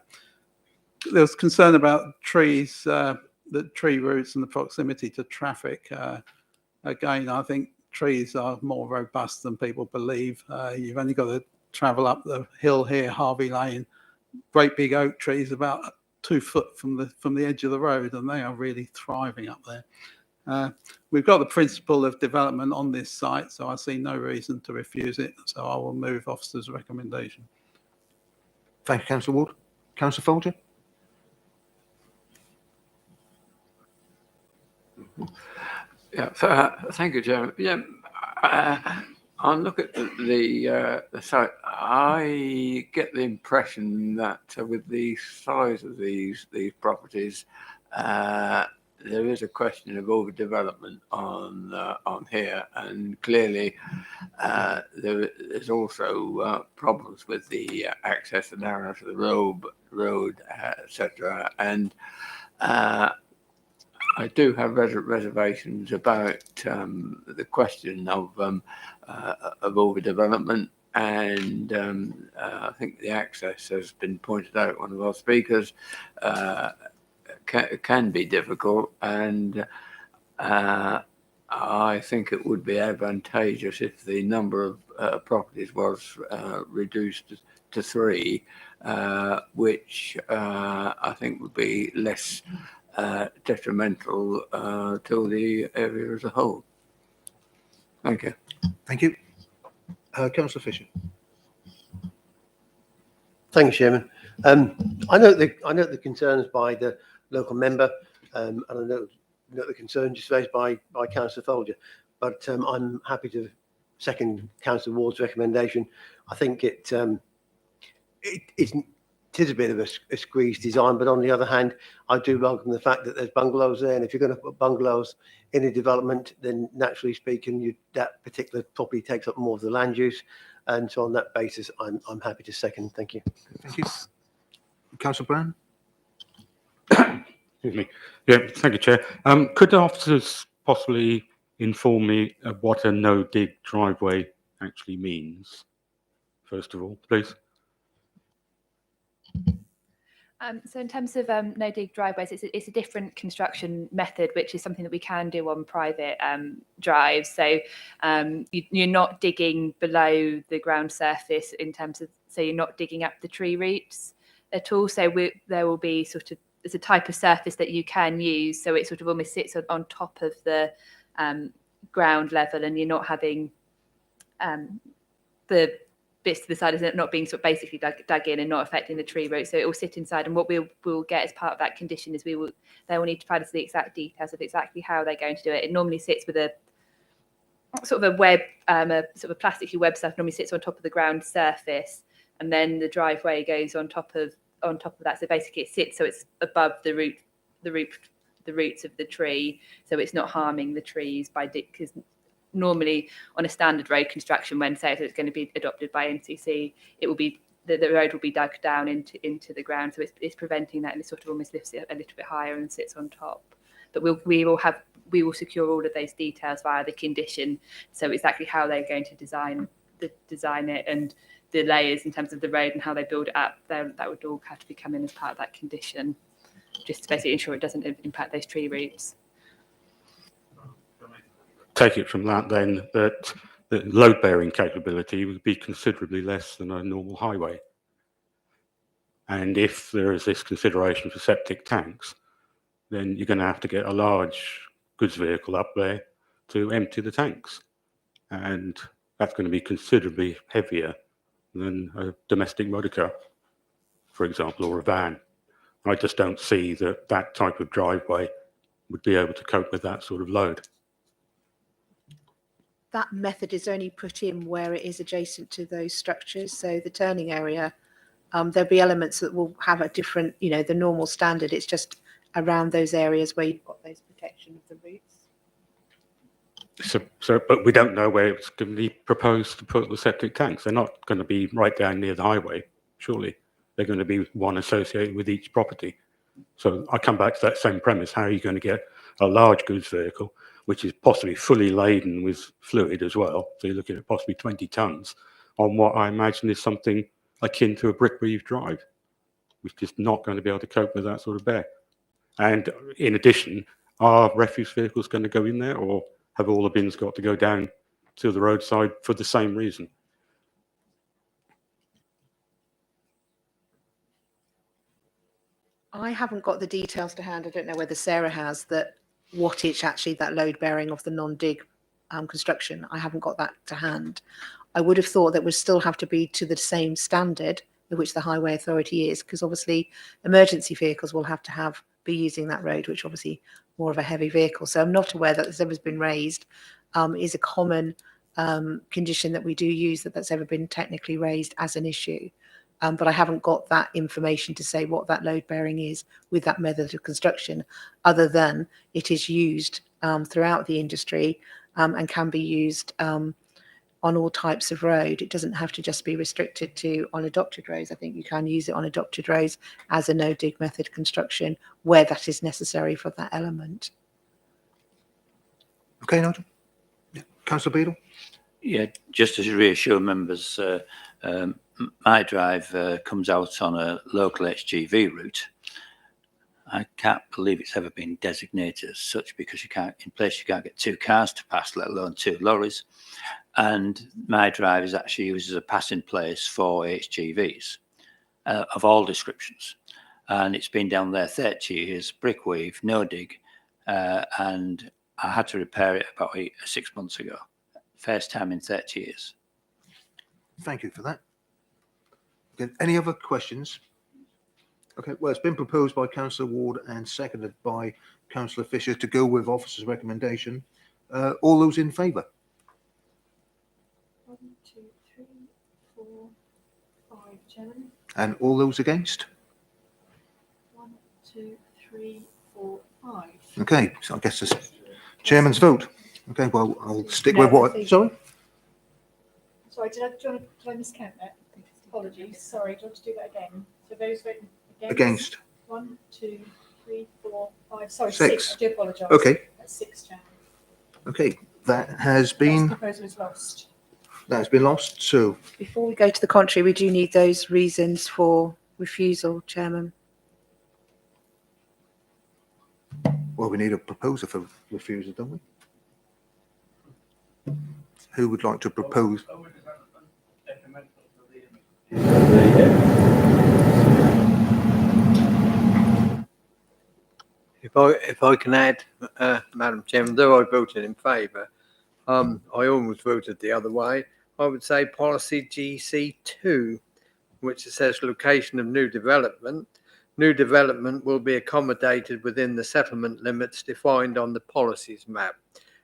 was concern about trees, the tree roots and the proximity to traffic. Again, I think trees are more robust than people believe. You've only got to travel up the hill here, Harvey Lane, great big oak trees about 2 foot from the edge of the road, and they are really thriving up there. We've got the principle of development on this site, so I see no reason to refuse it. So I will move officer's recommendation. Thank you, Councillor Ward. Councillor Folger? Yeah, thank you, Chairman. Yeah, I'll look at the site. I get the impression that with the size of these properties, there is a question of overdevelopment on here, and clearly there's also problems with the access and narrowness of the road, etc. And I do have reservations about the question of overdevelopment, and I think the access has been pointed out. One of our speakers can be difficult, and I think it would be advantageous if the number of properties was reduced to 3, which I think would be less detrimental to the area as a whole. Thank you. Thank you. Councillor Fisher. Thank you, Chairman. I note the concerns by the local member, and I note the concerns just raised by Councillor Folger, but I'm happy to second Councillor Ward's recommendation. I think it is a bit of a squeezed design, but on the other hand, I do welcome the fact that there's bungalows there, and if you're going to put bungalows in a development, then naturally speaking, that particular property takes up more of the land use, and so on that basis, I'm happy to second. Thank you. Thank you. Councillor Brown. Excuse me. Yeah, thank you, Chair. Could the officers possibly inform me of what a no-dig driveway actually means, first of all, please? So in terms of no-dig driveways, it's a different construction method, which is something that we can do on private drives. So you're not digging below the ground surface in terms of, so you're not digging up the tree roots at all. So there will be sort of, there's a type of surface that you can use. So it sort of almost sits on top of the ground level, and you're not having the bits to the side, is it not being sort of basically dug in and not affecting the tree root, so it will sit inside. And what we'll get as part of that condition is they will need to provide us the exact details of exactly how they're going to do it. It normally sits with a sort of a web, a sort of a plasticky web stuff. Normally sits on top of the ground surface, and then the driveway goes on top of that. So basically, it sits so it's above the roots of the tree, so it's not harming the trees by because normally on a standard road construction, when say it's going to be adopted by NCC, it will be the road will be dug down into the ground, so it's preventing that, and it sort of almost lifts it a little bit higher and sits on top. But we will secure all of those details via the condition, so exactly how they're going to design it and the layers in terms of the road and how they build it up. That would all have to be come in as part of that condition, just to basically ensure it doesn't impact those tree roots. Take it from that then that the load-bearing capability would be considerably less than a normal highway. And if there is this consideration for septic tanks, then you're going to have to get a large goods vehicle up there to empty the tanks. And that's going to be considerably heavier than a domestic motor car, for example, or a van. I just don't see that that type of driveway would be able to cope with that sort of load. That method is only put in where it is adjacent to those structures. So the turning area, there'll be elements that will have a different, the normal standard. It's just around those areas where you've got those protection of the routes. But we don't know where it's going to be proposed to put the septic tanks. They're not going to be right down near the highway, surely. They're going to be one associated with each property. So I come back to that same premise. How are you going to get a large goods vehicle, which is possibly fully laden with fluid as well? So you're looking at possibly 20 tons on what I imagine is something akin to a brick reeve drive, which is not going to be able to cope with that sort of bear. And in addition, are refuse vehicles going to go in there, or have all the bins got to go down to the roadside for the same reason? I haven't got the details to hand. I don't know whether Sarah has what it's actually that load bearing of the non-dig construction. I haven't got that to hand. I would have thought that would still have to be to the same standard in which the Highway Authority is, because obviously emergency vehicles will have to be using that road, which obviously more of a heavy vehicle. So I'm not aware that this ever been raised. Is a common condition that we do use that's ever been technically raised as an issue. But I haven't got that information to say what that load bearing is with that method of construction, other than it is used throughout the industry and can be used on all types of road. It doesn't have to just be restricted to on adopted roads. I think you can use it on adopted roads as a no-dig method construction where that is necessary for that element. Okay, Nigel? Yeah. Councillor Beadle? Yeah, just to reassure members, my drive comes out on a local HGV route. I can't believe it's ever been designated as such, because you can't get two cars to pass, let alone two lorries. And my drive is actually used as a passing place for HGVs of all descriptions. And it's been down there 30 years, brick weave, no dig. And I had to repair it about 6 months ago. First time in 30 years. Thank you for that. Okay, any other questions? Okay, well, it's been proposed by Councillor Ward and seconded by Councillor Fisher to go with officer's recommendation. All those in favour? 1, 2, 3, 4, 5, Chairman. And all those against? 1, 2, 3, 4, 5. Okay, so I guess the chairman's vote. Okay, well, I'll stick with what. Sorry? Sorry, did I miscount that? Apologies. Sorry, do you want to do that again? So those voting Against. 1, 2, 3, 4, 5. Sorry, 6. 6. I do apologise. Okay. That's 6, Chairman. Okay, that has been. That proposal is lost. That has been lost. So Before we go to the contrary, we do need those reasons for refusal, Chairman. well, we need a proposer for refusal, don't we? Who would like to propose? If I can add, Madam Chairman, though I voted in favour, I almost voted the other way. I would say policy GC2, which says location of new development. New development will be accommodated within the settlement limits defined on the policies map.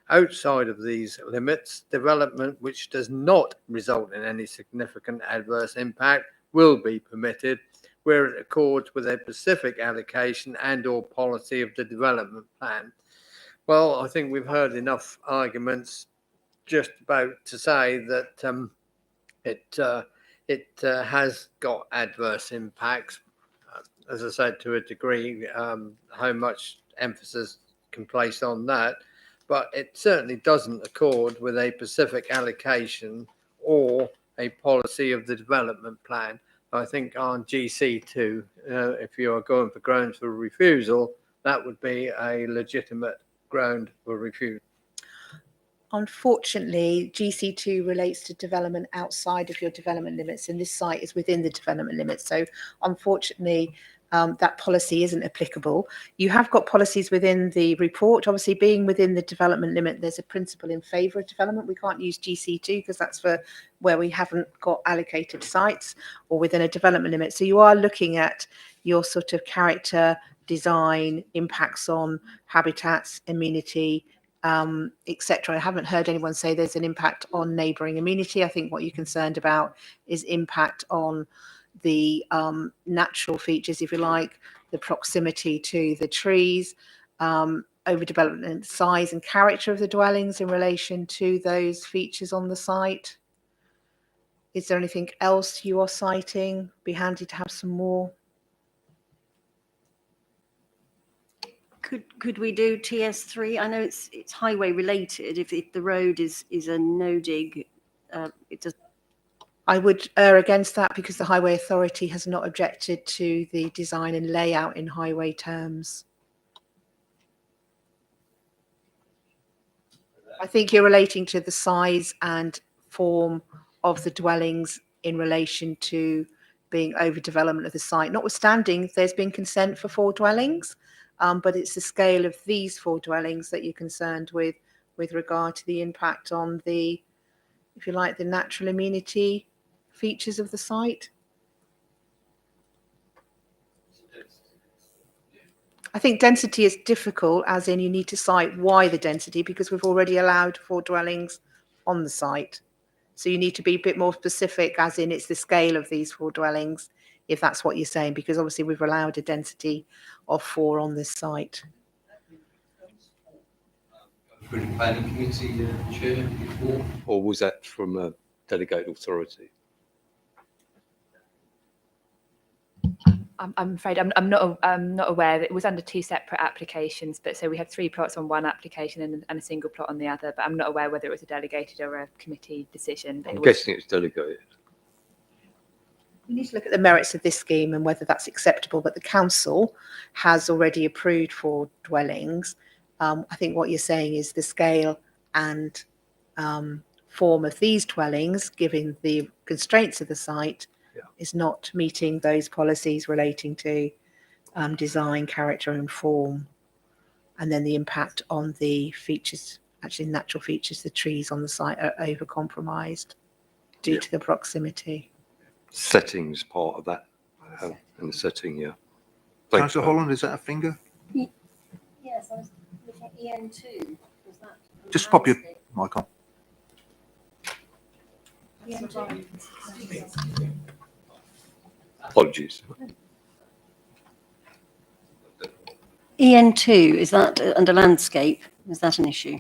Outside of these limits, development which does not result in any significant adverse impact will be permitted where it accords with a specific allocation and or policy of the development plan. Well, I think we've heard enough arguments just about to say that it has got adverse impacts, as I said, to a degree, how much emphasis can place on that, but it certainly doesn't accord with a specific allocation or a policy of the development plan. I think on GC2, if you are going for grounds for refusal, that would be a legitimate ground for refusal. Unfortunately, GC2 relates to development outside of your development limits, and this site is within the development limits. So unfortunately, that policy isn't applicable. You have got policies within the report. Obviously, being within the development limit, there's a principle in favour of development. We can't use GC2 because that's for where we haven't got allocated sites or within a development limit. So you are looking at your sort of character, design, impacts on habitats, amenity, etc. I haven't heard anyone say there's an impact on neighbouring amenity. I think what you're concerned about is impact on the natural features, if you like, the proximity to the trees, overdevelopment, size and character of the dwellings in relation to those features on the site. Is there anything else you are citing? Be handy to have some more. Could we do TS3? I know it's highway related. If the road is a no dig, it does. I would err against that because the Highway Authority has not objected to the design and layout in highway terms. I think you're relating to the size and form of the dwellings in relation to being overdevelopment of the site. Notwithstanding, there's been consent for 4 dwellings, but it's the scale of these 4 dwellings that you're concerned with regard to the impact on the, if you like, the natural amenity features of the site. I think density is difficult, as in you need to cite why the density, because we've already allowed 4 dwellings on the site. So you need to be a bit more specific, as in it's the scale of these 4 dwellings, if that's what you're saying, because obviously we've allowed a density of 4 on this site. Planning committee chair before, or was that from a delegated authority? I'm afraid I'm not aware that it was under 2 separate applications, but so we had 3 plots on one application and a single plot on the other, but I'm not aware whether it was a delegated or a committee decision. I'm guessing it's delegated. We need to look at the merits of this scheme and whether that's acceptable, but the council has already approved 4 dwellings. I think what you're saying is the scale and form of these dwellings, given the constraints of the site, is not meeting those policies relating to design, character and form, and then the impact on the features, actually natural features, the trees on the site are over compromised due to the proximity. Settings part of that, and the setting, yeah. Councillor Holland, is that a finger? Yes, I was looking at EN2. Was that Just pop your mic on. Apologies. EN2, is that under landscape? Is that an issue?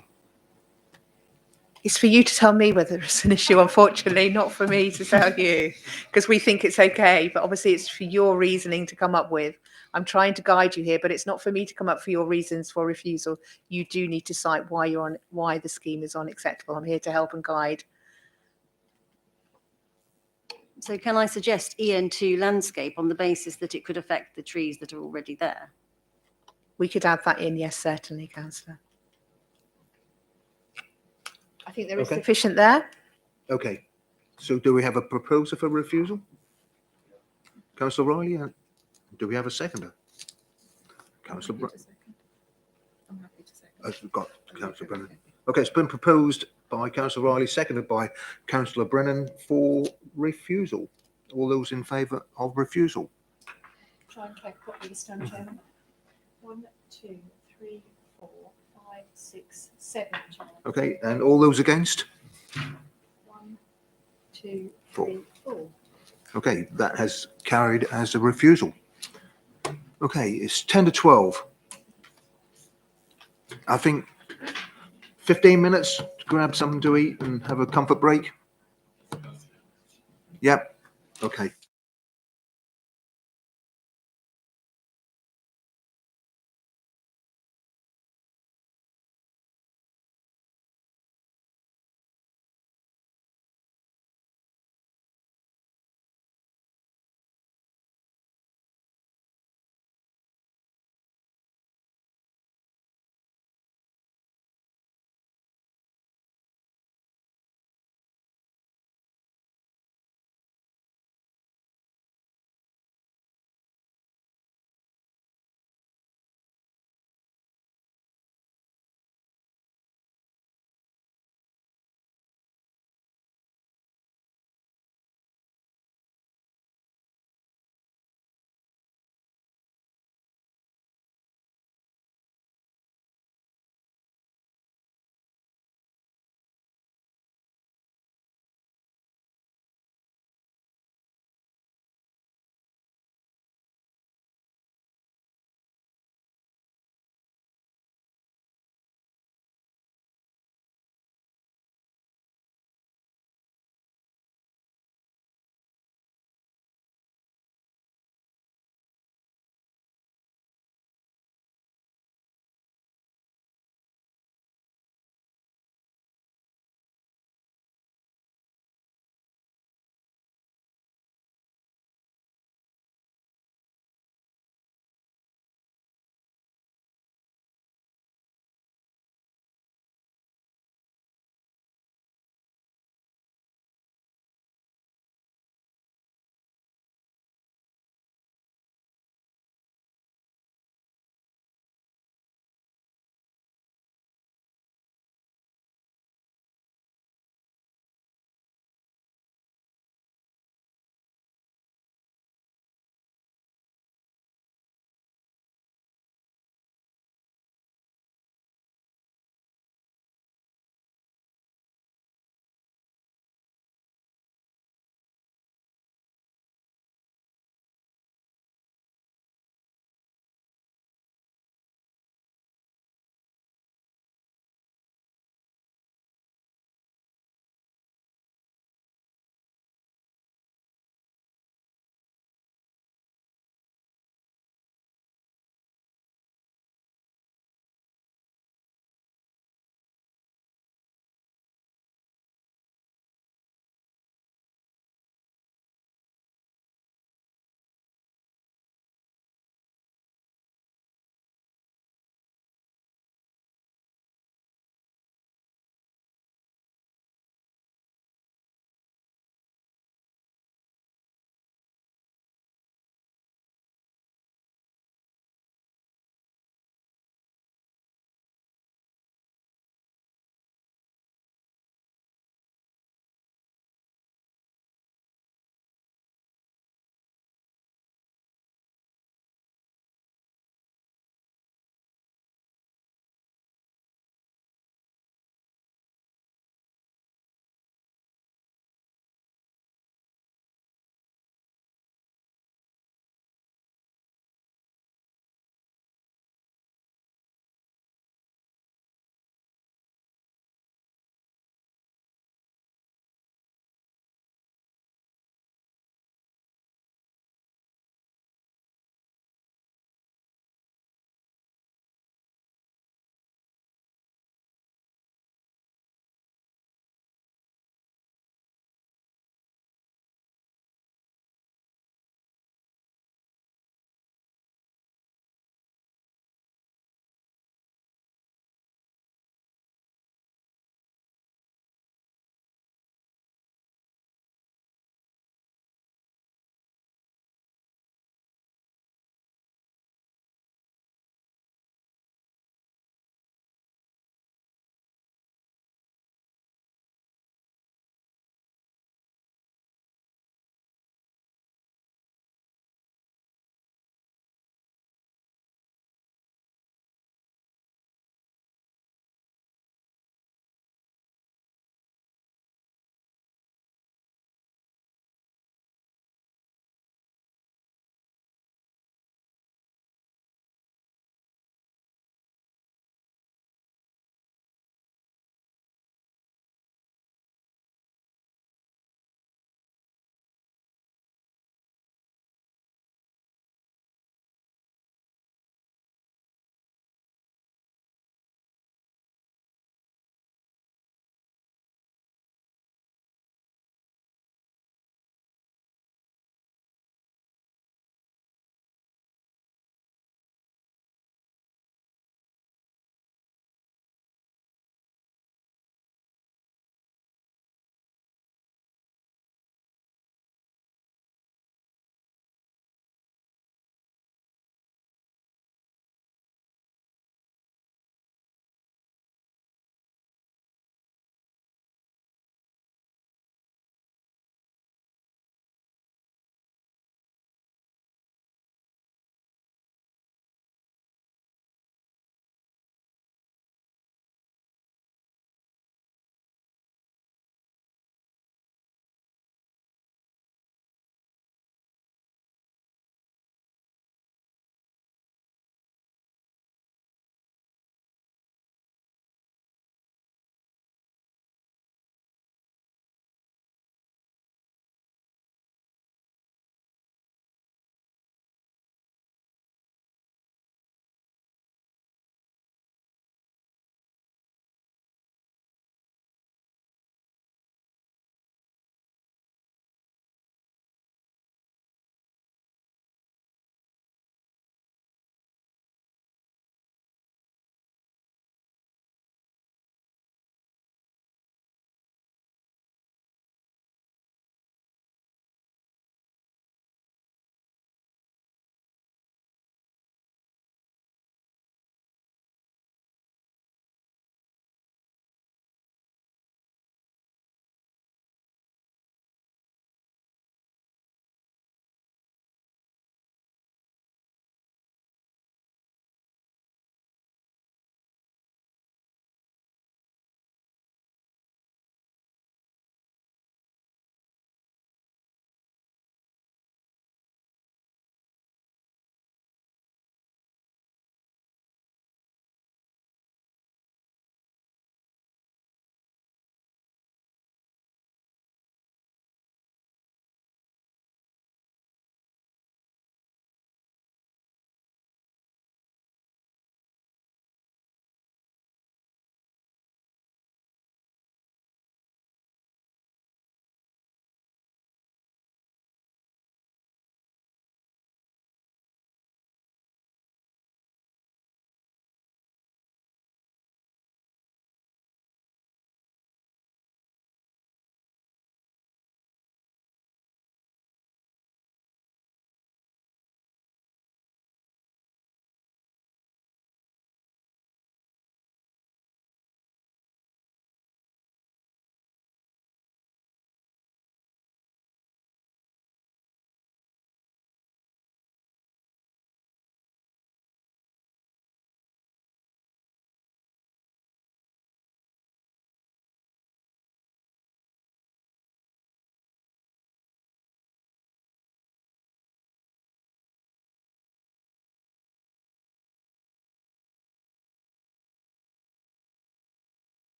It's for you to tell me whether it's an issue, unfortunately, not for me to tell you, because we think it's okay, but obviously it's for your reasoning to come up with. I'm trying to guide you here, but it's not for me to come up for your reasons for refusal. You do need to cite why the scheme is unacceptable. I'm here to help and guide. So can I suggest EN2 landscape on the basis that it could affect the trees that are already there? We could add that in, yes, certainly, Councillor. I think there is sufficient there. Okay. So do we have a proposer for refusal? Councillor Riley, do we have a seconder? Councillor I'm happy to second. We've got Councillor Brennan. Okay, it's been proposed by Councillor Riley, seconded by Councillor Brennan for refusal. All those in favour of refusal? Try and count properly this time, Chairman. 1, 2, 3, 4, 5, 6, 7, Chairman. Okay, and all those against? 1, 2, 4. 3, 4. Okay, that has carried as a refusal. Okay, it's 10 to 12. I think 15 minutes to grab something to eat and have a comfort break. Yep. Okay.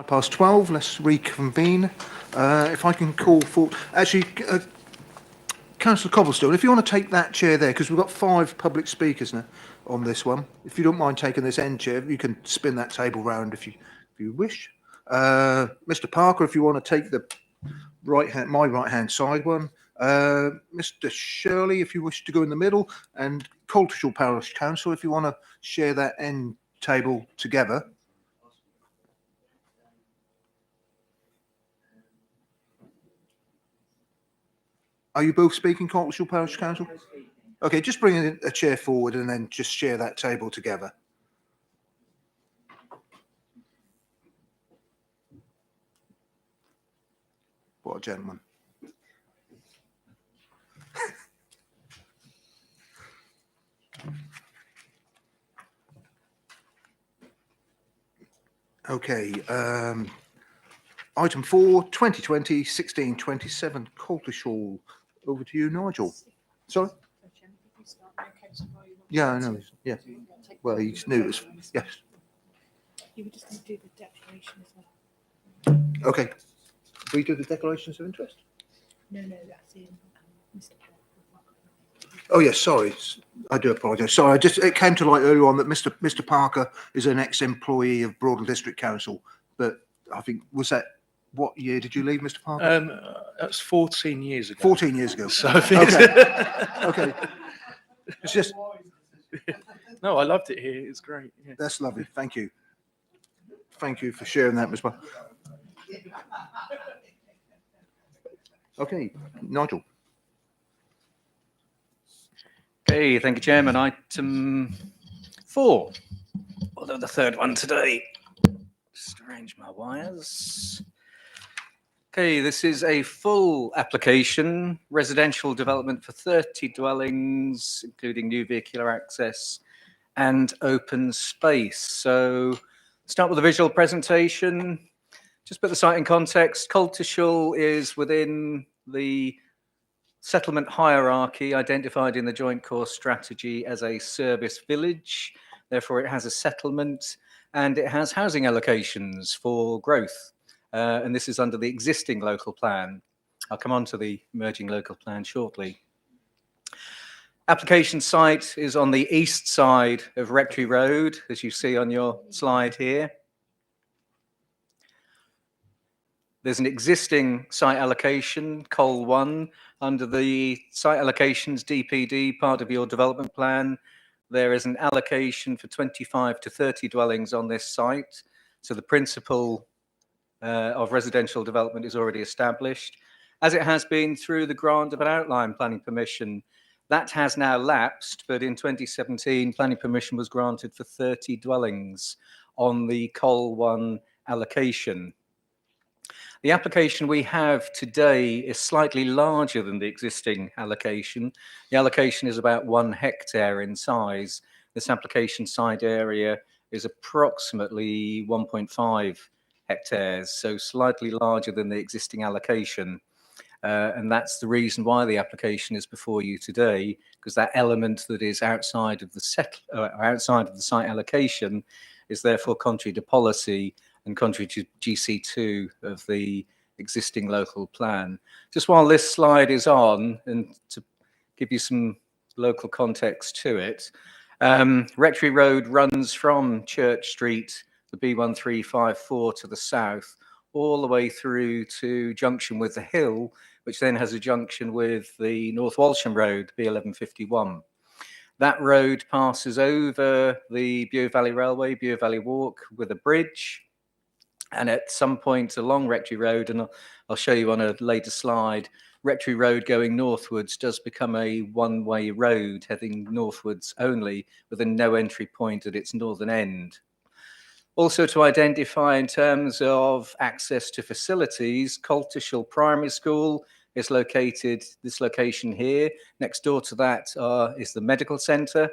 12, let's reconvene. If I can call for, actually, Councillor Cobblestone, if you want to take that chair there, because we've got 5 public speakers now on this one. If you don't mind taking this end chair, you can spin that table round if you wish. Mr. Parker, if you want to take the my right hand side one. Mr. Shirley, if you wish to go in the middle, and Coltishall Parish Council, if you want to share that end table together. Are you both speaking, Coltishall Parish Council? Okay, just bring a chair forward and then just share that table together. What a gentleman. Okay, item 4, 2020-16-27, Coltishall. Over to you, Nigel. Sorry? Yeah, I know. Yeah. Well, he's new. Yes. You were just going to do the declaration as well. Okay. We do the declarations of interest? No, that's in Mr. Parker. Oh, yes, sorry. I do apologise. Sorry, it came to light earlier on that Mr. Parker is an ex-employee of Broadland District Council, but I think, was that, what year did you leave, Mr. Parker? That's 14 years ago. 14 years ago. So okay. Okay. It's just. No, I loved it here. It's great. Yeah. That's lovely. Thank you. Thank you for sharing that, Ms. Okay, Nigel. Okay, thank you, Chairman. Item 4, although the third one today. Just arrange my wires. Okay, this is a full application, residential development for 30 dwellings, including new vehicular access and open space. So start with a visual presentation. Just put the site in context. Coltishall is within the settlement hierarchy identified in the Joint Core Strategy as a service village. Therefore, it has a settlement and it has housing allocations for growth. And this is under the existing local plan. I'll come on to the emerging local plan shortly. Application site is on the east side of Rectory Road, as you see on your slide here. There's an existing site allocation, Col 1, under the site allocations DPD, part of your development plan. There is an allocation for 25 to 30 dwellings on this site. So the principle of residential development is already established, as it has been through the grant of an outline planning permission. That has now lapsed, but in 2017, planning permission was granted for 30 dwellings on the Col 1 allocation. The application we have today is slightly larger than the existing allocation. The allocation is about 1 hectare in size. This application site area is approximately 1.5 hectares, so slightly larger than the existing allocation. And that's the reason why the application is before you today, because that element that is outside of the site allocation is therefore contrary to policy and contrary to GC2 of the existing local plan. Just while this slide is on, and to give you some local context to it, Rectory Road runs from Church Street, the B1354 to the south, all the way through to junction with the Hill, which then has a junction with the North Walsham Road, B1151. That road passes over the Bure Valley Railway, Bure Valley Walk, with a bridge. And at some point along Rectory Road, and I'll show you on a later slide, Rectory Road going northwards does become a one-way road heading northwards only, with a no entry point at its northern end. Also to identify in terms of access to facilities, Coltishall Primary School is located, this location here. Next door to that is the medical centre,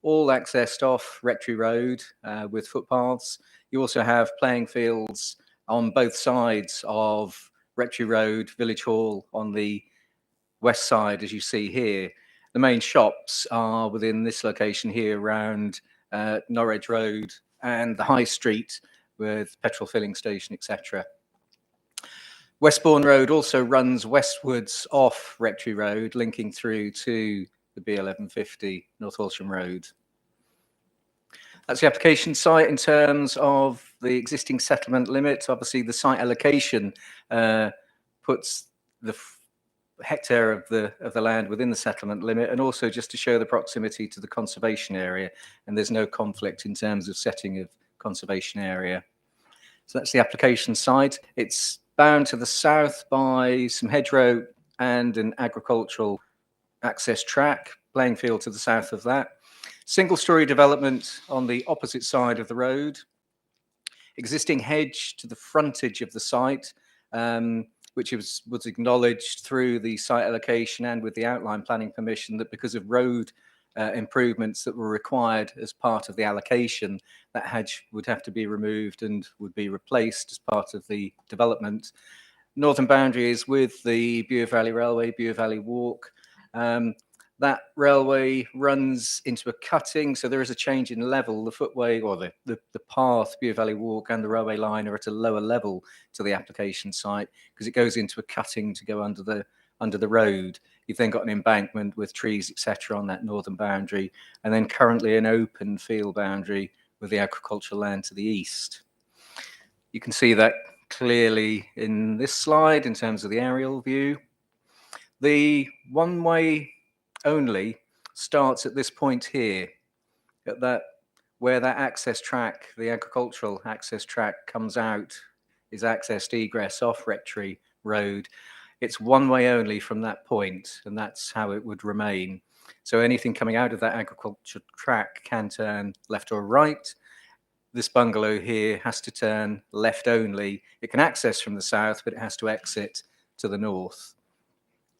all accessed off Rectory Road with footpaths. You also have playing fields on both sides of Rectory Road, Village Hall on the west side, as you see here. The main shops are within this location here around Norwich Road and the High Street with petrol filling station, etc. Westbourne Road also runs westwards off Rectory Road, linking through to the B1150 North Walsham Road. That's the application site. In terms of the existing settlement limit, obviously the site allocation puts the hectare of the land within the settlement limit, and also just to show the proximity to the conservation area, and there's no conflict in terms of setting of conservation area. So that's the application site. It's bound to the south by some hedgerow and an agricultural access track, playing field to the south of that. Single-storey development on the opposite side of the road. Existing hedge to the frontage of the site, which was acknowledged through the site allocation and with the outline planning permission that because of road improvements that were required as part of the allocation, that hedge would have to be removed and would be replaced as part of the development. Northern boundary is with the Bure Valley Railway, Bure Valley Walk. That railway runs into a cutting, so there is a change in level. The footway or the path, Bure Valley Walk and the railway line are at a lower level to the application site because it goes into a cutting to go under the road. You've then got an embankment with trees, etc. on that northern boundary, and then currently an open field boundary with the agricultural land to the east. You can see that clearly in this slide in terms of the aerial view. The one-way only starts at this point here, at that where that access track, the agricultural access track comes out, is accessed egress off Rectory Road. It's one way only from that point, and that's how it would remain. So anything coming out of that agriculture track can turn left or right. This bungalow here has to turn left only. It can access from the south, but it has to exit to the north.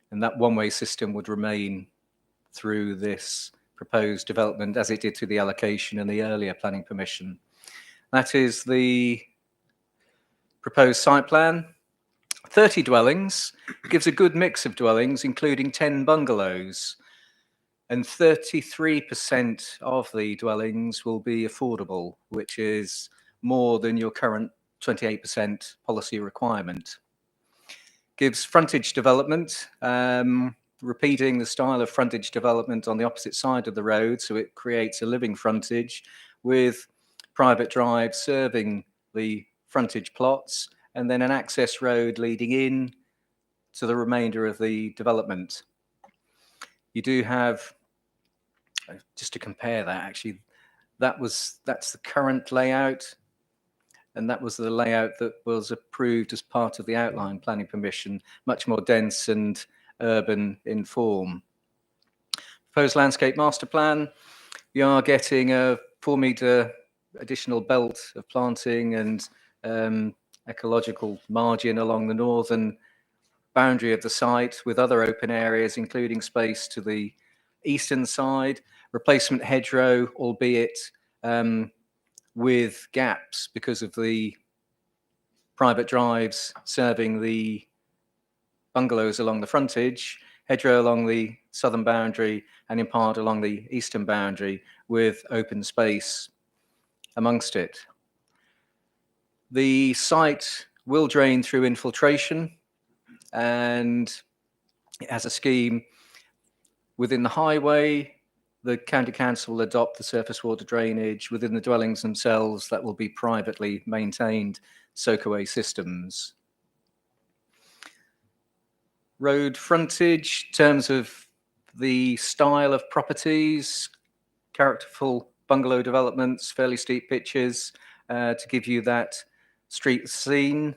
And that one-way system would remain through this proposed development as it did through the allocation and the earlier planning permission. That is the proposed site plan. 30 dwellings, gives a good mix of dwellings, including 10 bungalows. And 33% of the dwellings will be affordable, which is more than your current 28% policy requirement. Gives frontage development, repeating the style of frontage development on the opposite side of the road, so it creates a living frontage with private drive serving the frontage plots, and then an access road leading in to the remainder of the development. You do have, just to compare that actually, that's the current layout, and that was the layout that was approved as part of the outline planning permission, much more dense and urban in form. Proposed landscape master plan, we are getting a 4-metre additional belt of planting and ecological margin along the northern boundary of the site with other open areas, including space to the eastern side, replacement hedgerow, albeit with gaps because of the private drives serving the bungalows along the frontage, hedgerow along the southern boundary, and in part along the eastern boundary with open space amongst it. The site will drain through infiltration, and it has a scheme within the highway. The county council will adopt the surface water drainage within the dwellings themselves. That will be privately maintained soakaway systems. Road frontage, in terms of the style of properties, characterful bungalow developments, fairly steep pitches to give you that street scene,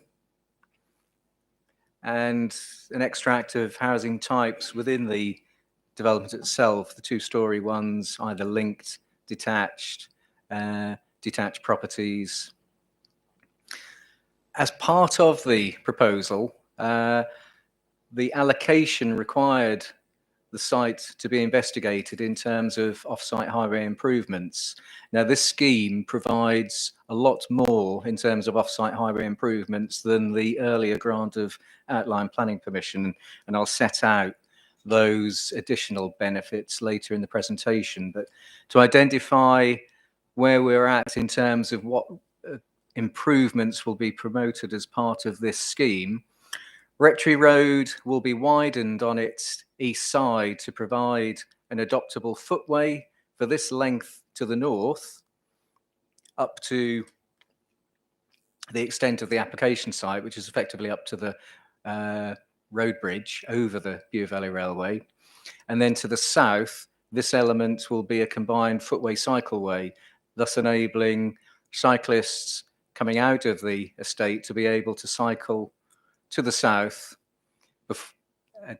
and an extract of housing types within the development itself, the 2-storey ones, either linked, detached, detached properties. As part of the proposal, the allocation required the site to be investigated in terms of off-site highway improvements. Now, this scheme provides a lot more in terms of off-site highway improvements than the earlier grant of outline planning permission, and I'll set out those additional benefits later in the presentation. But to identify where we're at in terms of what improvements will be promoted as part of this scheme. Rectory Road will be widened on its east side to provide an adoptable footway for this length to the north up to the extent of the application site, which is effectively up to the road bridge over the Bure Valley Railway. And then to the south, this element will be a combined footway cycleway, thus enabling cyclists coming out of the estate to be able to cycle to the south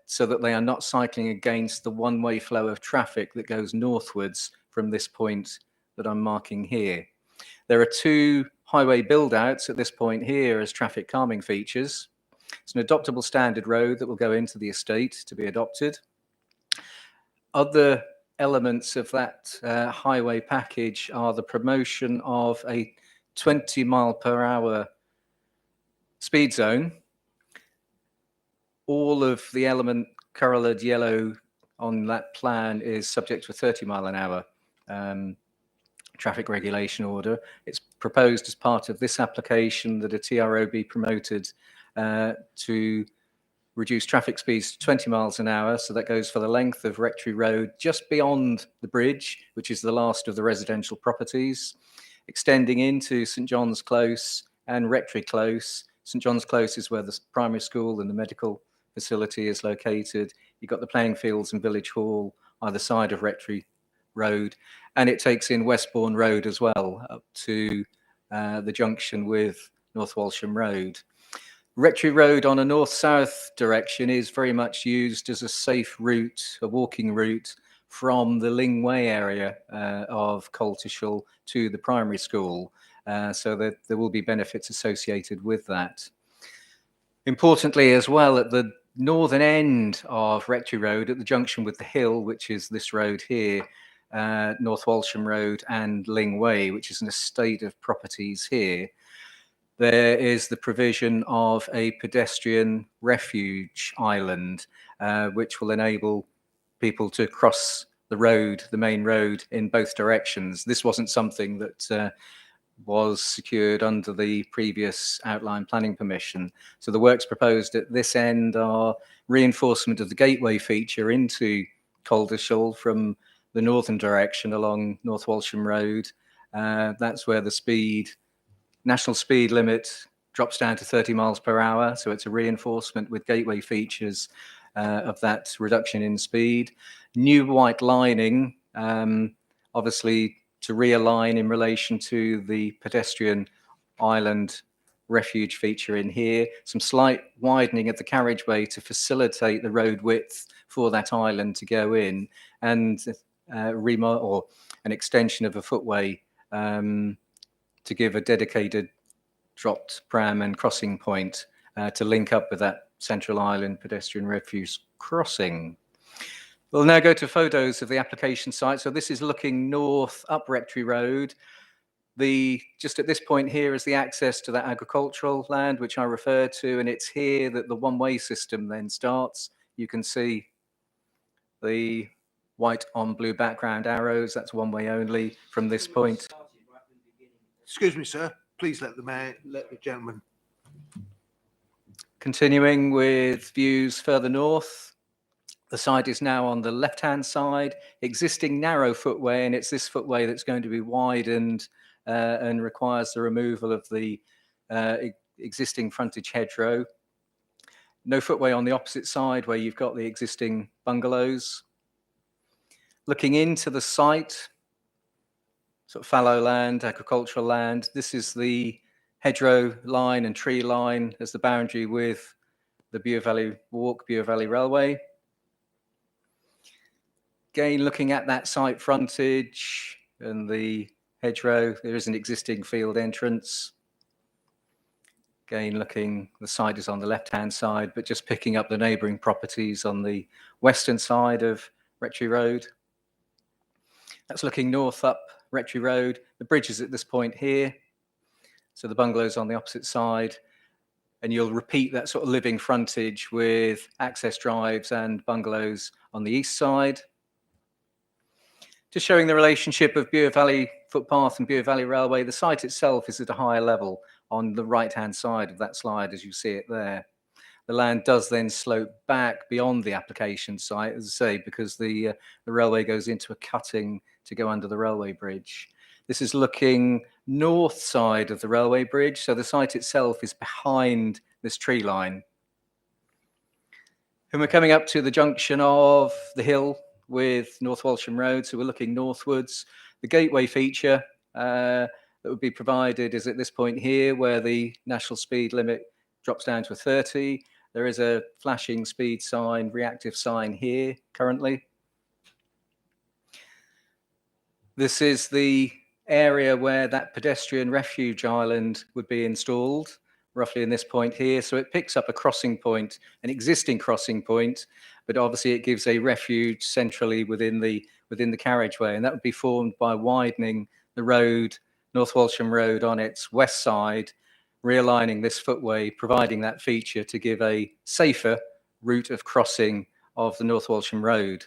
so that they are not cycling against the one-way flow of traffic that goes northwards from this point that I'm marking here. There are two highway build-outs at this point here as traffic calming features. It's an adoptable standard road that will go into the estate to be adopted. Other elements of that highway package are the promotion of a 20 mile per hour speed zone. All of the element coloured yellow on that plan is subject to a 30 mile an hour traffic regulation order. It's proposed as part of this application that a TRO be promoted to reduce traffic speeds to 20 miles an hour. So that goes for the length of Rectory Road just beyond the bridge, which is the last of the residential properties, extending into St John's Close and Rectory Close. St John's Close is where the primary school and the medical facility is located. You've got the playing fields and village hall either side of Rectory Road, and it takes in Westbourne Road as well up to the junction with North Walsham Road. Rectory Road on a north-south direction is very much used as a safe route, a walking route from the Lingway area of Coltishall to the primary school, so that there will be benefits associated with that. Importantly as well, at the northern end of Rectory Road, at the junction with the hill, which is this road here, North Walsham Road and Lingway, which is an estate of properties here, there is the provision of a pedestrian refuge island, which will enable people to cross the road, the main road, in both directions. This wasn't something that was secured under the previous outline planning permission. So the works proposed at this end are reinforcement of the gateway feature into Coltishall from the northern direction along North Walsham Road. That's where the national speed limit drops down to 30 miles per hour. So it's a reinforcement with gateway features of that reduction in speed. New white lining, obviously to realign in relation to the pedestrian island refuge feature in here. Some slight widening of the carriageway to facilitate the road width for that island to go in, and or an extension of a footway to give a dedicated dropped pram and crossing point to link up with that Central Island pedestrian refuge crossing. We'll now go to photos of the application site. So this is looking north up Rectory Road. Just at this point here is the access to that agricultural land, which I referred to, and it's here that the one-way system then starts. You can see the white on blue background arrows. That's one way only from this point. Excuse me, sir. Please let the gentleman. Continuing with views further north. The site is now on the left-hand side, existing narrow footway, and it's this footway that's going to be widened and requires the removal of the existing frontage hedgerow. No footway on the opposite side where you've got the existing bungalows. Looking into the site, sort of fallow land, agricultural land, this is the hedgerow line and tree line as the boundary with the Bure Valley Walk, Bure Valley Railway. Again, looking at that site frontage and the hedgerow, there is an existing field entrance. Again, the site is on the left-hand side, but just picking up the neighbouring properties on the western side of Rectory Road. That's looking north up Rectory Road. The bridge is at this point here. So the bungalow's on the opposite side. And you'll repeat that sort of living frontage with access drives and bungalows on the east side. Just showing the relationship of Bure Valley Footpath and Bure Valley Railway, the site itself is at a higher level on the right-hand side of that slide, as you see it there. The land does then slope back beyond the application site, as I say, because the railway goes into a cutting to go under the railway bridge. This is looking north side of the railway bridge, so the site itself is behind this tree line. And we're coming up to the junction of the hill with North Walsham Road, so we're looking northwards. The gateway feature that would be provided is at this point here, where the national speed limit drops down to a 30. There is a flashing speed sign, reactive sign here currently. This is the area where that pedestrian refuge island would be installed, roughly in this point here. So it picks up a crossing point, an existing crossing point, but obviously it gives a refuge centrally within the carriageway, and that would be formed by widening the road, North Walsham Road, on its west side, realigning this footway, providing that feature to give a safer route of crossing of the North Walsham Road.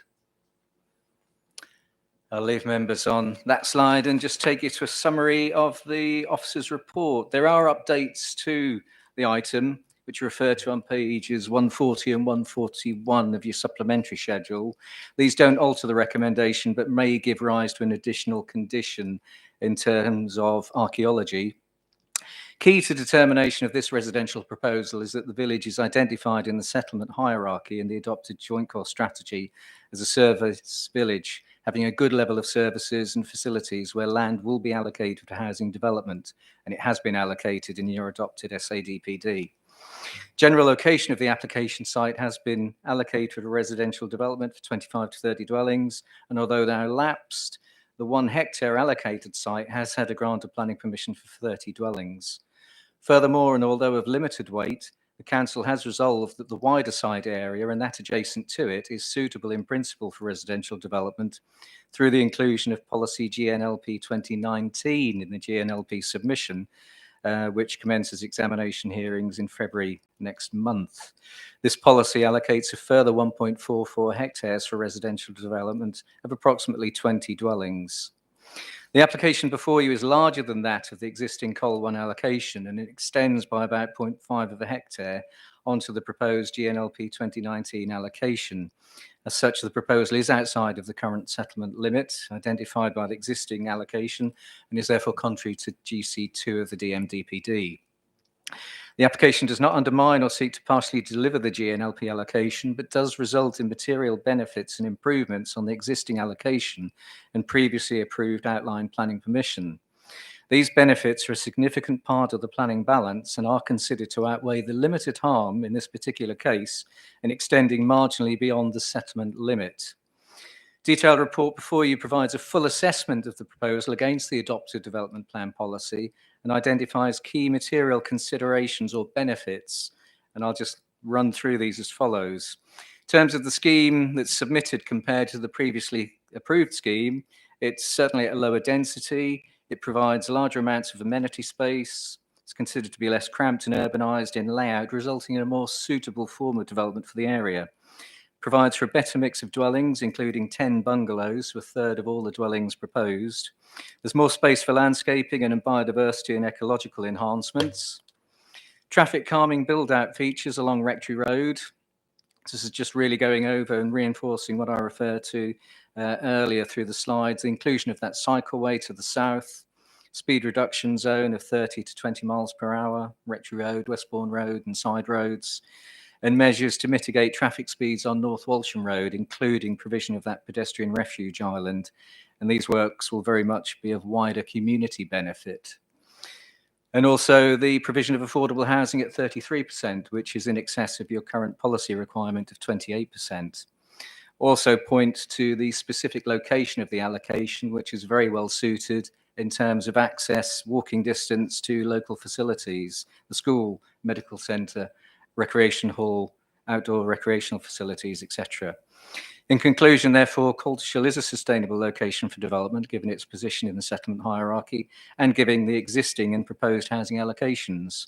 I'll leave members on that slide and just take you to a summary of the officer's report. There are updates to the item, which are referred to on pages 140 and 141 of your supplementary schedule. These don't alter the recommendation, but may give rise to an additional condition in terms of archaeology. Key to determination of this residential proposal is that the village is identified in the settlement hierarchy in the adopted joint course strategy as a service village, having a good level of services and facilities where land will be allocated for housing development, and it has been allocated in your adopted SADPD. General location of the application site has been allocated for residential development for 25 to 30 dwellings, and although now lapsed, the 1 hectare allocated site has had a grant of planning permission for 30 dwellings. Furthermore, and although of limited weight, the council has resolved that the wider site area and that adjacent to it is suitable in principle for residential development through the inclusion of policy GNLP 2019 in the GNLP submission, which commences examination hearings in February next month. This policy allocates a further 1.44 hectares for residential development of approximately 20 dwellings. The application before you is larger than that of the existing Col 1 allocation, and it extends by about 0.5 of a hectare onto the proposed GNLP 2019 allocation. As such, the proposal is outside of the current settlement limit identified by the existing allocation and is therefore contrary to GC2 of the DMDPD. The application does not undermine or seek to partially deliver the GNLP allocation, but does result in material benefits and improvements on the existing allocation and previously approved outline planning permission. These benefits are a significant part of the planning balance and are considered to outweigh the limited harm in this particular case in extending marginally beyond the settlement limit. Detailed report before you provides a full assessment of the proposal against the adopted development plan policy and identifies key material considerations or benefits. And I'll just run through these as follows. In terms of the scheme that's submitted compared to the previously approved scheme, it's certainly at a lower density. It provides larger amounts of amenity space. It's considered to be less cramped and urbanised in layout, resulting in a more suitable form of development for the area. Provides for a better mix of dwellings, including 10 bungalows, so a third of all the dwellings proposed. There's more space for landscaping and biodiversity and ecological enhancements. Traffic calming build-out features along Rectory Road. This is just really going over and reinforcing what I referred to earlier through the slides. The inclusion of that cycleway to the south, speed reduction zone of 30 to 20 miles per hour, Rectory Road, Westbourne Road and side roads, and measures to mitigate traffic speeds on North Walsham Road, including provision of that pedestrian refuge island. And these works will very much be of wider community benefit. And also the provision of affordable housing at 33%, which is in excess of your current policy requirement of 28%. Also point to the specific location of the allocation, which is very well suited in terms of access, walking distance to local facilities, the school, medical centre, recreation hall, outdoor recreational facilities, etc. In conclusion, therefore, Coltishall is a sustainable location for development, given its position in the settlement hierarchy and given the existing and proposed housing allocations.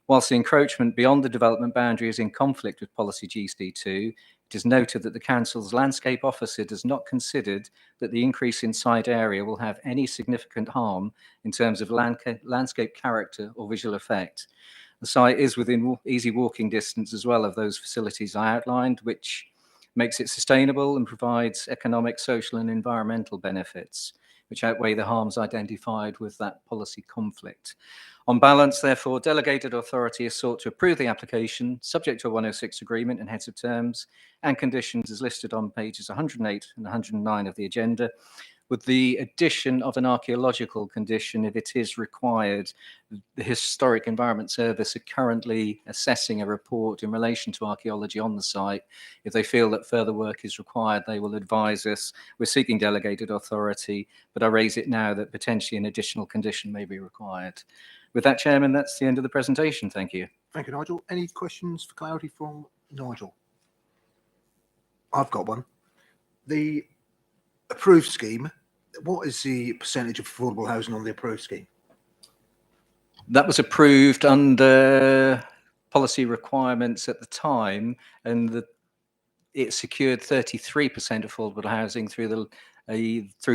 Whilst the encroachment beyond the development boundary is in conflict with policy GC2, it It is noted that the council's landscape officer does not consider that the increase in site area will have any significant harm in terms of landscape character or visual effect. The site is within easy walking distance as well of those facilities I outlined, which makes it sustainable and provides economic, social and environmental benefits, which outweigh the harms identified with that policy conflict. On balance, therefore, delegated authority is sought to approve the application subject to a 106 agreement and heads of terms and conditions as listed on pages 108 and 109 of the agenda, with the addition of an archaeological condition if it is required. The Historic Environment Service are currently assessing a report in relation to archaeology on the site. If they feel that further work is required, they will advise us. We're seeking delegated authority, but I raise it now that potentially an additional condition may be required. With that, Chairman, that's the end of the presentation. Thank you. Thank you, Nigel. Any questions for clarity from Nigel? I've got one. The approved scheme, what is the percentage of affordable housing on the approved scheme? That was approved under policy requirements at the time, and it secured 33% affordable housing through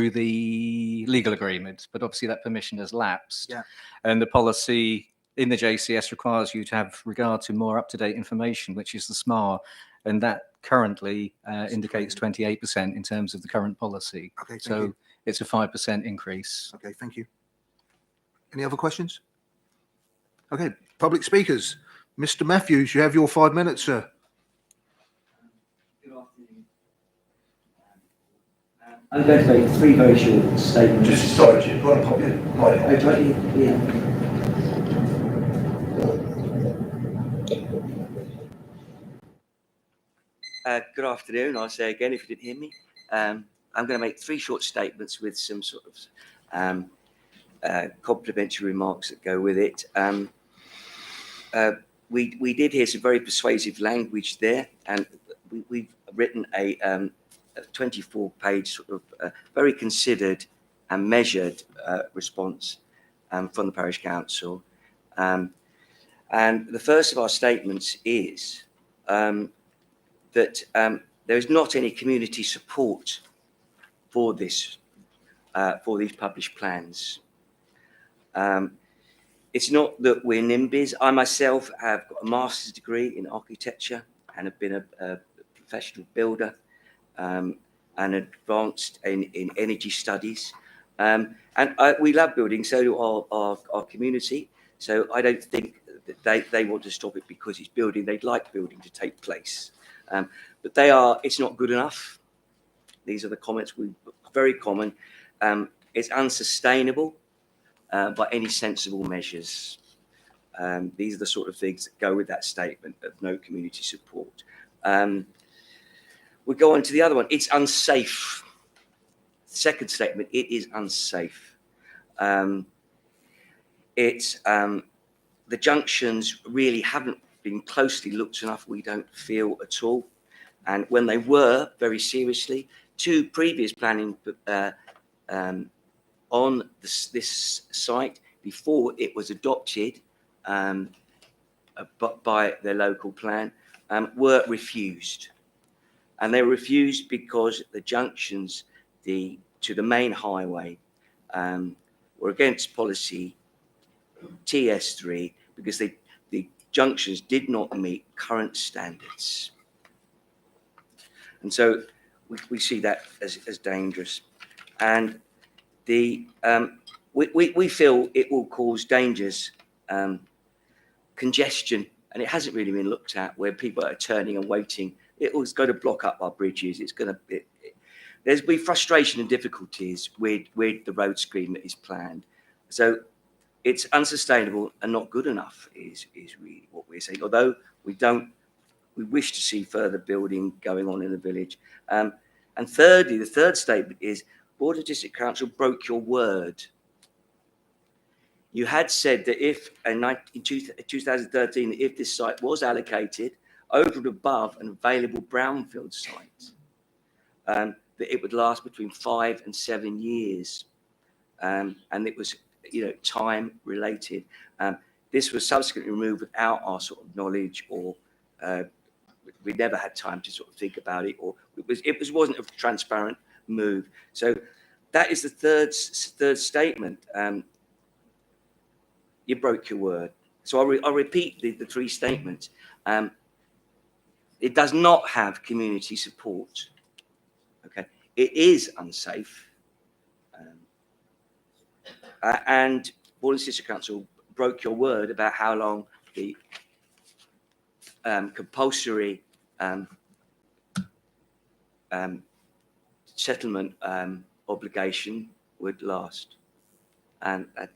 the legal agreement. But obviously that permission has lapsed. Yeah. And the policy in the JCS requires you to have regard to more up-to-date information, which is the SMAR, and that currently indicates 28% in terms of the current policy. Okay, thank so you. it's a 5% increase. Okay, thank you. Any other questions? Okay, public speakers. Mr. Matthews, you have your 5 minutes, sir. Good afternoon. I'm going to make 3 very short statements. Just sorry, do you want to pop your mic on? Okay, yeah. Good afternoon. I'll say again if you didn't hear me. I'm going to make 3 short statements with some sort of complimentary remarks that go with it. We did hear some very persuasive language there, and we've written a 24-page sort of very considered and measured response from the parish council. And the first of our statements is that there is not any community support for this, for these published plans. It's not that we're NIMBYs. I myself have got a master's degree in architecture and have been a professional builder and advanced in energy studies. And we love building, so do our community. So I don't think that they want to stop it because it's building. They'd like building to take place. But it's not good enough. These are the comments, very common. It's unsustainable by any sensible measures. These are the sort of things that go with that statement of no community support. We go on to the other one. It's unsafe. Second statement, it is unsafe. The junctions really haven't been closely looked enough, we don't feel at all. And when they were, very seriously, 2 previous planning on this site before it was adopted by their local plan were refused. And they were refused because the junctions to the main highway were against policy TS3 because the junctions did not meet current standards. And so we see that as dangerous. And we feel it will cause dangers, congestion, and it hasn't really been looked at, where people are turning and waiting. It was going to block up our bridges. It's going to there's be frustration and difficulties with the road scheme that is planned. So it's unsustainable and not good enough is really what we're saying. Although we wish to see further building going on in the village. And thirdly, the third statement is Board of District Council broke your word. You had said that if in 2013, if this site was allocated over and above an available brownfield site, that it would last between 5 and 7 years. And it was, time related. This was subsequently removed without our sort of knowledge or we never had time to sort of think about it, or it wasn't a transparent move. So that is the third statement. You broke your word. So I'll repeat the three statements. It does not have community support. Okay, it is unsafe. And Broadland Sister Council broke your word about how long the compulsory settlement obligation would last. And I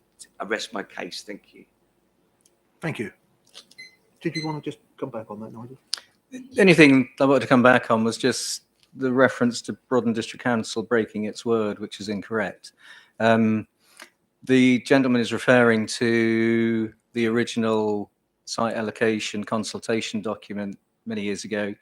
rest my case. Thank you. Thank you. Did you want to just come back on that, Nigel? Anything I wanted to come back on was just the reference to Broadland District Council breaking its word, which is incorrect. The gentleman is referring to the original site allocation consultation document many years ago,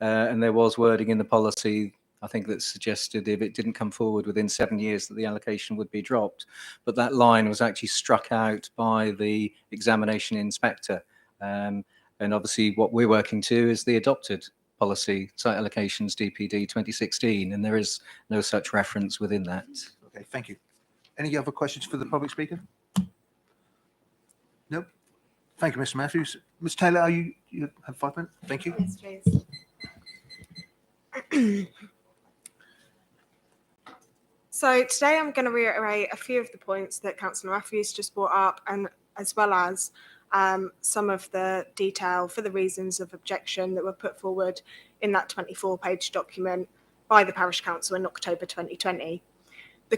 and there was wording in the policy, I think, that suggested if it didn't come forward within 7 years that the allocation would be dropped. But that line was actually struck out by the examination inspector. And obviously what we're working to is the adopted policy, site allocations DPD 2016, and there is no such reference within that. Okay, thank you. Any other questions for the public speaker? No. Thank you, Mr. Matthews. Ms. Taylor, are you have 5 minutes? Thank you. Yes, please. So today I'm going to reiterate a few of the points that Councillor Matthews just brought up, and as well as some of the detail for the reasons of objection that were put forward in that 24-page document by the Parish Council in October 2020. The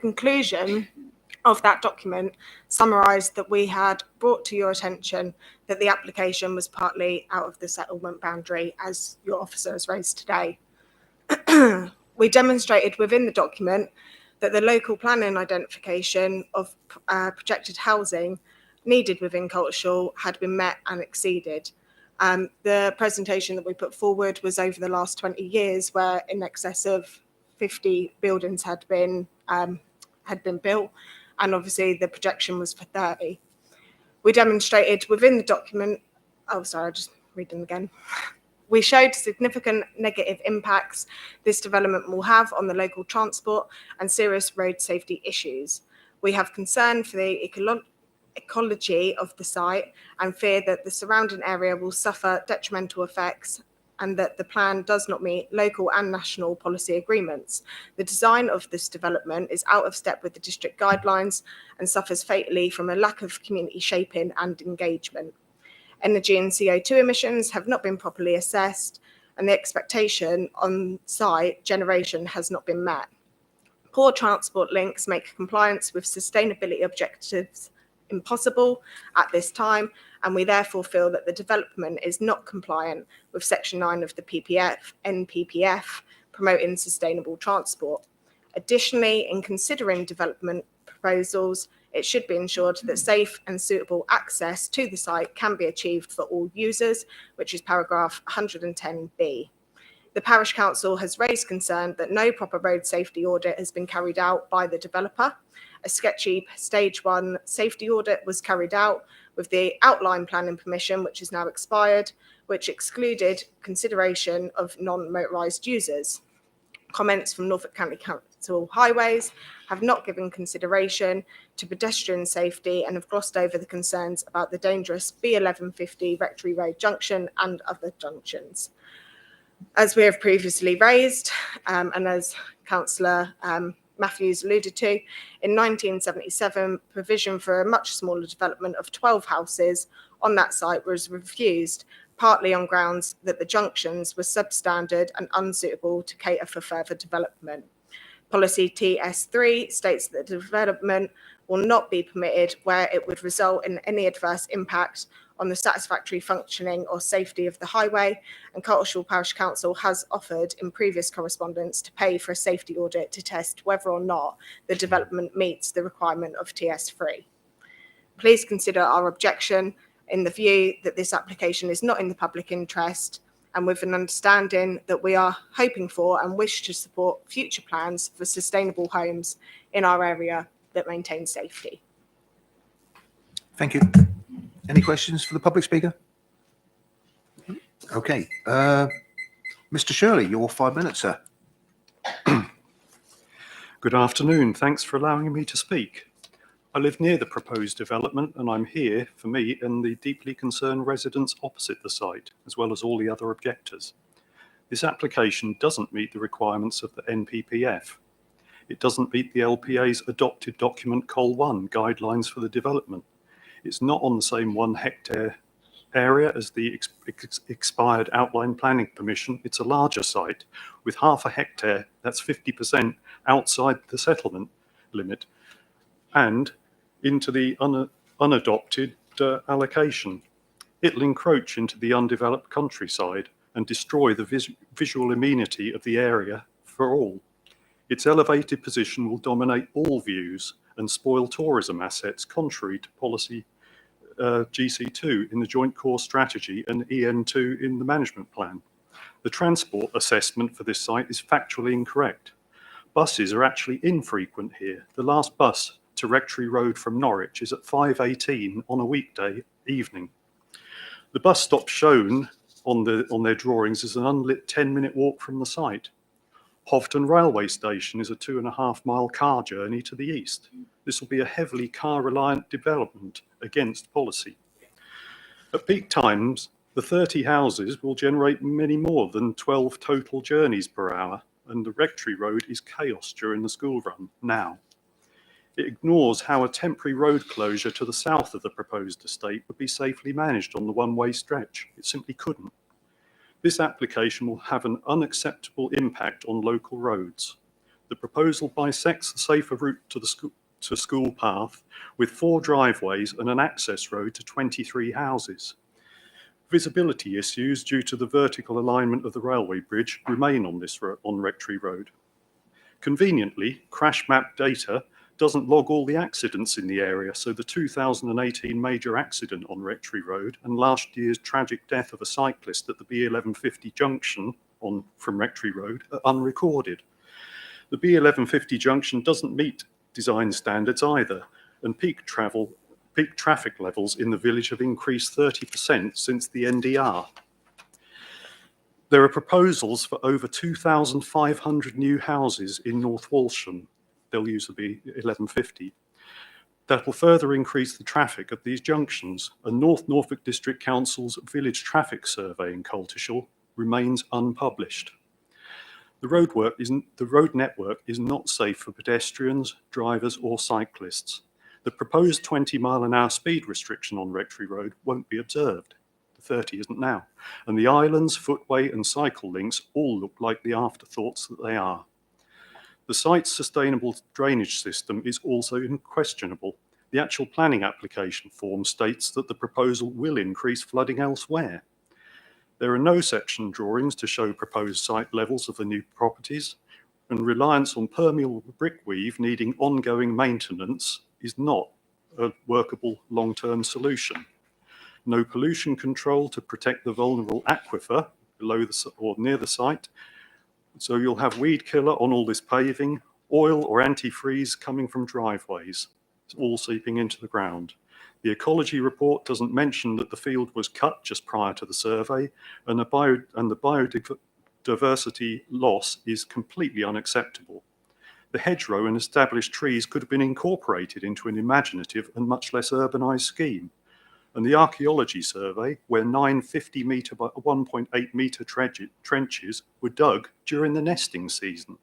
conclusion of that document summarised that we had brought to your attention that the application was partly out of the settlement boundary, as your officer has raised today. We demonstrated within the document that the local planning identification of projected housing needed within Coltishall had been met and exceeded. The presentation that we put forward was over the last 20 years, where in excess of 50 buildings had been built, and obviously the projection was for 30. We demonstrated within the document, I'll just read them again. We showed significant negative impacts this development will have on the local transport and serious road safety issues. We have concern for the ecology of the site and fear that the surrounding area will suffer detrimental effects, and that the plan does not meet local and national policy agreements. The design of this development is out of step with the district guidelines and suffers fatally from a lack of community shaping and engagement. Energy and CO2 emissions have not been properly assessed, and the expectation on site generation has not been met. Poor transport links make compliance with sustainability objectives impossible at this time, and we therefore feel that the development is not compliant with Section 9 of the NPPF, promoting sustainable transport. Additionally, in considering development proposals, it should be ensured that safe and suitable access to the site can be achieved for all users, which is paragraph 110B. The Parish Council has raised concern that no proper road safety audit has been carried out by the developer. A sketchy stage 1 safety audit was carried out with the outline planning permission, which is now expired, which excluded consideration of non-motorised users. Comments from Norfolk County Council Highways have not given consideration to pedestrian safety and have glossed over the concerns about the dangerous B1150 Rectory Road junction and other junctions. As we have previously raised, and as Councillor Matthews alluded to, in 1977, provision for a much smaller development of 12 houses on that site was refused, partly on grounds that the junctions were substandard and unsuitable to cater for further development. Policy TS3 states that the development will not be permitted where it would result in any adverse impact on the satisfactory functioning or safety of the highway, and Coltishall Parish Council has offered in previous correspondence to pay for a safety audit to test whether or not the development meets the requirement of TS3. Please consider our objection in the view that this application is not in the public interest, and with an understanding that we are hoping for and wish to support future plans for sustainable homes in our area that maintain safety. Thank you. Any questions for the public speaker? Okay. Mr. Shirley, your 5 minutes, sir. Good afternoon. Thanks for allowing me to speak. I live near the proposed development and I'm here, for me, and the deeply concerned residents opposite the site, as well as all the other objectors. This application doesn't meet the requirements of the NPPF. It doesn't meet the LPA's adopted document Col 1 guidelines for the development. It's not on the same 1 hectare area as the expired outline planning permission. It's a larger site with half a hectare, that's 50% outside the settlement limit, and into the unadopted allocation. It'll encroach into the undeveloped countryside and destroy the visual amenity of the area for all. Its elevated position will dominate all views and spoil tourism assets, contrary to policy GC2 in the Joint Core Strategy and EN2 in the management plan. The transport assessment for this site is factually incorrect. Buses are actually infrequent here. The last bus to Rectory Road from Norwich is at 5:18 on a weekday evening. The bus stop shown on their drawings is an unlit 10-minute walk from the site. Hovton Railway Station is a 2.5-mile car journey to the east. This will be a heavily car-reliant development against policy. At peak times, the 30 houses will generate many more than 12 total journeys per hour, and the Rectory Road is chaos during the school run now. It ignores how a temporary road closure to the south of the proposed estate would be safely managed on the one-way stretch. It simply couldn't. This application will have an unacceptable impact on local roads. The proposal bisects the safer route to the school path with 4 driveways and an access road to 23 houses. Visibility issues due to the vertical alignment of the railway bridge remain on Rectory Road. Conveniently, crash map data doesn't log all the accidents in the area, so the 2018 major accident on Rectory Road and last year's tragic death of a cyclist at the B1150 junction from Rectory Road are unrecorded. The B1150 junction doesn't meet design standards either, and peak traffic levels in the village have increased 30% since the NDR. There are proposals for over 2,500 new houses in North Walsham. They'll use the B1150. That will further increase the traffic at these junctions, and North Norfolk District Council's village traffic survey in Coltishall remains unpublished. The road network is not safe for pedestrians, drivers or cyclists. The proposed 20-mile-an-hour speed restriction on Rectory Road won't be observed. The 30 isn't now. And the islands, footway and cycle links all look like the afterthoughts that they are. The site's sustainable drainage system is also questionable. The actual planning application form states that the proposal will increase flooding elsewhere. There are no section drawings to show proposed site levels of the new properties, and reliance on permeable brickweave needing ongoing maintenance is not a workable long-term solution. No pollution control to protect the vulnerable aquifer below or near the site, so you'll have weed killer on all this paving, oil or antifreeze coming from driveways. It's all seeping into the ground. The ecology report doesn't mention that the field was cut just prior to the survey, and the biodiversity loss is completely unacceptable. The hedgerow and established trees could have been incorporated into an imaginative and much less urbanised scheme. And the archaeology survey, where 9 50-metre by 1.8-metre trenches were dug during the nesting season.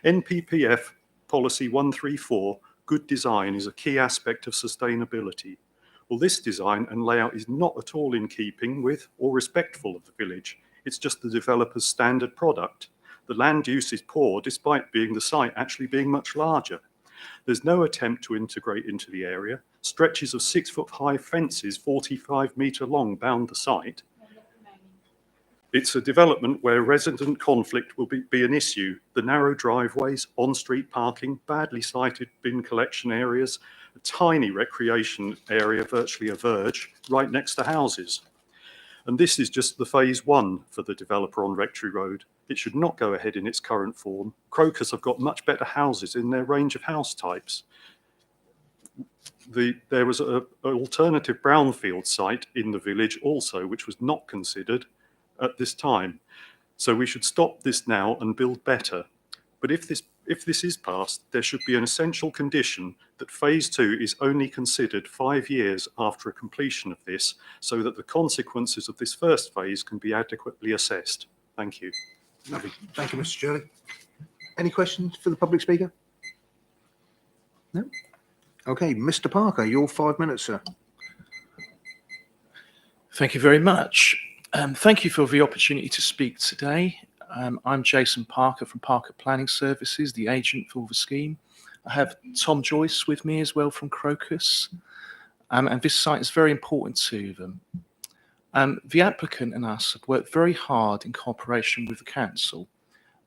NPPF Policy 134, good design, is a key aspect of sustainability. Well, this design and layout is not at all in keeping with or respectful of the village. It's just the developer's standard product. The land use is poor despite the site actually being much larger. There's no attempt to integrate into the area. Stretches of 6-foot-high fences, 45-metre long, bound the site. It's a development where resident conflict will be an issue. The narrow driveways, on-street parking, badly sited bin collection areas, a tiny recreation area, virtually a verge, right next to houses. And this is just the phase 1 for the developer on Rectory Road. It should not go ahead in its current form. Crocus have got much better houses in their range of house types. there was an alternative brownfield site in the village also, which was not considered at this time. So we should stop this now and build better. But if this is passed, there should be an essential condition that phase 2 is only considered 5 years after a completion of this, so that the consequences of this first phase can be adequately assessed. Thank you. Lovely. Thank you, Mr. Shirley. Any questions for the public speaker? No? Okay, Mr. Parker, your 5 minutes, sir. Thank you very much. Thank you for the opportunity to speak today. I'm Jason Parker from Parker Planning Services, the agent for the scheme. I have Tom Joyce with me as well from Crocus, and this site is very important to them. The applicant and us have worked very hard in cooperation with the council,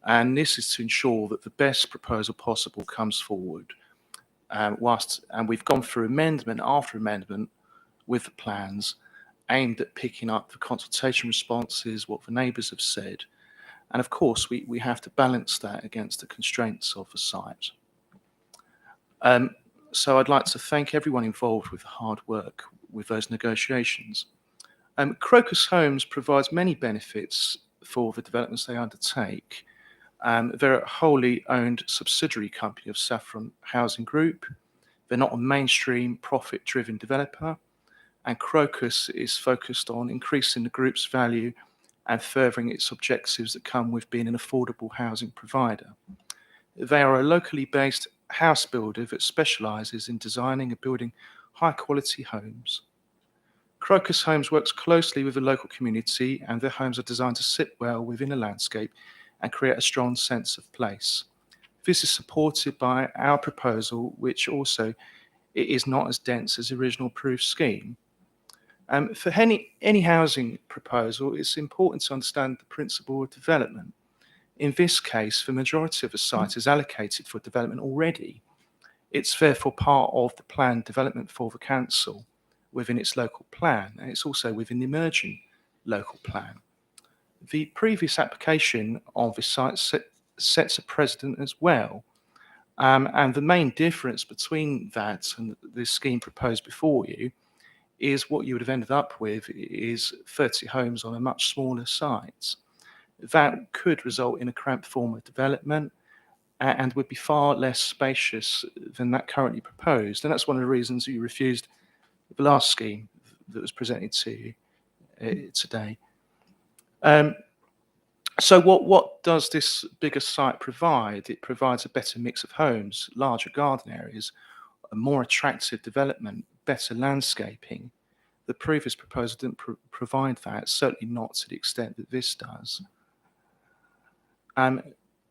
and this is to ensure that the best proposal possible comes forward. And we've gone through amendment after amendment with the plans aimed at picking up the consultation responses, what the neighbours have said. And of course, we have to balance that against the constraints of the site. So I'd like to thank everyone involved with the hard work with those negotiations. Crocus Homes provides many benefits for the developments they undertake. They're a wholly owned subsidiary company of Saffron Housing Group. They're not a mainstream profit-driven developer, and Crocus is focused on increasing the group's value and furthering its objectives that come with being an affordable housing provider. They are a locally based house builder that specialises in designing and building high-quality homes. Crocus Homes works closely with the local community, and their homes are designed to sit well within a landscape and create a strong sense of place. This is supported by our proposal, which also is not as dense as the original approved scheme. For any housing proposal, it's important to understand the principle of development. In this case, the majority of the site is allocated for development already. It's therefore part of the planned development for the council within its local plan, and it's also within the emerging local plan. The previous application of this site sets a precedent as well. And the main difference between that and the scheme proposed before you is what you would have ended up with is 30 homes on a much smaller site. That could result in a cramped form of development and would be far less spacious than that currently proposed. And that's one of the reasons you refused the last scheme that was presented to you today. So what does this bigger site provide? It provides a better mix of homes, larger garden areas, a more attractive development, better landscaping. The previous proposal didn't provide that, certainly not to the extent that this does.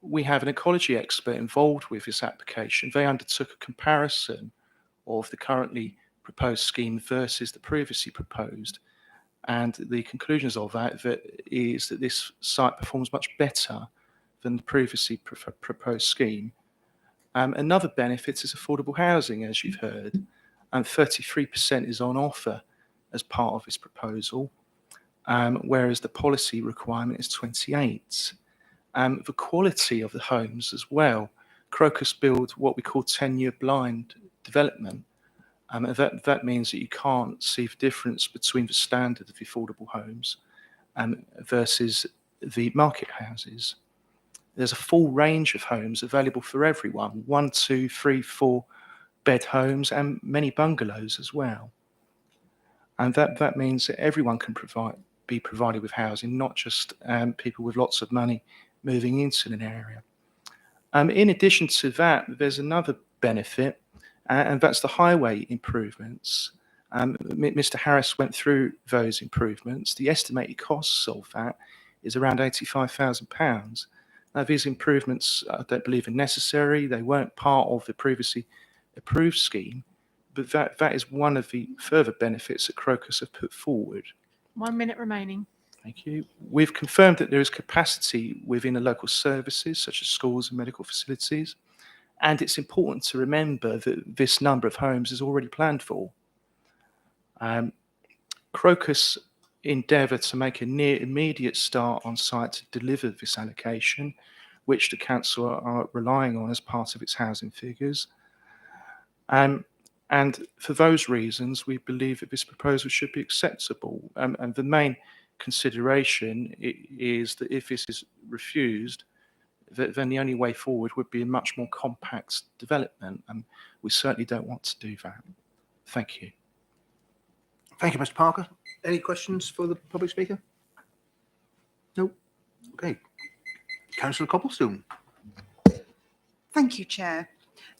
We have an ecology expert involved with this application. They undertook a comparison of the currently proposed scheme versus the previously proposed. And the conclusions of that is that this site performs much better than the previously proposed scheme. Another benefit is affordable housing, as you've heard, and 33% is on offer as part of this proposal, whereas the policy requirement is 28%. The quality of the homes as well. Crocus build what we call 10-year blind development. That means that you can't see the difference between the standard of the affordable homes versus the market houses. There's a full range of homes available for everyone, 1, 2, 3, 4 bed homes and many bungalows as well. And that means that everyone can be provided with housing, not just people with lots of money moving into an area. In addition to that, there's another benefit, and that's the highway improvements. Mr. Harris went through those improvements. The estimated costs of that is around £85,000. Now, these improvements, I don't believe, are necessary. They weren't part of the previously approved scheme, but that is one of the further benefits that Crocus have put forward. 1 minute remaining. Thank you. We've confirmed that there is capacity within the local services, such as schools and medical facilities, and it's important to remember that this number of homes is already planned for. Crocus endeavour to make a near immediate start on site to deliver this allocation, which the council are relying on as part of its housing figures. And And for those reasons, we believe that this proposal should be acceptable. And the main consideration is that if this is refused, then the only way forward would be a much more compact development. And we certainly don't want to do that. Thank you. Thank you, Mr. Parker. Any questions for the public speaker? No. Okay. Councillor Copplestone. Thank you, Chair.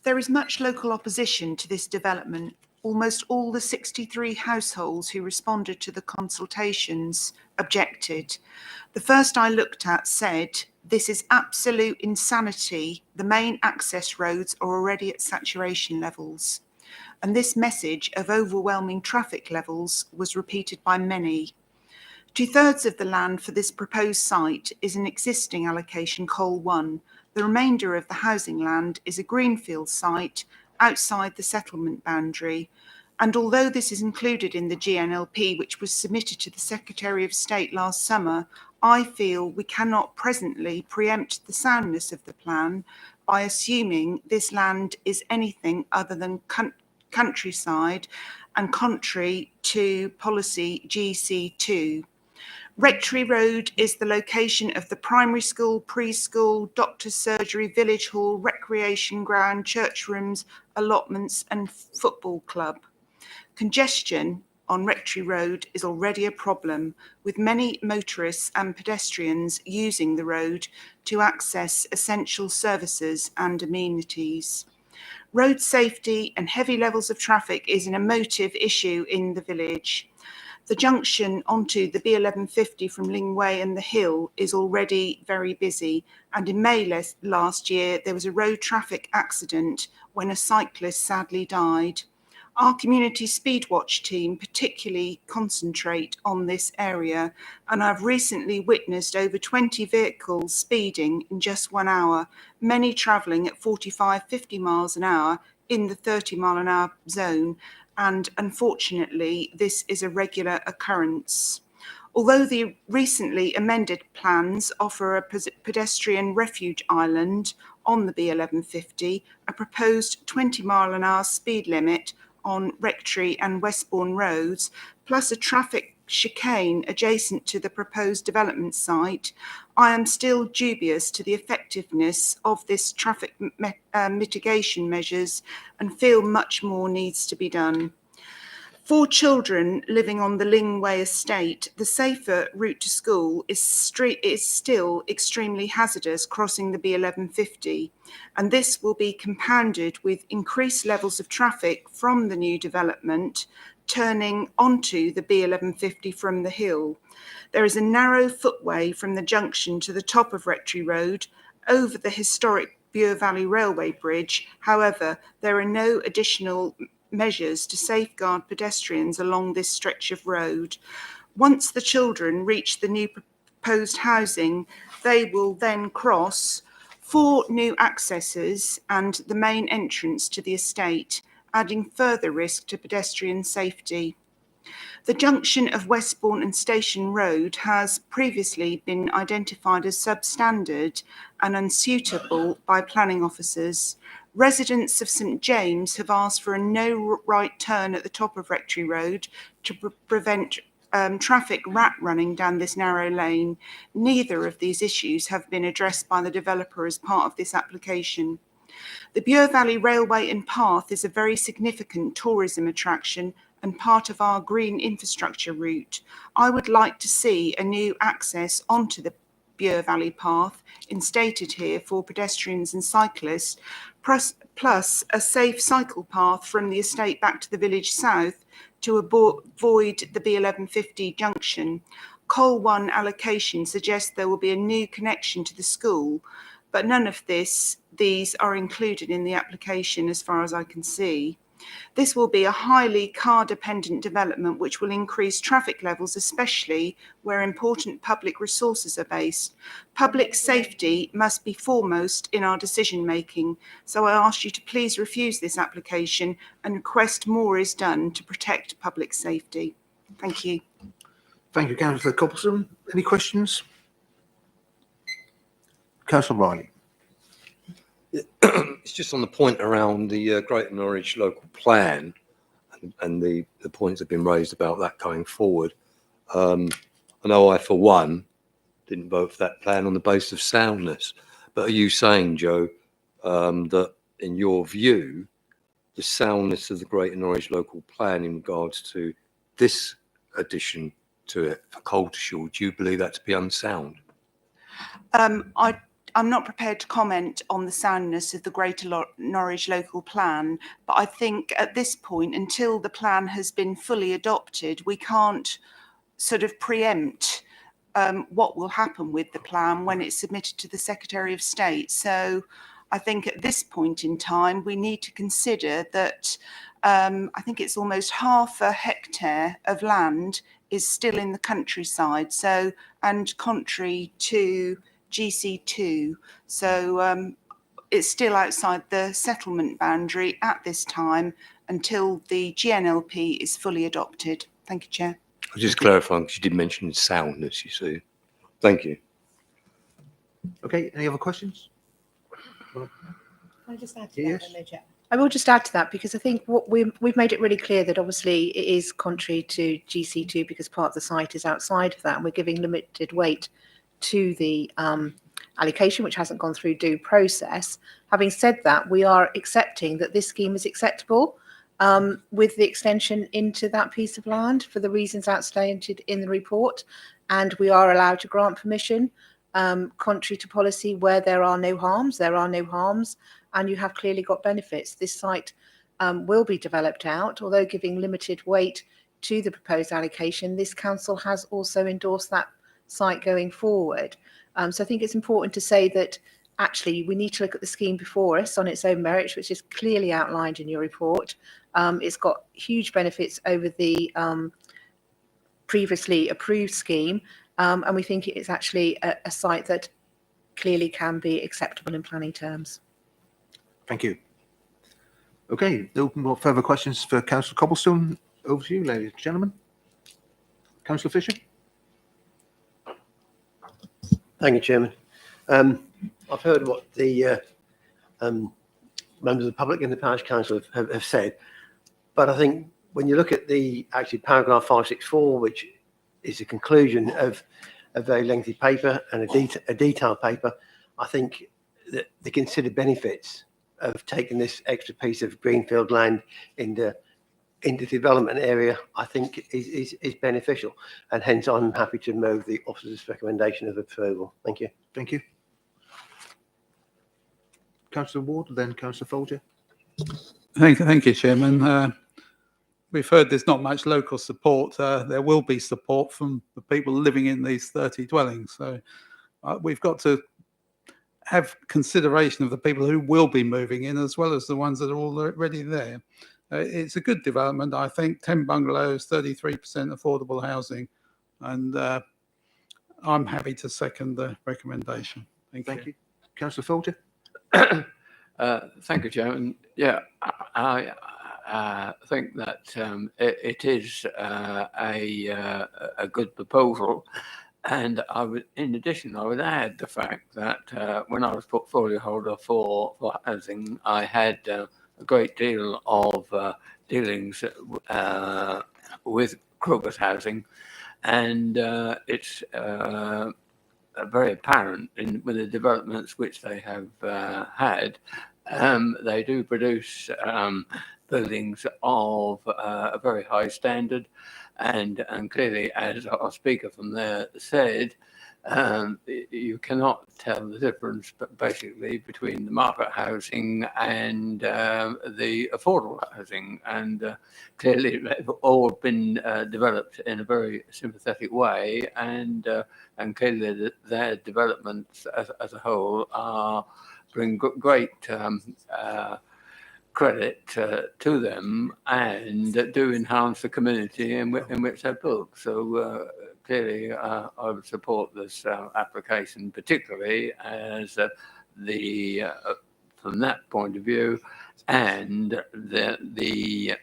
There is much local opposition to this development. Almost all the 63 households who responded to the consultations objected. The first I looked at said, "This is absolute insanity. The main access roads are already at saturation levels." And this message of overwhelming traffic levels was repeated by many. 2/3 of the land for this proposed site is an existing allocation Col 1. The remainder of the housing land is a greenfield site outside the settlement boundary. And although this is included in the GNLP, which was submitted to the Secretary of State last summer, I feel we cannot presently preempt the soundness of the plan by assuming this land is anything other than countryside and contrary to policy GC2. Rectory Road is the location of the primary school, preschool, doctor's surgery, village hall, recreation ground, church rooms, allotments and football club. Congestion on Rectory Road is already a problem, with many motorists and pedestrians using the road to access essential services and amenities. Road safety and heavy levels of traffic is an emotive issue in the village. The junction onto the B1150 from Lingwood and the Hill is already very busy, and in May last year there was a road traffic accident when a cyclist sadly died. Our community speedwatch team particularly concentrate on this area, and I've recently witnessed over 20 vehicles speeding in just 1 hour, many travelling at 45, 50 miles an hour in the 30 mile an hour zone, and unfortunately this is a regular occurrence. Although the recently amended plans offer a pedestrian refuge island on the B1150, a proposed 20 mile an hour speed limit on Rectory and Westbourne roads, plus a traffic chicane adjacent to the proposed development site, I am still dubious to the effectiveness of this traffic mitigation measures and feel much more needs to be done. For children living on the Lingwood estate, the safer route to school is still extremely hazardous crossing the B1150, and this will be compounded with increased levels of traffic from the new development turning onto the B1150 from the hill. There is a narrow footway from the junction to the top of Rectory Road over the historic Bure Valley Railway Bridge. However, there are no additional measures to safeguard pedestrians along this stretch of road. Once the children reach the new proposed housing, they will then cross 4 new accesses and the main entrance to the estate, adding further risk to pedestrian safety. The junction of Westbourne and Station Road has previously been identified as substandard and unsuitable by planning officers. Residents of St James have asked for a no right turn at the top of Rectory Road to prevent traffic rat running down this narrow lane. Neither of these issues have been addressed by the developer as part of this application. The Bure Valley Railway and Path is a very significant tourism attraction and part of our green infrastructure route. I would like to see a new access onto the Bure Valley Path instated here for pedestrians and cyclists, plus a safe cycle path from the estate back to the village south to avoid the B1150 junction. Col 1 allocation suggests there will be a new connection to the school, but none of these are included in the application as far as I can see. This will be a highly car-dependent development which will increase traffic levels, especially where important public resources are based. Public safety must be foremost in our decision-making, so I ask you to please refuse this application and request more is done to protect public safety. Thank you. Thank you, Councillor Copplestone. Any questions? Councillor Riley. It's just on the point around the Greater Norwich local plan. and the points have been raised about that going forward. I know I, for one, didn't vote for that plan on the basis of soundness. But are you saying, Joe, that in your view, the soundness of the Greater Norwich local plan in regards to this addition to it for Coltishall, do you believe that to be unsound? I'm not prepared to comment on the soundness of the Greater Norwich local plan, but I think at this point, until the plan has been fully adopted, we can't sort of preempt what will happen with the plan when it's submitted to the Secretary of State. So I think at this point in time, we need to consider that I think it's almost half a hectare of land is still in the countryside. So, and contrary to GC2, so it's still outside the settlement boundary at this time until the GNLP is fully adopted. Thank you, Chair. I'll just clarifying, because you did mention soundness, you see. Thank you. Okay, any other questions? Can I just add to Yes. that, then, Chair? I will just add to that because I think what we've made it really clear that obviously it is contrary to GC2 because part of the site is outside of that, and we're giving limited weight to the allocation, which hasn't gone through due process. Having said that, we are accepting that this scheme is acceptable with the extension into that piece of land for the reasons outlined in the report, and we are allowed to grant permission contrary to policy where there are no harms. There are no harms, and you have clearly got benefits. This site will be developed out, although giving limited weight to the proposed allocation. This council has also endorsed that site going forward. So I think it's important to say that actually we need to look at the scheme before us on its own merits, which is clearly outlined in your report. It's got huge benefits over the previously approved scheme, and we think it is actually a site that clearly can be acceptable in planning terms. Thank you. Okay, no more further questions for Councillor Cobblestone. Over to you, ladies and gentlemen. Councillor Fisher. Thank you, Chairman. I've heard what the members of the public and the parish council have said, but I think when you look at the actually paragraph 564, which is a conclusion of a very lengthy paper and a detailed paper, I think that the considered benefits of taking this extra piece of greenfield land into development area, I think is beneficial, and hence I'm happy to move the officer's recommendation of approval. Thank you. Thank you. Councillor Ward, then Councillor Folger. Thank you, Chairman. We've heard there's not much local support. There will be support from the people living in these 30 dwellings. So we've got to have consideration of the people who will be moving in as well as the ones that are already there. It's a good development, I think. 10 bungalows, 33% affordable housing, and I'm happy to second the recommendation. Thank you. Councillor Folger. Thank you, Chairman. Yeah, I think that it is a good proposal, and in addition, I would add the fact that when I was portfolio holder for housing, I had a great deal of dealings with Crocus Housing, and it's very apparent with the developments which they have had. They do produce buildings of a very high standard, and clearly, as our speaker from there said, you cannot tell the difference, but basically between the market housing and the affordable housing, and clearly they've all been developed in a very sympathetic way, and clearly their developments as a whole bring great credit to them, and do enhance the community in which they're built. So clearly, I would support this application, particularly as from that point of view, and the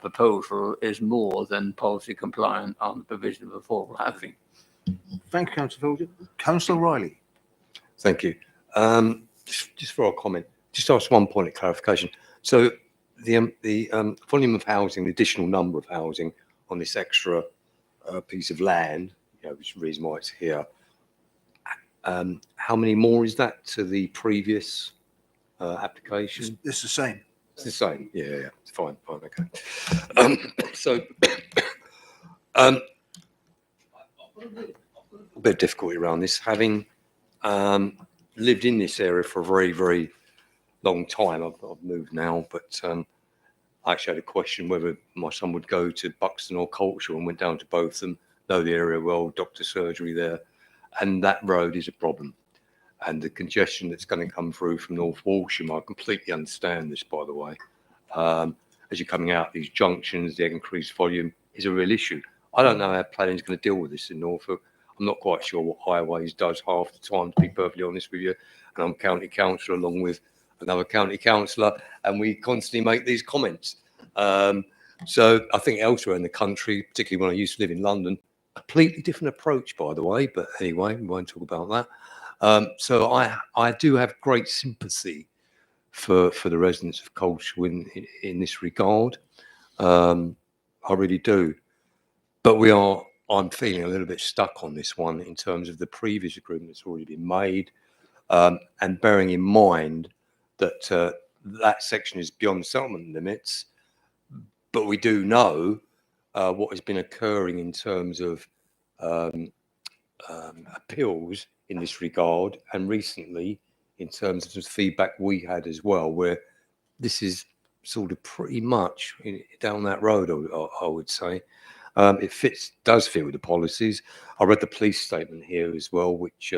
proposal is more than policy compliant on the provision of affordable housing. Thank you, Councillor Folger. Councillor Riley. Thank you. Just for a comment, just ask one point of clarification. So the volume of housing, the additional number of housing on this extra piece of land, which is the reason why it's here. How many more is that to the previous application? It's the same. It's the same. Yeah. It's fine. Okay. So, a bit of difficulty around this, having lived in this area for a very, very long time. I've moved now, but I actually had a question whether my son would go to Buxton or Colchester, and went down to both of them, know the area well, doctor surgery there, and that road is a problem. And the congestion that's going to come through from North Walsham, I completely understand this, by the way. As you're coming out, these junctions, the increased volume is a real issue. I don't know how planning is going to deal with this in Norfolk. I'm not quite sure what highways does half the time, to be perfectly honest with you. And I'm county councillor along with another county councillor, and we constantly make these comments. So I think elsewhere in the country, particularly when I used to live in London, a completely different approach, by the way. But anyway, we won't talk about that. So I do have great sympathy for the residents of Colchester in this regard. I really do. But I'm feeling a little bit stuck on this one in terms of the previous agreement that's already been made, and bearing in mind that that section is beyond settlement limits. But we do know what has been occurring in terms of appeals in this regard, and recently in terms of the feedback we had as well, where this is sort of pretty much down that road, I would say. It does fit with the policies. I read the police statement here as well, which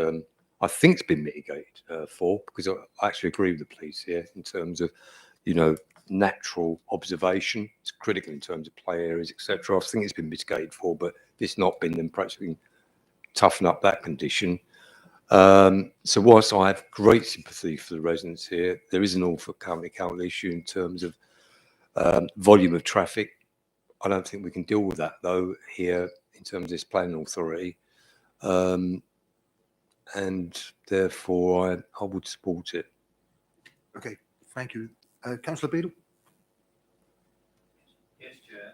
I think's been mitigated for, because I actually agree with the police here in terms of, natural observation. It's critical in terms of play areas, etc. I think it's been mitigated for, but it's not been them practically toughen up that condition. So whilst I have great sympathy for the residents here, there is an Norfolk County Council issue in terms of volume of traffic. I don't think we can deal with that, though, here in terms of this planning authority. And therefore, I would support it. Okay, thank you. Councillor Beadle? Yes, Chair.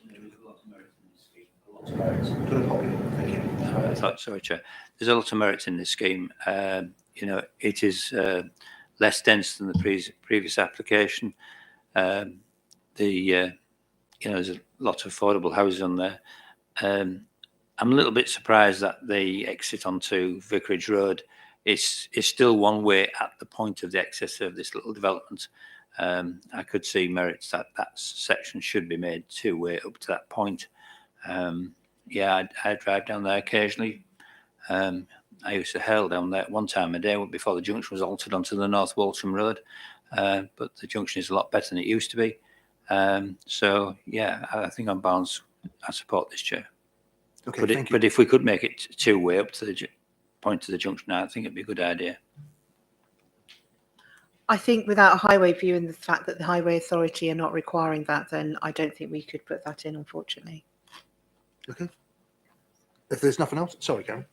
There is a lot of merit in this scheme. Sorry, Chair. There's a lot of merit in this scheme. It is less dense than the previous application. There's a lot of affordable houses on there. I'm a little bit surprised that the exit onto Vicarage Road is still one way at the point of the access of this little development. I could see merits that section should be made two-way up to that point. I drive down there occasionally. I used to hail down there one time a day before the junction was altered onto the North Walsham Road, but the junction is a lot better than it used to be. I think on balance, I support this, Chair. Okay, but if we could make it two-way up to the point of the junction, I think it'd be a good idea. I think without a highway view and the fact that the Highway Authority are not requiring that, then I don't think we could put that in, unfortunately. Okay. If there's nothing else, sorry, Karen.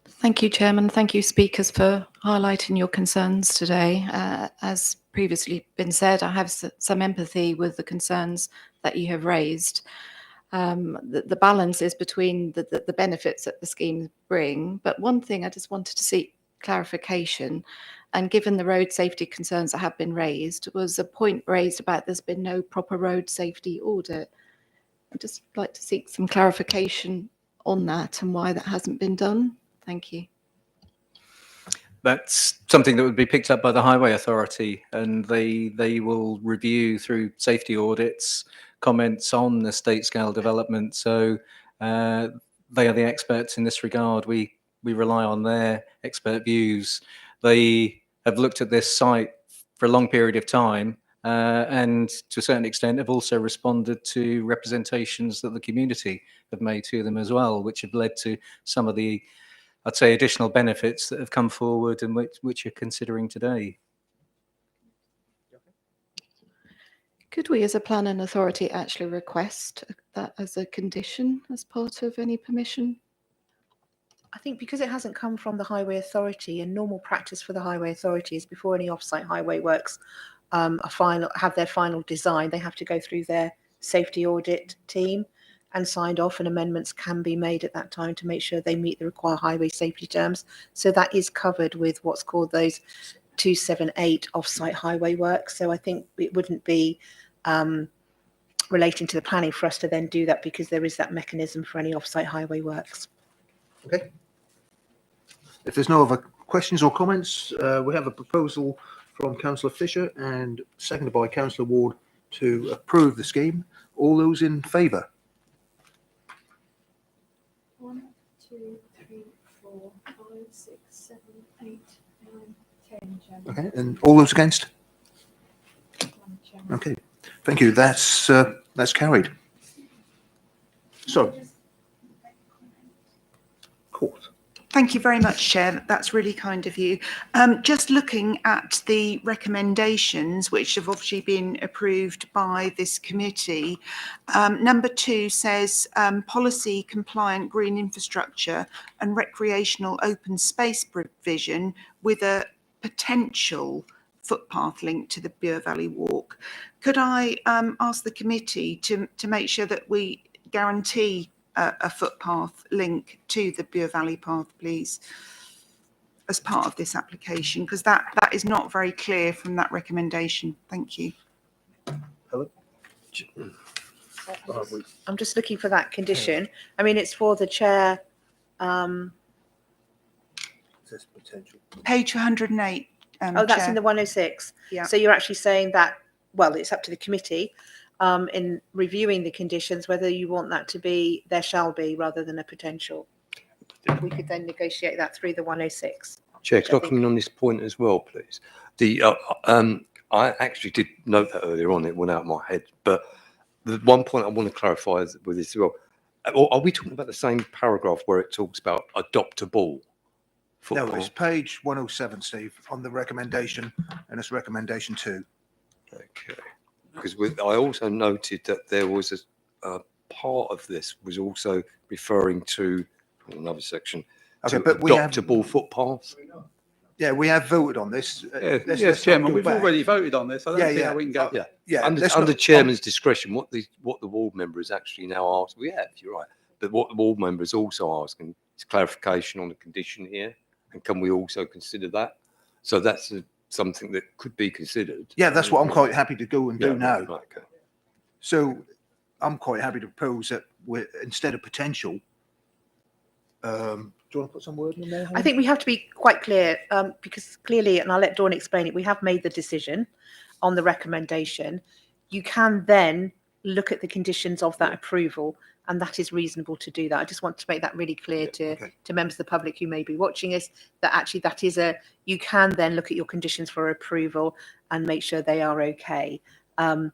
Thank you, Chairman. Thank you, speakers, for highlighting your concerns today. As previously been said, I have some empathy with the concerns that you have raised. The balance is between the benefits that the schemes bring, but one thing I just wanted to seek clarification, and given the road safety concerns that have been raised, was a point raised about there's been no proper road safety audit. I'd just like to seek some clarification on that and why that hasn't been done. Thank you. That's something that would be picked up by the Highway Authority, and they will review through safety audits comments on the state scale development. So they are the experts in this regard. We rely on their expert views. They have looked at this site for a long period of time, and to a certain extent have also responded to representations that the community have made to them as well, which have led to some of the, I'd say, additional benefits that have come forward and which you're considering today. Could we as a planning authority actually request that as a condition as part of any permission? I think because it hasn't come from the Highway Authority, and normal practice for the Highway Authority is before any off-site highway works have their final design, they have to go through their safety audit team and signed off, and amendments can be made at that time to make sure they meet the required highway safety terms. So that is covered with what's called those 278 off-site highway works. So I think it wouldn't be relating to the planning for us to then do that, because there is that mechanism for any off-site highway works. Okay. If there's no other questions or comments, we have a proposal from Councillor Fisher and seconded by Councillor Ward to approve the scheme. All those in favour? 1, 2, 3, 4, 5, 6, 7, 8, 9, 10, Chairman. Okay, and all those against? 1, Chairman. Okay, thank you. That's carried. So, court. Thank you very much, Chair. That's really kind of you. Just looking at the recommendations, which have obviously been approved by this committee, number 2 says policy compliant green infrastructure and recreational open space provision with a potential footpath link to the Bure Valley Walk. Could I ask the committee to make sure that we guarantee a footpath link to the Bure Valley Path, please, as part of this application, because that is not very clear from that recommendation. Thank you. Hello? I'm just looking for that condition. I mean, it's for the chair. Potential. Page 108. Oh, that's Chair. in the 106. Yeah. So you're actually saying that, well, it's up to the committee in reviewing the conditions, whether you want that to be there shall be rather than a potential. We could then negotiate that through the 106. Chair, can I come in on this point as well, please? I actually did note that earlier on, it went out of my head, but the one point I want to clarify with this as well, are we talking about the same paragraph where it talks about adoptable footpath? No, it's page 107, Steve, on the recommendation, and it's recommendation 2. Okay. Because I also noted that there was a part of this was also referring to another section, Okay, to but we have- adoptable footpaths. Yeah, we have voted on this. Yes, Chairman, we've already voted on this. I don't see how we can go. Under chairman's discretion, what the ward member is actually now asked, we have, you're right, but what the ward member is also asking is clarification on the condition here, and can we also consider that? So that's something that could be considered. Yeah, that's what I'm quite happy to go and do now. Right, okay. So I'm quite happy to propose that instead of potential, do you want to put some word in there? I think we have to be quite clear, because clearly, and I'll let Dawn explain it, we have made the decision on the recommendation. You can then look at the conditions of that approval, and that is reasonable to do that. I just want to make that really clear to members of the public who may be watching us, that actually you can then look at your conditions for approval and make sure they are okay,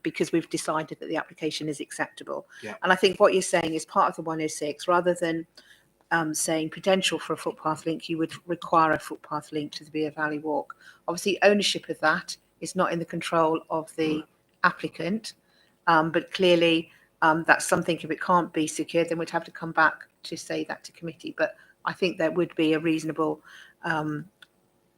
because we've decided that the application is acceptable. Yeah. And I think what you're saying is part of the 106, rather than saying potential for a footpath link, you would require a footpath link to the Bure Valley Walk. Obviously, ownership of that is not in the control of the applicant, but clearly that's something, if it can't be secured, then we'd have to come back to say that to committee. But I think there would be a reasonable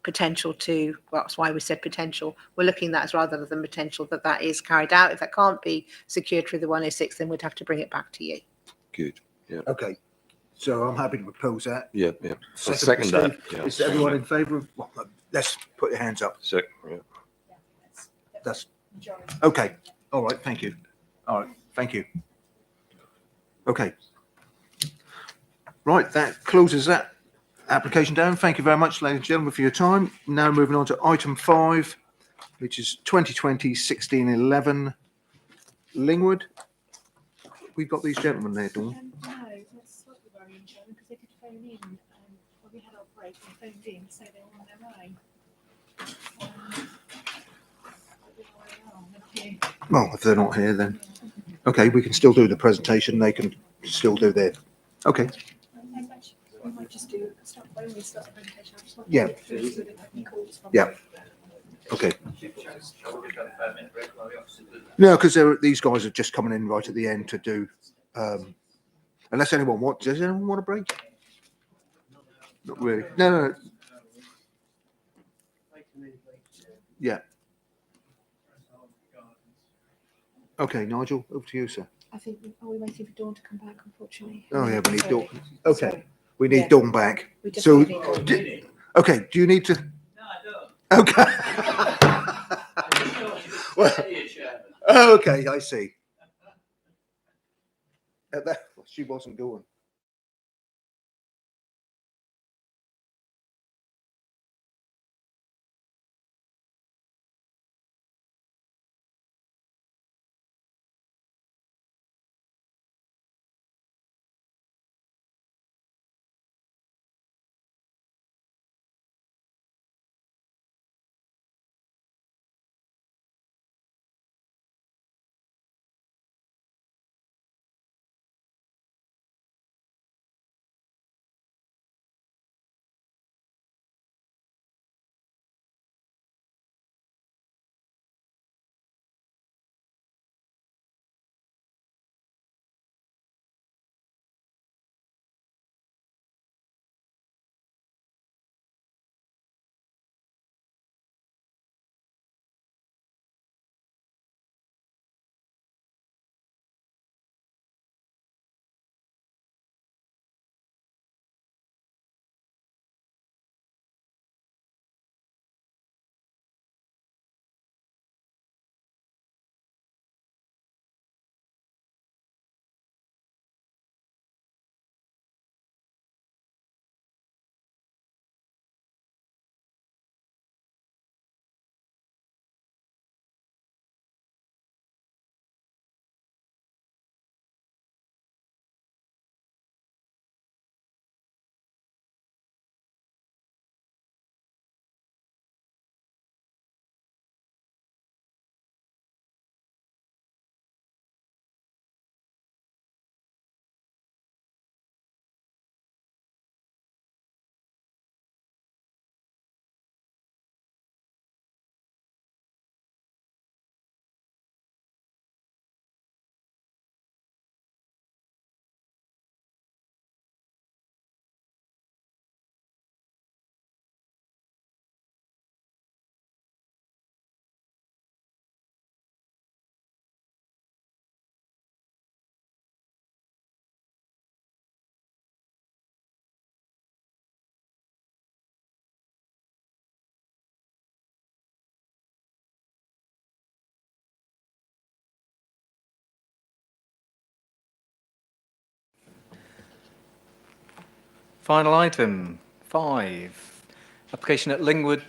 potential to, well, that's why we said potential. We're looking at that as rather than potential that is carried out. If that can't be secured through the 106, then we'd have to bring it back to you. Good, yeah. Okay, so I'm happy to propose that. Yeah. I'll second that. Yeah. Is everyone in favour of, well, let's put your hands up. Yeah. That's, okay, all right, thank you. All right, thank you. Okay. Right, that closes that application down. Thank you very much, ladies and gentlemen, for your time. Now moving on to item 5, which is 2020-16-11 Lingwood. We've got these gentlemen there, Dawn. No, that's slightly worrying, Chairman, because they could phone in when we had our break and phoned in to say they were on their way. Well, if they're not here, then okay, we can still do the presentation. They can still do their. Okay. We might just do start the presentation. I just want to Yeah. look through so that we can calls from Yeah. Okay. No, because these guys are just coming in right at the end to do. Unless anyone does anyone want a break? Not really. No. Yeah. Okay, Nigel, over to you, sir. I think, are we waiting for Dawn to come back, unfortunately? Oh, yeah, we need Sorry. Dawn. Okay, Sorry. we need Yeah. Dawn back. We just So, need Dawn. okay, do you need to? No, I don't. Okay. Well, okay, I see. She wasn't going. Final item 5, application at Lingwood,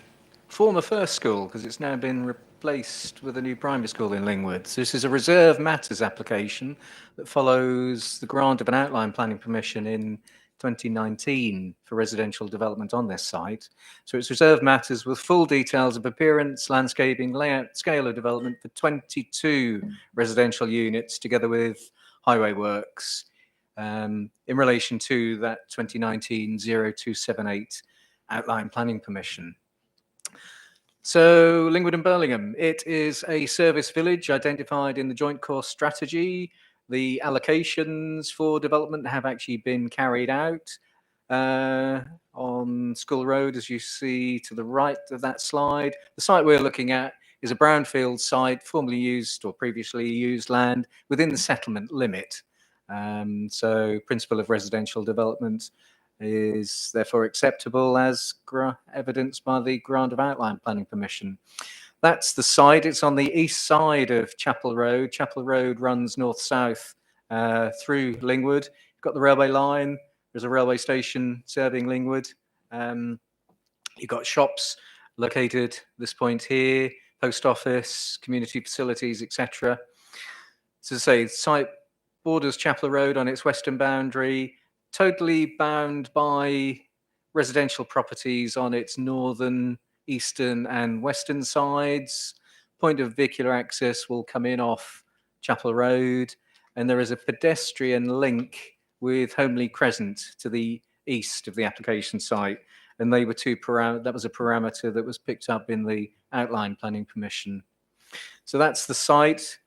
former first school, because it's now been replaced with a new primary school in Lingwood. So this is a reserve matters application that follows the grant of an outline planning permission in 2019 for residential development on this site. So it's reserve matters with full details of appearance, landscaping, layout, scale of development for 22 residential units, together with highway works. In relation to that 2019-0278 outline planning permission. So Lingwood and Birmingham, it is a service village identified in the joint course strategy. The allocations for development have actually been carried out on School Road, as you see to the right of that slide. The site we're looking at is a brownfield site, formerly used or previously used land within the settlement limit. So principle of residential development is therefore acceptable as evidenced by the grant of outline planning permission. That's the site. It's on the east side of Chapel Road. Chapel Road runs north-south through Lingwood. You've got the railway line. There's a railway station serving Lingwood. You've got shops located at this point here, post office, community facilities, etc. So to say, the site borders Chapel Road on its western boundary, totally bound by residential properties on its northern, eastern and western sides. Point of vehicular access will come in off Chapel Road, and there is a pedestrian link with Homely Crescent to the east of the application site. And they were that was a parameter that was picked up in the outline planning permission. So that's the site.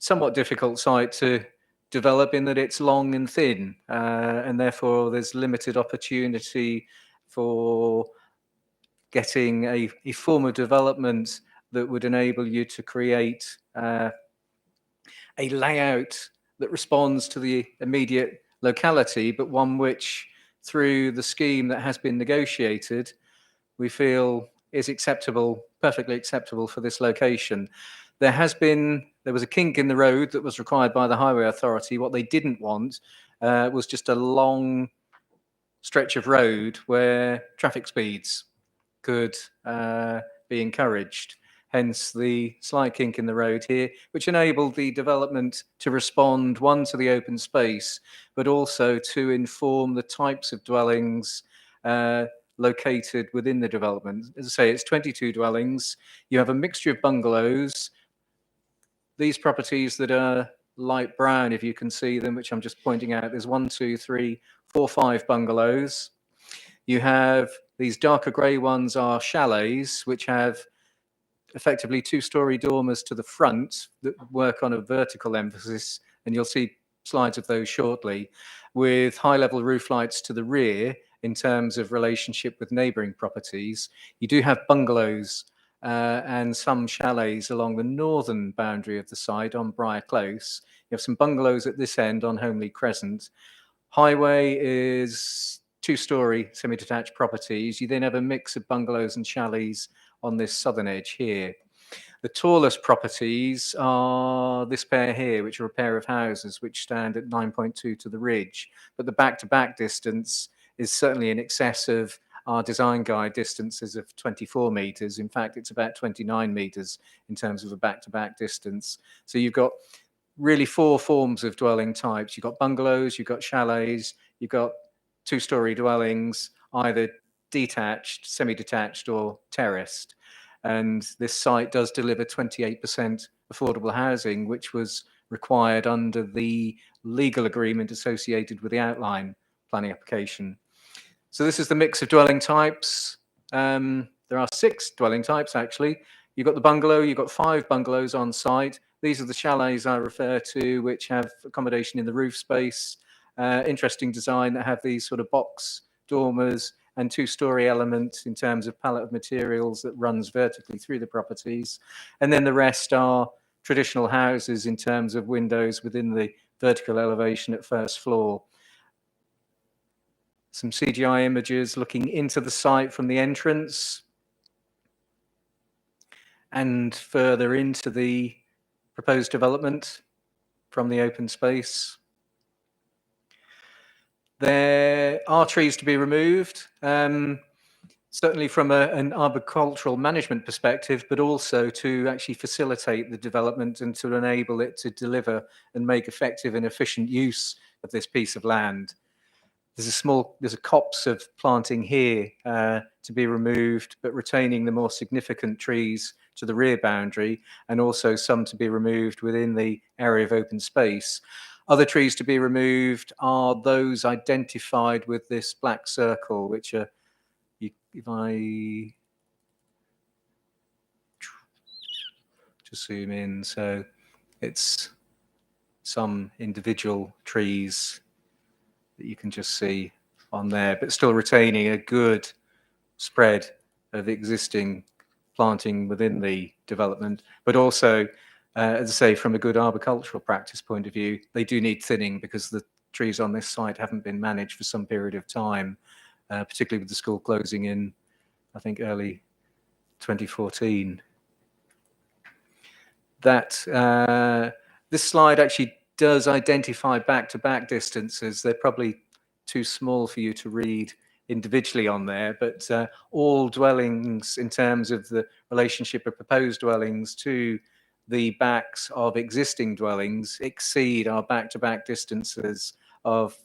Somewhat difficult site to develop in that it's long and thin, and therefore there's limited opportunity for getting a form of development that would enable you to create a layout that responds to the immediate locality, but one which, through the scheme that has been negotiated, we feel is acceptable, perfectly acceptable for this location. There was a kink in the road that was required by the Highway Authority. What they didn't want was just a long stretch of road where traffic speeds could be encouraged. Hence the slight kink in the road here, which enabled the development to respond, one, to the open space, but also to inform the types of dwellings located within the development. As I say, it's 22 dwellings. You have a mixture of bungalows. These properties that are light brown, if you can see them, which I'm just pointing out, there's 1, 2, 3, 4, 5 bungalows. You have these darker grey ones are chalets, which have effectively 2-story dormers to the front that work on a vertical emphasis, and you'll see slides of those shortly, with high-level roof lights to the rear in terms of relationship with neighbouring properties. You do have bungalows and some chalets along the northern boundary of the site on Briar Close. You have some bungalows at this end on Homely Crescent. Highway is 2-story semi-detached properties. You then have a mix of bungalows and chalets on this southern edge here. The tallest properties are this pair here, which are a pair of houses which stand at 9.2 to the ridge. But the back-to-back distance is certainly in excess of our design guide distances of 24 metres. In fact, it's about 29 metres in terms of a back-to-back distance. So you've got really 4 forms of dwelling types. You've got bungalows, you've got chalets, you've got 2-story dwellings, either detached, semi-detached or terraced. And this site does deliver 28% affordable housing, which was required under the legal agreement associated with the outline planning application. So this is the mix of dwelling types. There are 6 dwelling types, actually. You've got the bungalow, you've got 5 bungalows on site. These are the chalets I refer to, which have accommodation in the roof space. Interesting design that have these sort of box dormers and 2-story element in terms of palette of materials that runs vertically through the properties. And then the rest are traditional houses in terms of windows within the vertical elevation at first floor. Some CGI images looking into the site from the entrance and further into the proposed development from the open space. There are trees to be removed, certainly from an arboricultural management perspective, but also to actually facilitate the development and to enable it to deliver and make effective and efficient use of this piece of land. There's a copse of planting here to be removed, but retaining the more significant trees to the rear boundary, and also some to be removed within the area of open space. Other trees to be removed are those identified with this black circle, which are, if I just zoom in, so it's some individual trees that you can just see on there, but still retaining a good spread of existing planting within the development, but also, as I say, from a good arboricultural practice point of view, they do need thinning because the trees on this site haven't been managed for some period of time, particularly with the school closing in, I think, early 2014. This slide actually does identify back-to-back distances. They're probably too small for you to read individually on there, but all dwellings in terms of the relationship of proposed dwellings to the backs of existing dwellings exceed our back-to-back distances of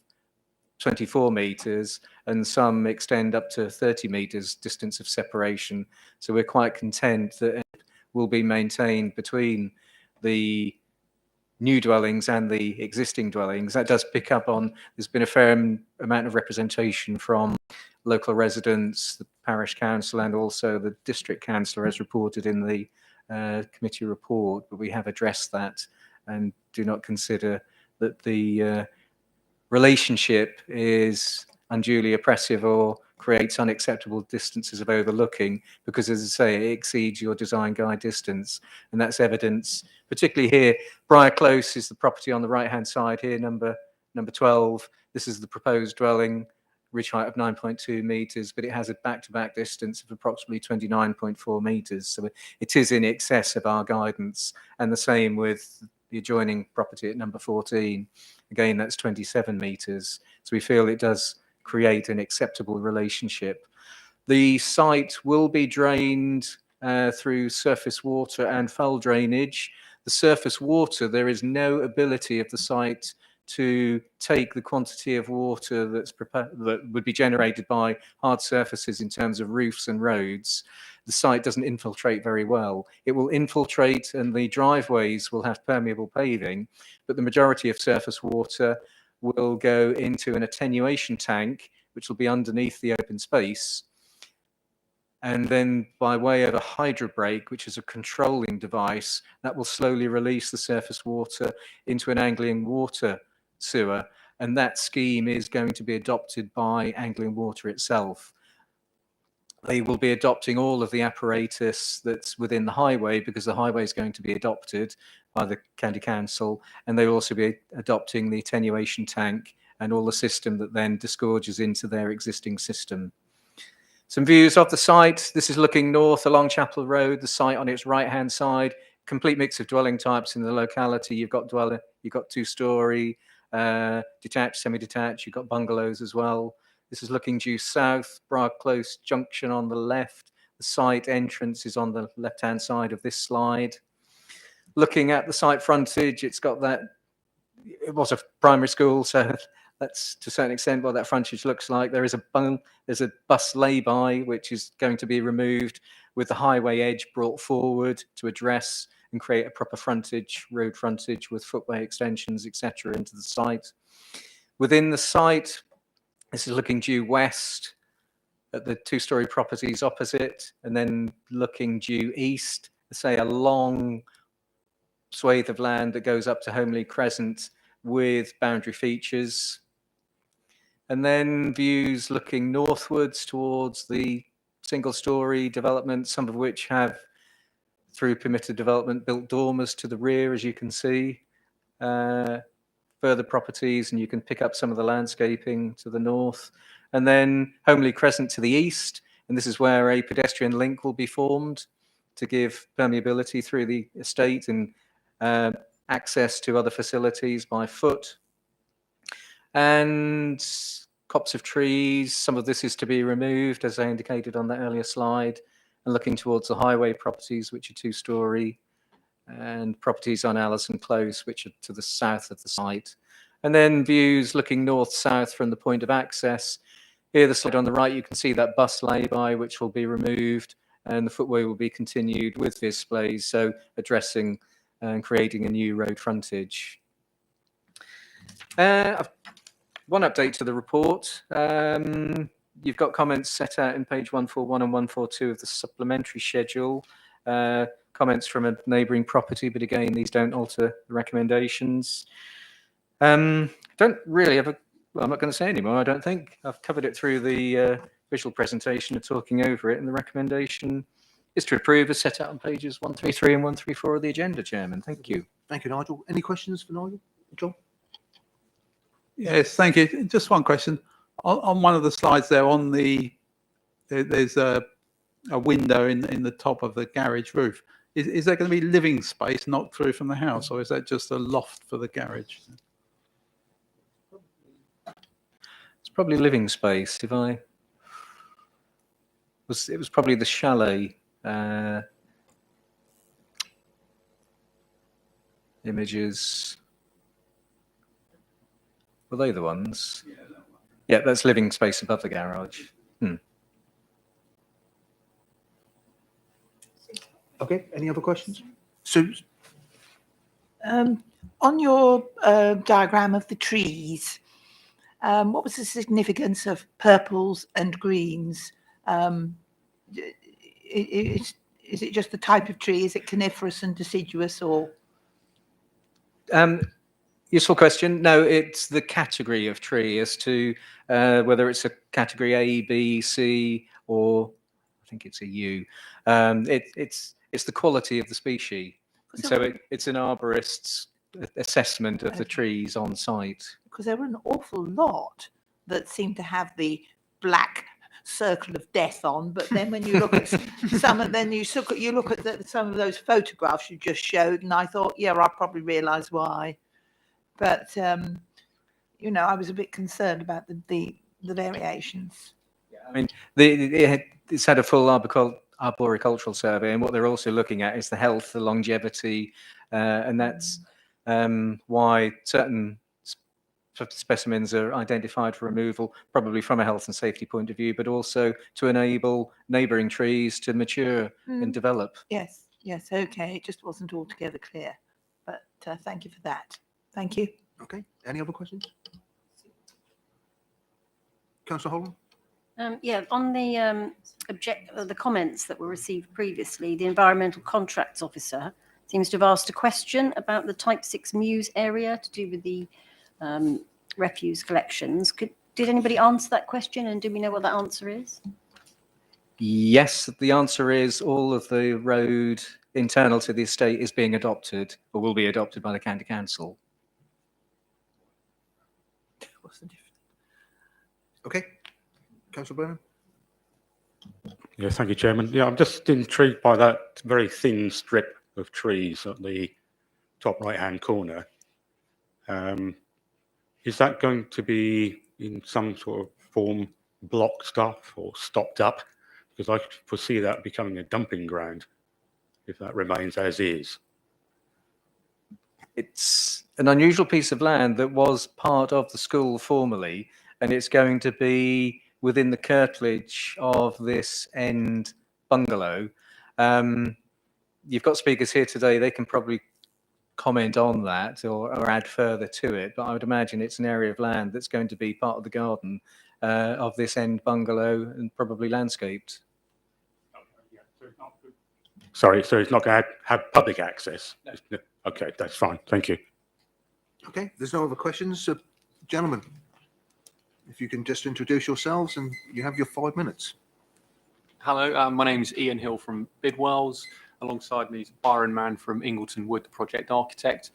24 metres, and some extend up to 30 metres distance of separation. So we're quite content that it will be maintained between the new dwellings and the existing dwellings. That does pick up on, there's been a fair amount of representation from local residents, the parish council, and also the district councillor, as reported in the committee report, but we have addressed that and do not consider that the relationship is unduly oppressive or creates unacceptable distances of overlooking, because, as I say, it exceeds your design guide distance. And that's evidence, particularly here. Briar Close is the property on the right-hand side here, number 12. This is the proposed dwelling, ridge height of 9.2 metres, but it has a back-to-back distance of approximately 29.4 metres. So it is in excess of our guidance. And the same with the adjoining property at number 14. Again, that's 27 metres. So we feel it does create an acceptable relationship. The site will be drained through surface water and foul drainage. The surface water, there is no ability of the site to take the quantity of water that would be generated by hard surfaces in terms of roofs and roads. The site doesn't infiltrate very well. It will infiltrate, and the driveways will have permeable paving, but the majority of surface water will go into an attenuation tank, which will be underneath the open space. And then by way of a hydro brake, which is a controlling device, that will slowly release the surface water into an Anglian water sewer. And that scheme is going to be adopted by Anglian Water itself. They will be adopting all of the apparatus that's within the highway, because the highway is going to be adopted by the county council, and they will also be adopting the attenuation tank and all the system that then disgorges into their existing system. Some views of the site. This is looking north along Chapel Road, the site on its right-hand side. Complete mix of dwelling types in the locality. You've got two-storey, detached, semi-detached. You've got bungalows as well. This is looking due south, Briar Close Junction on the left. The site entrance is on the left-hand side of this slide. Looking at the site frontage, it's got that, it was a primary school, so that's to a certain extent what that frontage looks like. There's a bus lay-by, which is going to be removed with the highway edge brought forward to address and create a proper frontage, road frontage with footway extensions, etc. into the site. Within the site, this is looking due west at the two-storey properties opposite, and then looking due east, say a long swathe of land that goes up to Homely Crescent with boundary features. And then views looking northwards towards the single-storey development, some of which have, through permitted development, built dormers to the rear, as you can see. Further properties, and you can pick up some of the landscaping to the north. And then Homely Crescent to the east, and this is where a pedestrian link will be formed to give permeability through the estate and access to other facilities by foot. And copse of trees, some of this is to be removed, as I indicated on that earlier slide, and looking towards the highway properties, which are two-storey, and properties on Allison Close, which are to the south of the site. And then views looking north-south from the point of access. Here, the slide on the right, you can see that bus lay-by, which will be removed, and the footway will be continued with displays, so addressing and creating a new road frontage. One update to the report. You've got comments set out in page 141 and 142 of the supplementary schedule. Comments from a neighbouring property, but again, these don't alter the recommendations. Don't really have well, I'm not going to say anymore, I don't think. I've covered it through the visual presentation and talking over it, and the recommendation is to approve as set out on pages 133 and 134 of the agenda, Chairman. Thank you. Thank you, Nigel. Any questions for Nigel? John? Yes, thank you. Just one question. On one of the slides there, there's a window in the top of the garage roof. Is there going to be living space knocked through from the house, or is that just a loft for the garage? It's probably living space. It was probably the chalet images. Were they the ones? Yeah, that's living space above the garage. Okay, any other questions? Sue? On your diagram of the trees, what was the significance of purples and greens? Is it just the type of tree? Is it coniferous and deciduous, or? Useful question. No, it's the category of tree as to whether it's a category A, B, C, or I think it's a U. It's the quality of the species. And so it's an arborist's assessment of the trees on site. Because there were an awful lot that seemed to have the black circle of death on, but then when you look at some, and then you look at some of those photographs you just showed, and I thought, yeah, I probably realise why. But you know, I was a bit concerned about the variations. I mean, it's had a full arboricultural survey, and what they're also looking at is the health, the longevity, and that's why certain specimens are identified for removal, probably from a health and safety point of view, but also to enable neighbouring trees to mature and develop. Yes, okay. It just wasn't altogether clear, but thank you for that. Thank you. Okay. Any other questions? Councillor Holland? Yeah, on the comments that were received previously, the Environmental Contracts Officer seems to have asked a question about the Type 6 Mews area to do with the refuse collections. Did anybody answer that question, and do we know what that answer is? Yes, the answer is all of the road internal to the estate is being adopted, or will be adopted by the County Council. What's the difference? Okay. Councillor Brennan? Yeah, thank you, Chairman. Yeah, I'm just intrigued by that very thin strip of trees at the top right-hand corner. Is that going to be in some sort of form blocked up or stopped up? Because I foresee that becoming a dumping ground if that remains as is. It's an unusual piece of land that was part of the school formerly, and it's going to be within the curtilage of this end bungalow. You've got speakers here today, they can probably comment on that or add further to it, but I would imagine it's an area of land that's going to be part of the garden of this end bungalow and probably landscaped. Sorry, so it's not going to have public access? No. Okay, that's fine. Thank you. Okay, there's no other questions. Gentlemen, if you can just introduce yourselves, and you have your 5 minutes. Hello, my name is Ian Hill from Bidwells. Alongside me is Byron Mann from Ingleton Wood, the project architect.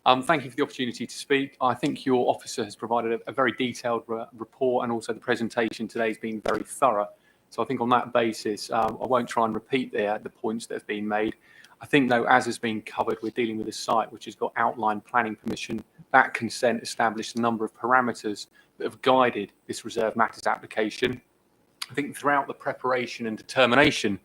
Thank you for the opportunity to speak. I think your officer has provided a very detailed report, and also the presentation today has been very thorough. So I think on that basis, I won't try and repeat the points that have been made. I think, though, as has been covered, we're dealing with a site which has got outline planning permission. That consent established a number of parameters that have guided this reserve matters application. I think throughout the preparation and determination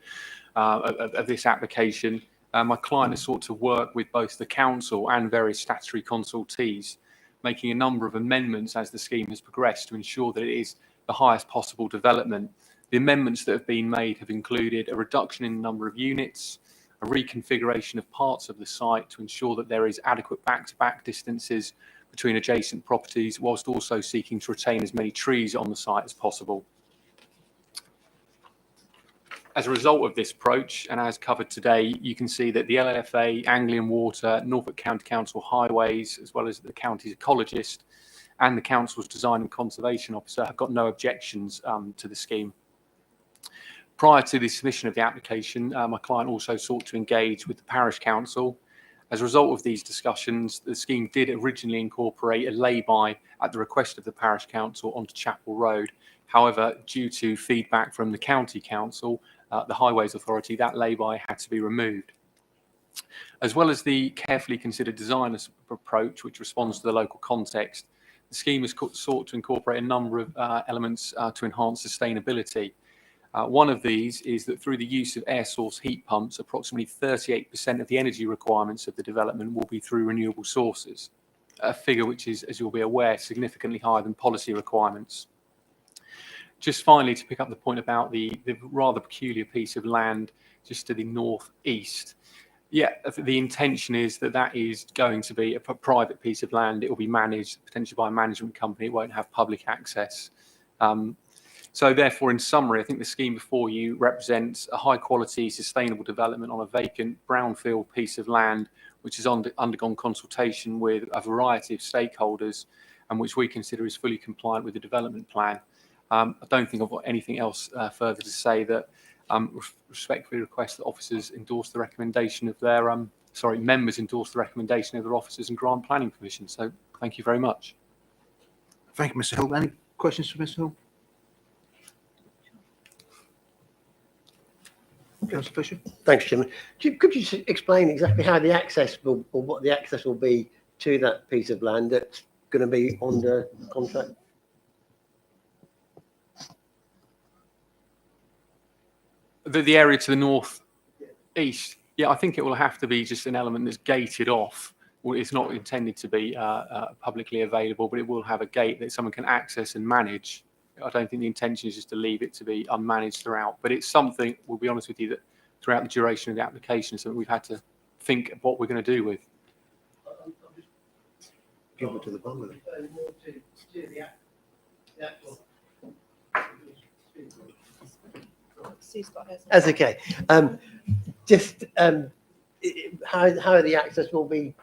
of this application, my client has sought to work with both the council and various statutory consultees, making a number of amendments as the scheme has progressed to ensure that it is the highest possible development. The amendments that have been made have included a reduction in the number of units, a reconfiguration of parts of the site to ensure that there is adequate back-to-back distances between adjacent properties, whilst also seeking to retain as many trees on the site as possible. As a result of this approach, and as covered today, you can see that the LLFA, Anglian Water, Norfolk County Council Highways, as well as the county's ecologist and the council's design and conservation officer have got no objections to the scheme. Prior to the submission of the application, my client also sought to engage with the parish council. As a result of these discussions, the scheme did originally incorporate a lay-by at the request of the parish council onto Chapel Road. However, due to feedback from the county council, the Highways Authority, that lay-by had to be removed. As well as the carefully considered design approach, which responds to the local context, the scheme has sought to incorporate a number of elements to enhance sustainability. One of these is that through the use of air source heat pumps, approximately 38% of the energy requirements of the development will be through renewable sources, a figure which is, as you'll be aware, significantly higher than policy requirements. Just finally, to pick up the point about the rather peculiar piece of land just to the northeast. Yeah, the intention is that that is going to be a private piece of land. It will be managed potentially by a management company. It won't have public access. So therefore, in summary, I think the scheme before you represents a high quality, sustainable development on a vacant brownfield piece of land, which has undergone consultation with a variety of stakeholders and which we consider is fully compliant with the development plan. I don't think I've got anything else further to say. That respectfully request that officers endorse the recommendation of their, members endorse the recommendation of their officers and grant planning permission. So thank you very much. Thank you, Mr. Hill. Any questions for Mr. Hill? Councillor Fisher. Thanks, Chairman. Could you explain exactly how the access will, or what the access will be to that piece of land that's going to be under contract? The area to the north east, yeah, I think it will have to be just an element that's gated off. Well, it's not intended to be publicly available, but it will have a gate that someone can access and manage. I don't think the intention is just to leave it to be unmanaged throughout, but it's something, we'll be honest with you, that throughout the duration of the application, something we've had to think of what we're going to do with. Give it to the bungalow. That's okay. How the access will be,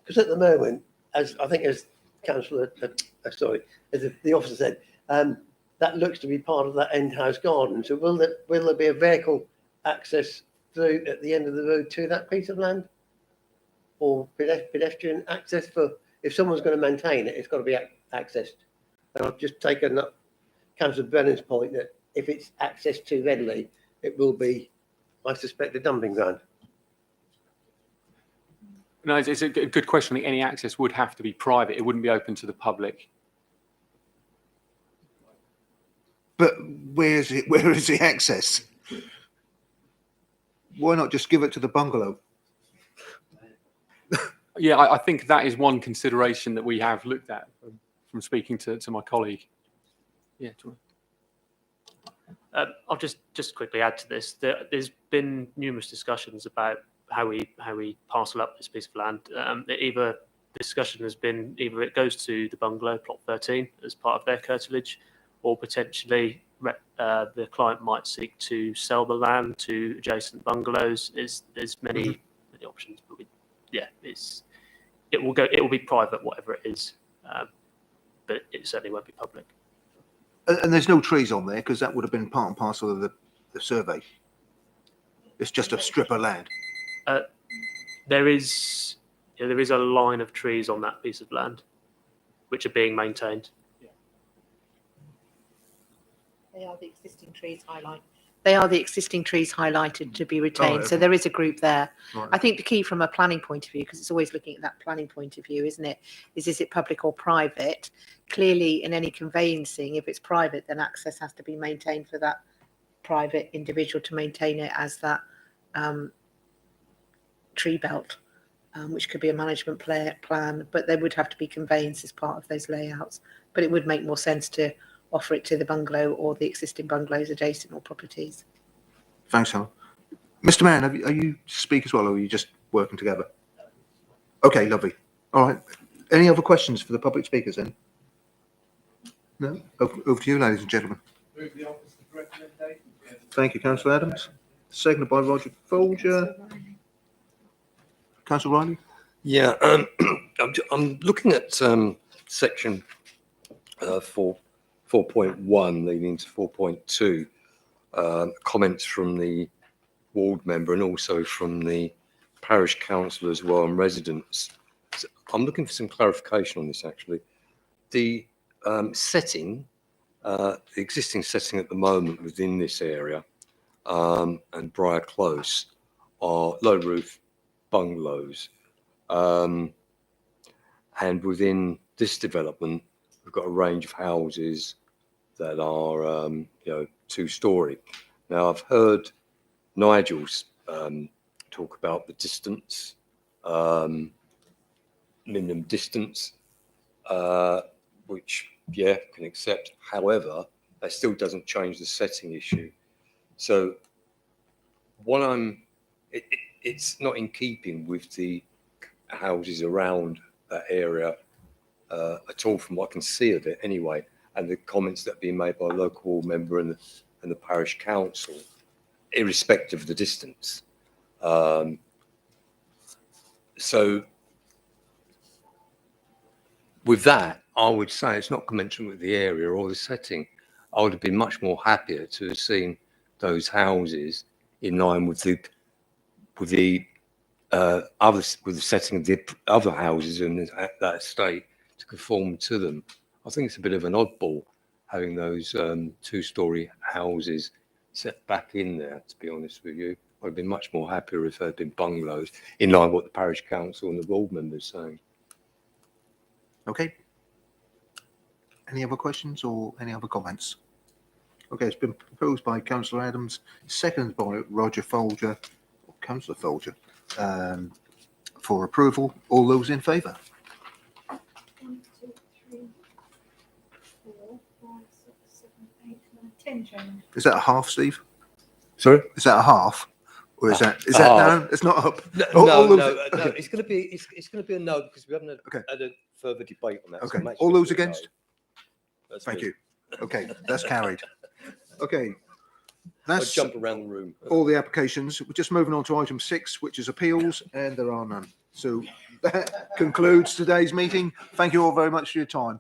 because at the moment, as I think as Councillor, as the officer said, that looks to be part of that end house garden. So will there be a vehicle access through at the end of the road to that piece of land, or pedestrian access for if someone's going to maintain it? It's got to be accessed. And I've just taken up Councillor Brennan's point that if it's accessed too readily, it will be, I suspect, a dumping ground. No, it's a good question. I think any access would have to be private. It wouldn't be open to the public. But where is it? Where is the access? Why not just give it to the bungalow? Yeah, I think that is one consideration that we have looked at from speaking to my colleague. Yeah. I'll just quickly add to this. There's been numerous discussions about how we parcel up this piece of land. Either the discussion has been either it goes to the bungalow, plot 13, as part of their curtilage, or potentially the client might seek to sell the land to adjacent bungalows. There's many options, but it will be private, whatever it is, but it certainly won't be public. And there's no trees on there because that would have been part and parcel of the survey. It's just a strip of land. There is a line of trees on that piece of land, which are being maintained. They are the existing trees highlighted. They are the existing trees highlighted to be retained. So there is a group there. Right. I think the key from a planning point of view, because it's always looking at that planning point of view, isn't it? Is it public or private? Clearly, in any conveyancing, if it's private, then access has to be maintained for that private individual to maintain it as that tree belt, which could be a management plan, but there would have to be conveyance as part of those layouts. But it would make more sense to offer it to the bungalow or the existing bungalows adjacent or properties. Thanks, Helen. Mr. Mann, are you speak as well, or are you just working together? Okay, lovely. All right. Any other questions for the public speakers then? No? Over to you, ladies and gentlemen. Thank you, Councillor Adams. Seconded by Roger Folger. Councillor Riley? Yeah, I'm looking at section 4.1 leading to 4.2, comments from the ward member and also from the parish council as well and residents. So I'm looking for some clarification on this actually. The setting, the existing setting at the moment within this area and Briar Close are low roof bungalows. And within this development, we've got a range of houses that are, two-storey. Now, I've heard Nigel's talk about the distance, minimum distance, which, can accept. However, that still doesn't change the setting issue. So, it's not in keeping with the houses around that area at all from what I can see of it anyway. and the comments that have been made by the local ward member and the parish council, irrespective of the distance. So with that, I would say it's not commensurate with the area or the setting. I would have been much more happier to have seen those houses in line with the setting of the other houses in that estate to conform to them. I think it's a bit of an oddball having those 2-storey houses set back in there, to be honest with you. I'd have been much more happier if there had been bungalows in line with what the parish council and the ward members are saying. Okay. Any other questions or any other comments? Okay, it's been proposed by Councillor Adams, seconded by Roger Folger, or Councillor Folger, for approval. All those in favour? 1, 2, 3, 4, 5, 6, 7, 8, 9, 10, Chairman. Is that a half, Steve? Sorry? Is that a half? Or is that half. no? It's not up. No, Okay. it's going to be a no because we haven't had a further debate on that. Okay. So All those it's a no. against? That's Thank me. you. Okay, that's carried. Okay. I'll That's jump around the room. all the applications. We're just moving on to item 6, which is appeals, and there are none. So that concludes today's meeting. Thank you all very much for your time.